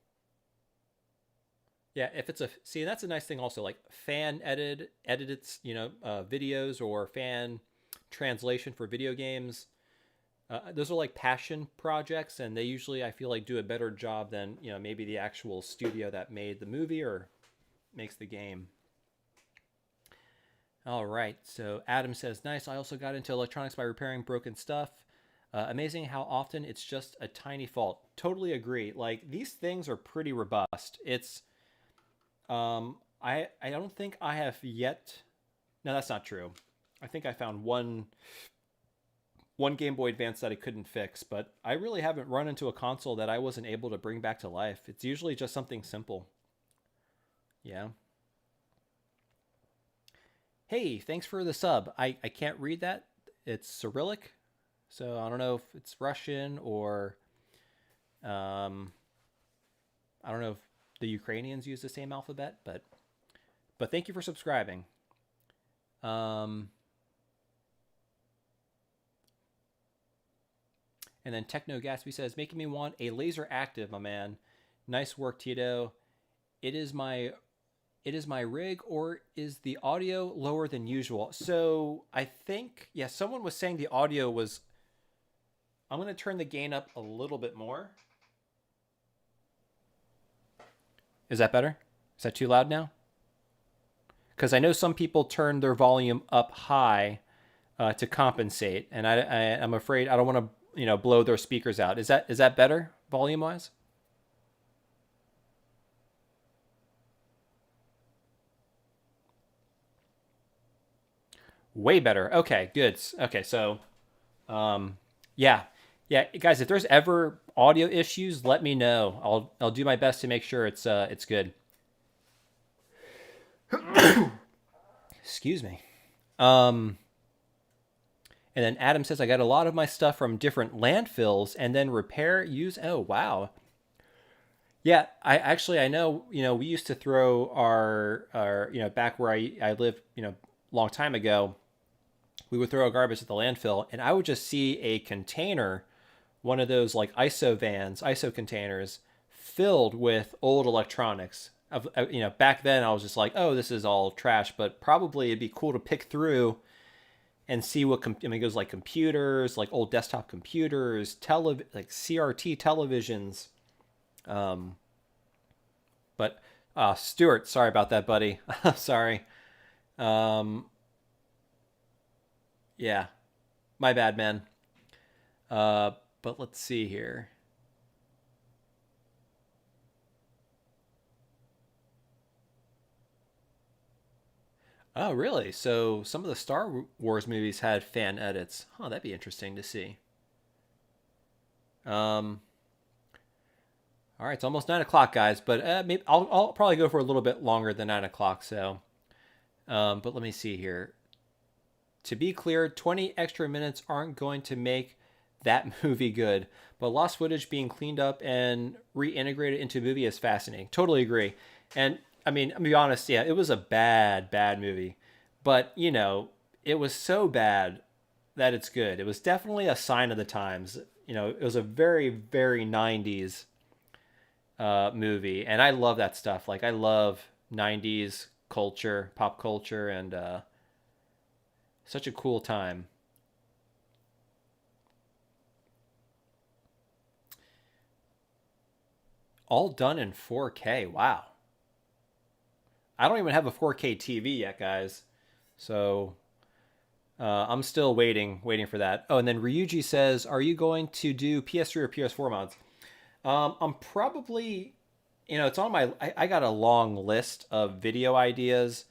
Yeah, if it's see, that's a nice thing also, like fan edited, videos or fan translation for video games. Those are like passion projects, and they usually, I feel like, do a better job than, maybe the actual studio that made the movie or makes the game. All right, so Adam says, nice. I also got into electronics by repairing broken stuff. Amazing how often it's just a tiny fault. Totally agree. Like, these things are pretty robust. It's, I don't think I have yet. No, that's not true. I think I found one Game Boy Advance that I couldn't fix, but I really haven't run into a console that I wasn't able to bring back to life. It's usually just something simple. Yeah. Hey, thanks for the sub. I can't read that. It's Cyrillic, so I don't know if it's Russian or I don't know if the Ukrainians use the same alphabet, but thank you for subscribing. And then Techno Gatsby says, making me want a LaserActive, my man. Nice work, Tito. It is my rig, or is the audio lower than usual? So I think, yeah, someone was saying the audio was, I'm going to turn the gain up a little bit more. Is that better? Is that too loud now? Because I know some people turn their volume up high to compensate, and I'm afraid I don't want to blow their speakers out. Is that better volume wise? Way better. Okay, good. Okay, so yeah, guys, if there's ever audio issues, let me know. I'll do my best to make sure it's good. Excuse me. And then Adam says, I got a lot of my stuff from different landfills and then repair, use. Oh, wow. Yeah, I know, we used to throw our back where I lived, long time ago, we would throw our garbage at the landfill, and I would just see a container, one of those like ISO containers, filled with old electronics. Back then I was just like, oh, this is all trash, but probably it'd be cool to pick through and see what it goes like computers, like old desktop computers, like CRT televisions. But Stuart, sorry about that, buddy. Sorry. Yeah, my bad, man. But let's see here. Oh, really? So some of the Star Wars movies had fan edits. Huh, that'd be interesting to see. Um, All right, it's almost 9 o'clock, guys, but maybe I'll probably go for a little bit longer than 9 o'clock. So, but let me see here. To be clear, 20 extra minutes aren't going to make that movie good, but lost footage being cleaned up and reintegrated into a movie is fascinating. Totally agree. And I mean, I'm gonna be honest, yeah, it was a bad movie, but you know, it was so bad that it's good. It was definitely a sign of the times. You know, it was a very 90s movie, and I love that stuff. Like I love 90s culture, pop culture, and such a cool time. All done in 4K. Wow. I don't even have a 4K TV yet, guys. So I'm still waiting for that. Oh, and then Ryuji says, "Are you going to do PS3 or PS4 mods?" I'm probably, you know, it's on my. I got a long list of video ideas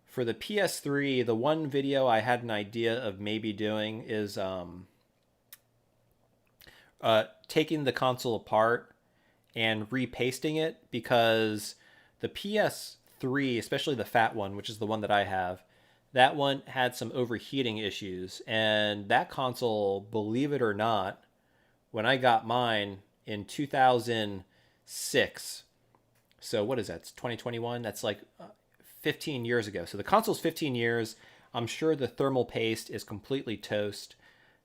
for the PS3. The one video I had an idea of maybe doing is taking the console apart and repasting it, because the PS3, especially the fat one, which is the one that I have, that one had some overheating issues. And that console, believe it or not, when I got mine in 2006, so what is that? It's 2021. That's like 15 years ago. So the console's 15 years. I'm sure the thermal paste is completely toast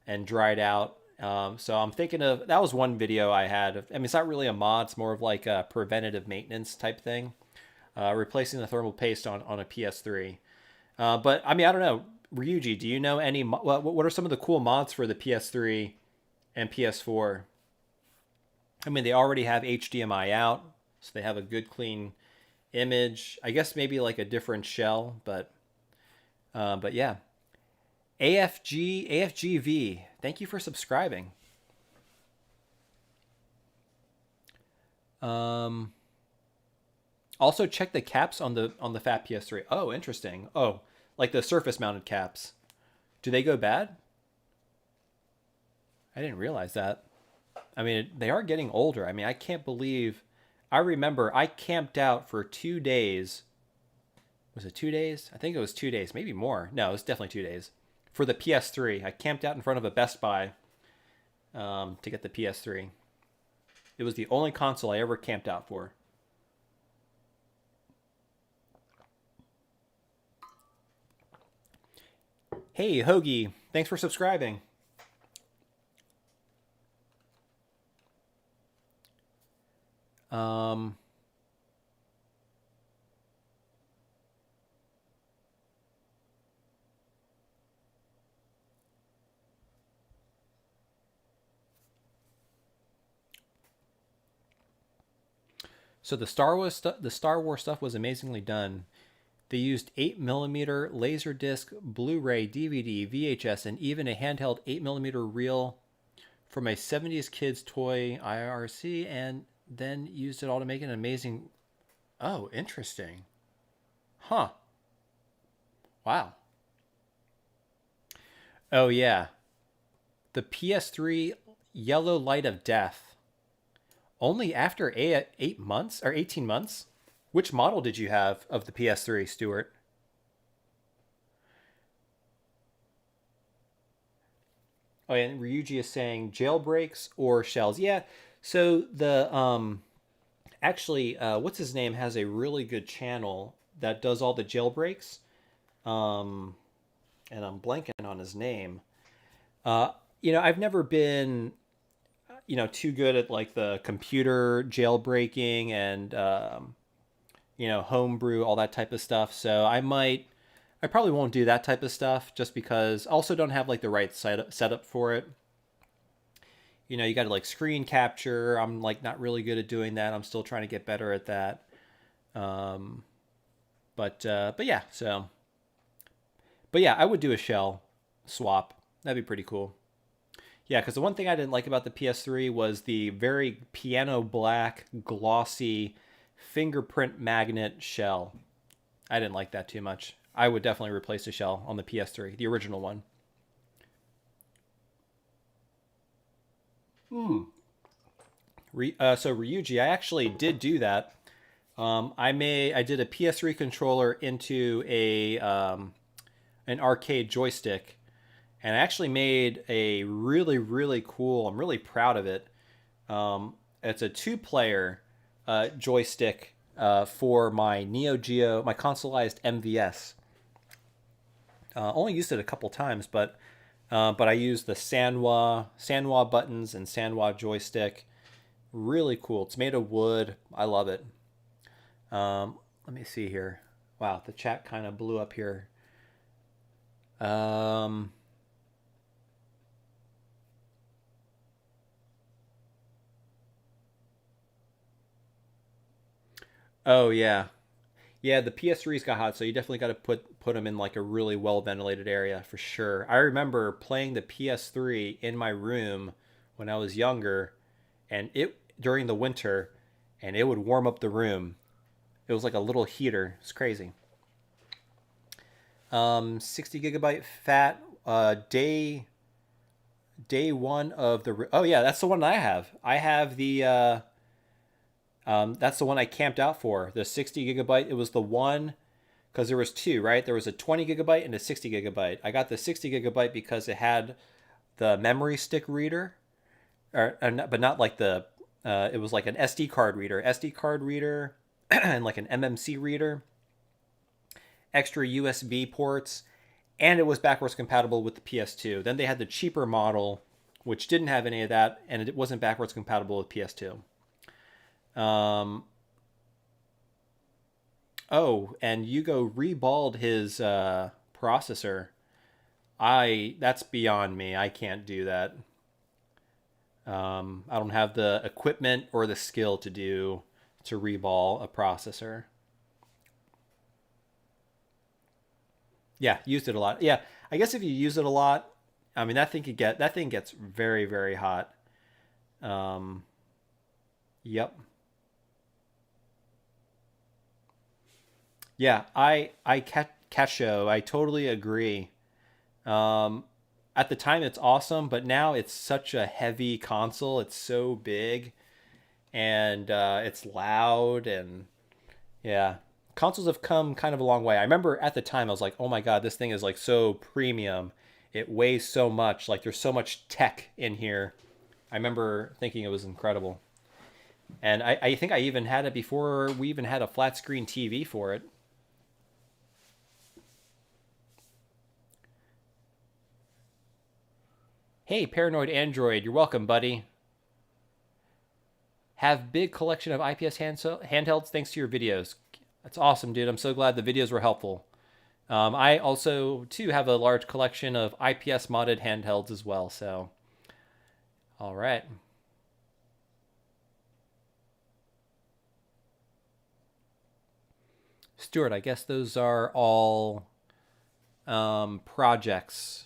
and dried out. So I'm thinking of, that was one video I had. I mean, it's not really a mod. It's more of like a preventative maintenance type thing. Replacing the thermal paste on a PS3. But I mean, I don't know. Ryuji, do you know any, what are some of the cool mods for the PS3 and PS4? I mean, they already have HDMI out, so they have a good clean image. I guess maybe like a different shell, but yeah. AFGV, thank you for subscribing. Also check the caps on the fat PS3. Oh, interesting. Oh, like the surface mounted caps. Do they go bad? I didn't realize that. I mean, they are getting older. I mean, I can't believe. I remember I camped out for 2 days. Was it 2 days? I think it was 2 days, maybe more. No, it was definitely 2 days. For the PS3, I camped out in front of a Best Buy to get the PS3. It was the only console I ever camped out for. Hey, Hoagie, thanks for subscribing. So the Star Wars stuff was amazingly done. They used 8mm Laserdisc, Blu-ray, DVD, VHS, and even a handheld 8mm reel from a 70s kids toy IRC, and then used it all to make an amazing. Oh, interesting. Huh. Wow. Oh yeah. The PS3 Yellow Light of Death. Only after 8 months or 18 months? Which model did you have of the PS3, Stuart? Oh, and Ryuji is saying jailbreaks or shells. Yeah. So the actually what's his name has a really good channel that does all the jailbreaks. And I'm blanking on his name. You know, I've never been, you know, too good at like the computer jailbreaking and you know, homebrew, all that type of stuff. So I probably won't do that type of stuff just because I also don't have like the right setup for it. You know, you got to like screen capture. I'm like not really good at doing that. I'm still trying to get better at that. But yeah, so. But yeah, I would do a shell swap. That'd be pretty cool. Yeah, because the one thing I didn't like about the PS3 was the very piano black, glossy fingerprint magnet shell. I didn't like that too much. I would definitely replace the shell on the PS3, the original one. So Ryuji, I actually did do that. I did a PS3 controller into a an arcade joystick, and I actually made a really cool. I'm really proud of it. It's a two-player joystick for my Neo Geo, my consoleized MVS. Only used it a couple times, but I used the Sanwa buttons and Sanwa joystick. Really cool. It's made of wood. I love it. Let me see here. Wow, the chat kind of blew up here. Um, oh yeah, yeah. The PS3s got hot, so you definitely got to put them in like a really well ventilated area for sure. I remember playing the PS3 in my room when I was younger, and it during the winter, and it would warm up the room. It was like a little heater. It's crazy. 60 gigabyte fat. Day one of the. Oh yeah, that's the one I have. I have the. That's the one I camped out for. The 60 gigabyte. It was the one because there was two, right? There was a 20 gigabyte and a 60 gigabyte. I got the 60 gigabyte because it had the memory stick reader, but not like the. It was like an SD card reader, and like an MMC reader, extra USB ports, and it was backwards compatible with the PS2. Then they had the cheaper model, which didn't have any of that, and it wasn't backwards compatible with PS2. Oh, and Yugo reballed his processor. That's beyond me. I can't do that. I don't have the equipment or the skill to reball a processor. Yeah, used it a lot. Yeah, I guess if you use it a lot, I mean that thing gets very hot. Um, yep. Yeah, Cacho, I totally agree. Um, at the time it's awesome, but now it's such a heavy console. It's so big and it's loud and yeah. Consoles have come kind of a long way. I remember at the time I was like, "Oh my god, this thing is like so premium. It weighs so much. Like there's so much tech in here." I remember thinking it was incredible. And I think I even had it before we even had a flat screen TV for it. Hey, Paranoid Android, you're welcome, buddy. Have big collection of IPS handhelds thanks to your videos. That's awesome, dude. I'm so glad the videos were helpful. I also, too, have a large collection of IPS modded handhelds as well, so. All right. Stuart, I guess those are all projects,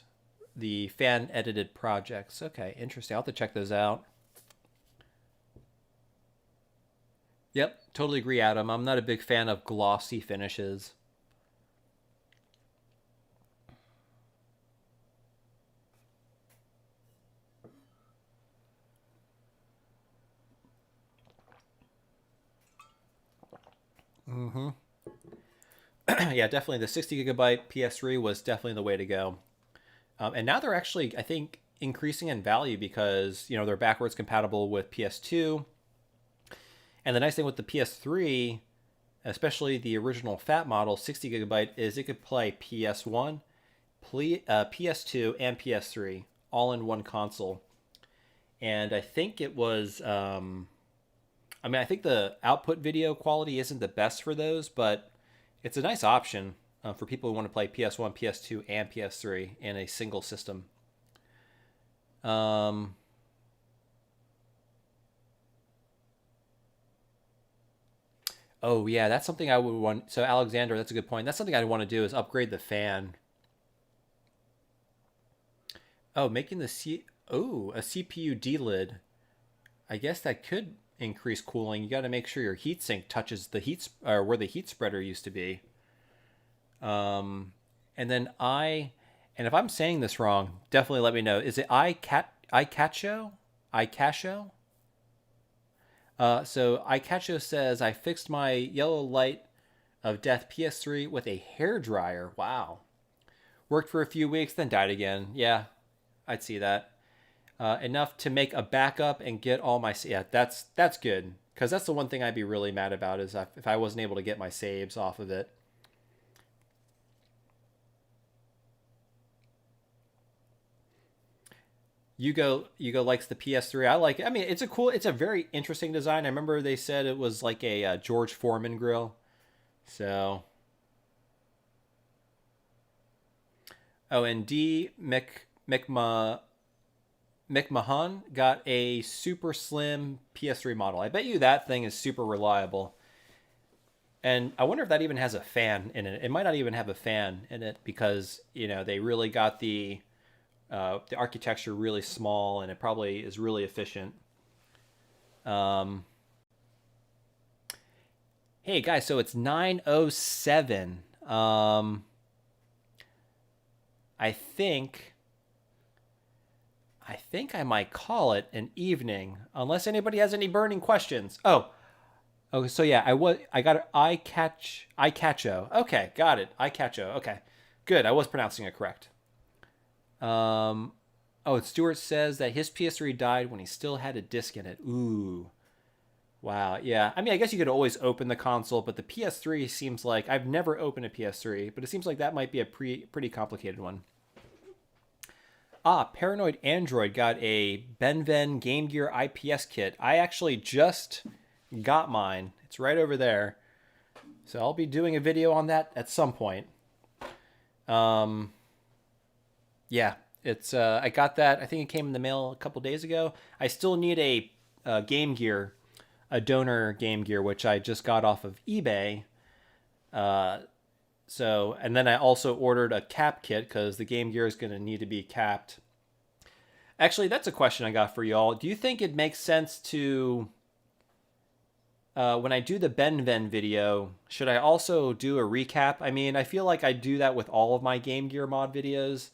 the fan edited projects. Okay, interesting. I'll have to check those out. Yep, totally agree, Adam. I'm not a big fan of glossy finishes. Mm-hmm. Yeah, definitely. The 60 gigabyte PS3 was definitely the way to go. And now they're actually, I think, increasing in value because they're backwards compatible with PS2. And the nice thing with the PS3, especially the original fat model, 60 gigabyte, is it could play PS1, PS2, and PS3 all in one console. And I think it was, I think the output video quality isn't the best for those, but it's a nice option for people who want to play PS1, PS2, and PS3 in a single system. Um, oh yeah, that's something I would want. So Alexander, that's a good point. That's something I'd want to do is upgrade the fan. Oh, making the a CPU D lid. I guess that could increase cooling. You got to make sure your heatsink touches the or where the heat spreader used to be. Um, and then and if I'm saying this wrong, definitely let me know. Is it iCacho? iCacho? So Ikacho says, I fixed my yellow light of death PS3 with a hair dryer. Wow. Worked for a few weeks, then died again. Yeah, I'd see that. Enough to make a backup and get all my... Yeah, that's good. Because that's the one thing I'd be really mad about is if I wasn't able to get my saves off of it. Yugo likes the PS3. I like it. I mean, it's a very interesting design. I remember they said it was like a George Foreman grill. So, oh, and McMahon got a super slim PS3 model. I bet you that thing is super reliable. And I wonder if that even has a fan in it. It might not even have a fan in it because, they really got the architecture really small, and it probably is really efficient. Hey guys, so it's 9:07. I think I might call it an evening, unless anybody has any burning questions. Oh, so yeah, I got it. Ikacho. Okay, got it. Ikacho. Okay, good. I was pronouncing it correct. Oh, Stuart says that his PS3 died when he still had a disc in it. Ooh. Wow, yeah. I mean, I guess you could always open the console, but the PS3 seems like... I've never opened a PS3, but it seems like that might be a pretty complicated one. Paranoid Android got a Benven Game Gear IPS kit. I actually just got mine. It's right over there. So I'll be doing a video on that at some point. Yeah, it's I got that. I think it came in the mail a couple days ago. I still need a Game Gear, a donor Game Gear, which I just got off of eBay. And then I also ordered a cap kit because the Game Gear is going to need to be capped. Actually, that's a question I got for y'all. Do you think it makes sense to, when I do the Benven video, should I also do a recap? I mean, I feel like I do that with all of my Game Gear mod videos.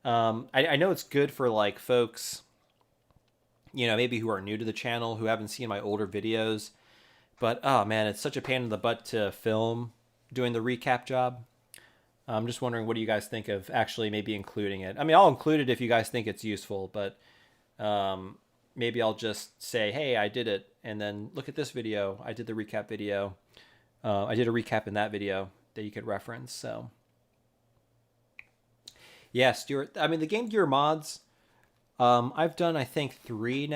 I know it's good for like folks, maybe who are new to the channel, who haven't seen my older videos. But, oh man, it's such a pain in the butt to film doing the recap job. I'm just wondering, what do you guys think of actually maybe including it? I mean, I'll include it if you guys think it's useful, but maybe I'll just say, hey, I did it. And then look at this video. I did the recap video. I did a recap in that video that you could reference. So, yeah, Stuart. I mean, the Game Gear mods, I've done, I think, three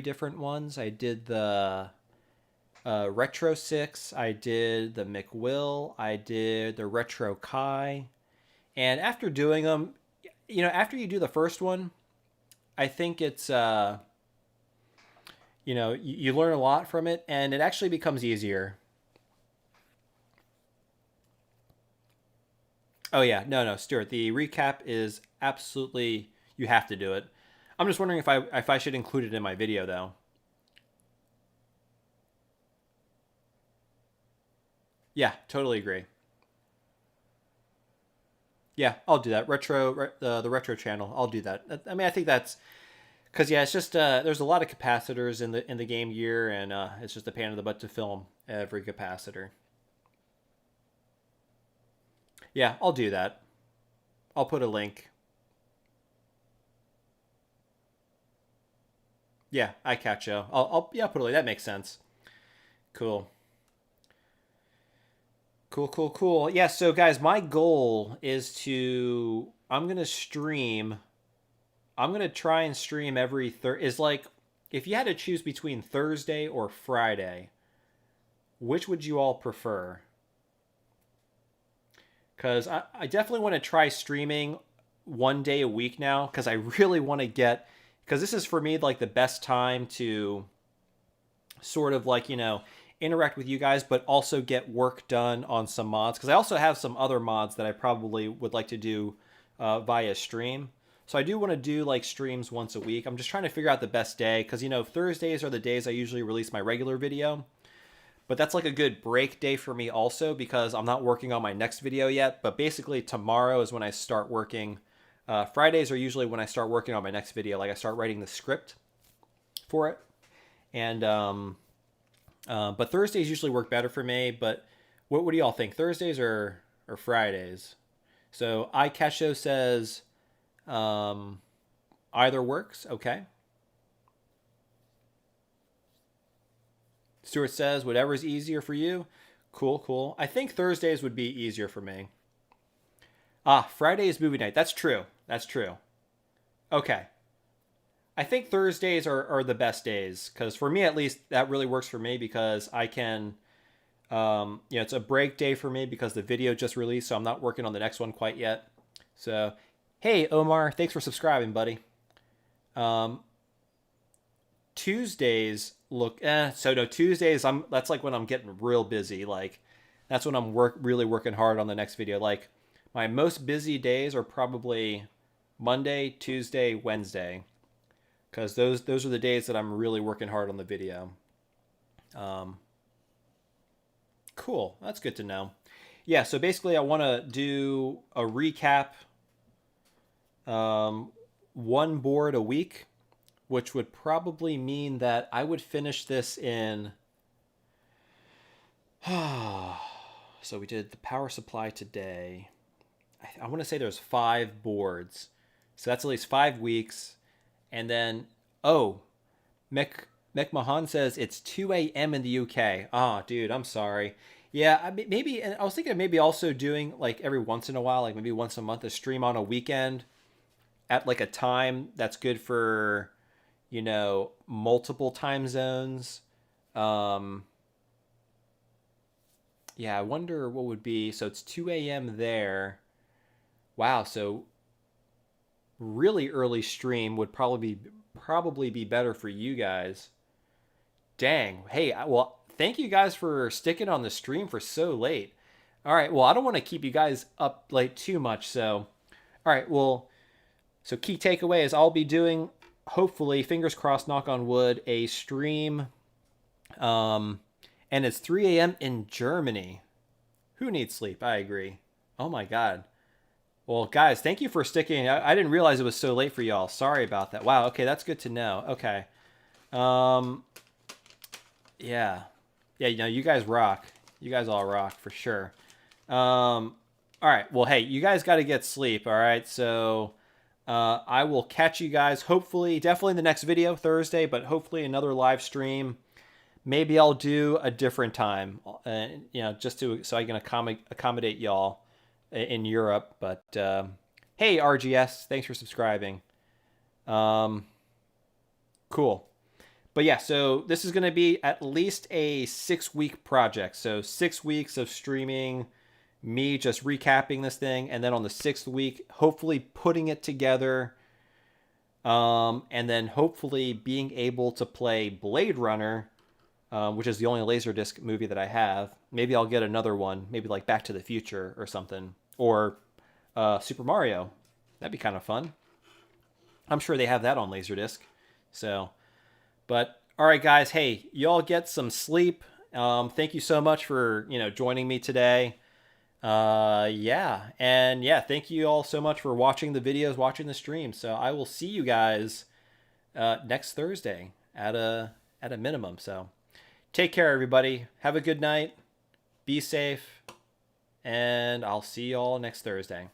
different ones. I did the Retro 6, I did the McWill, I did the Retro Kai. And after doing them, after you do the first one, I think it's, you learn a lot from it, and it actually becomes easier. Oh yeah, no, Stuart. The recap is absolutely, you have to do it. I'm just wondering if I should include it in my video though. Yeah, totally agree. Yeah, I'll do that. The retro channel. I'll do that. I mean, I think that's because yeah, it's just there's a lot of capacitors in the Game Gear, and it's just a pain in the butt to film every capacitor. Yeah, I'll do that. I'll put a link. Yeah, I catch you. I'll put a link. That makes sense. Cool. Cool. Yeah, so guys, my goal is I'm going to try and stream every is like, if you had to choose between Thursday or Friday, which would you all prefer? Because I definitely want to try streaming one day a week now, because I really want to because this is for me like the best time to sort of like, interact with you guys, but also get work done on some mods. Because I also have some other mods that I probably would like to do via stream. So I do want to do like streams once a week. I'm just trying to figure out the best day, because Thursdays are the days I usually release my regular video. But that's like a good break day for me also, because I'm not working on my next video yet. But basically tomorrow is when I start working. Fridays are usually when I start working on my next video. Like I start writing the script for it. And But Thursdays usually work better for me. But what do y'all think? Thursdays or Fridays? So iCasho says either works. Okay. Stuart says whatever's easier for you. Cool, cool. I think Thursdays would be easier for me. Friday is movie night. That's true. That's true. Okay. I think Thursdays are the best days because for me at least that really works for me because I can, it's a break day for me because the video just released, so I'm not working on the next one quite yet. So, hey Omar, thanks for subscribing, buddy. Tuesdays look so no Tuesdays that's like when I'm getting real busy. Like that's when I'm really working hard on the next video. Like my most busy days are probably Monday, Tuesday, Wednesday. Because those are the days that I'm really working hard on the video. Cool. That's good to know. Yeah, so basically I want to do a recap. One board a week, which would probably mean that I would finish this in... So we did the power supply today. I want to say there's 5 boards. So that's at least 5 weeks. And then, Mek Mahan says it's 2 a.m. in the UK. Oh, dude, I'm sorry. Yeah, maybe, and I was thinking of maybe also doing like every once in a while, like maybe once a month, a stream on a weekend at like a time that's good for, multiple time zones. Yeah, I wonder what would be, so it's 2 a.m. there. Wow, so really early stream would probably be better for you guys. Dang. Hey, well, thank you guys for sticking on the stream for so late. All right, well, I don't want to keep you guys up late too much, so all right, well, so key takeaway is I'll be doing, hopefully, fingers crossed, knock on wood, a stream, and it's 3 a.m. in Germany. Who needs sleep? I agree. Oh my God. Well, guys, thank you for sticking. I didn't realize it was so late for y'all. Sorry about that. Wow, okay, that's good to know. Okay. Yeah. Yeah, you guys rock. You guys all rock, for sure. All right, well, hey, you guys got to get sleep, all right? So I will catch you guys, hopefully, definitely in the next video, Thursday, but hopefully another live stream. Maybe I'll do a different time, just so I can accommodate y'all in Europe. But hey, RGS, thanks for subscribing. Cool. But yeah, so this is going to be at least a 6-week project. So 6 weeks of streaming, me just recapping this thing, and then on the 6th week, hopefully putting it together, and then hopefully being able to play Blade Runner, which is the only Laserdisc movie that I have. Maybe I'll get another one, maybe like Back to the Future or something, or Super Mario. That'd be kind of fun. I'm sure they have that on Laserdisc. So, but all right, guys. Hey, y'all get some sleep. Thank you so much for joining me today. Yeah, and yeah, thank you all so much for watching the videos, watching the stream. So I will see you guys next Thursday at a minimum. So take care, everybody. Have a good night. Be safe. And I'll see you all next Thursday.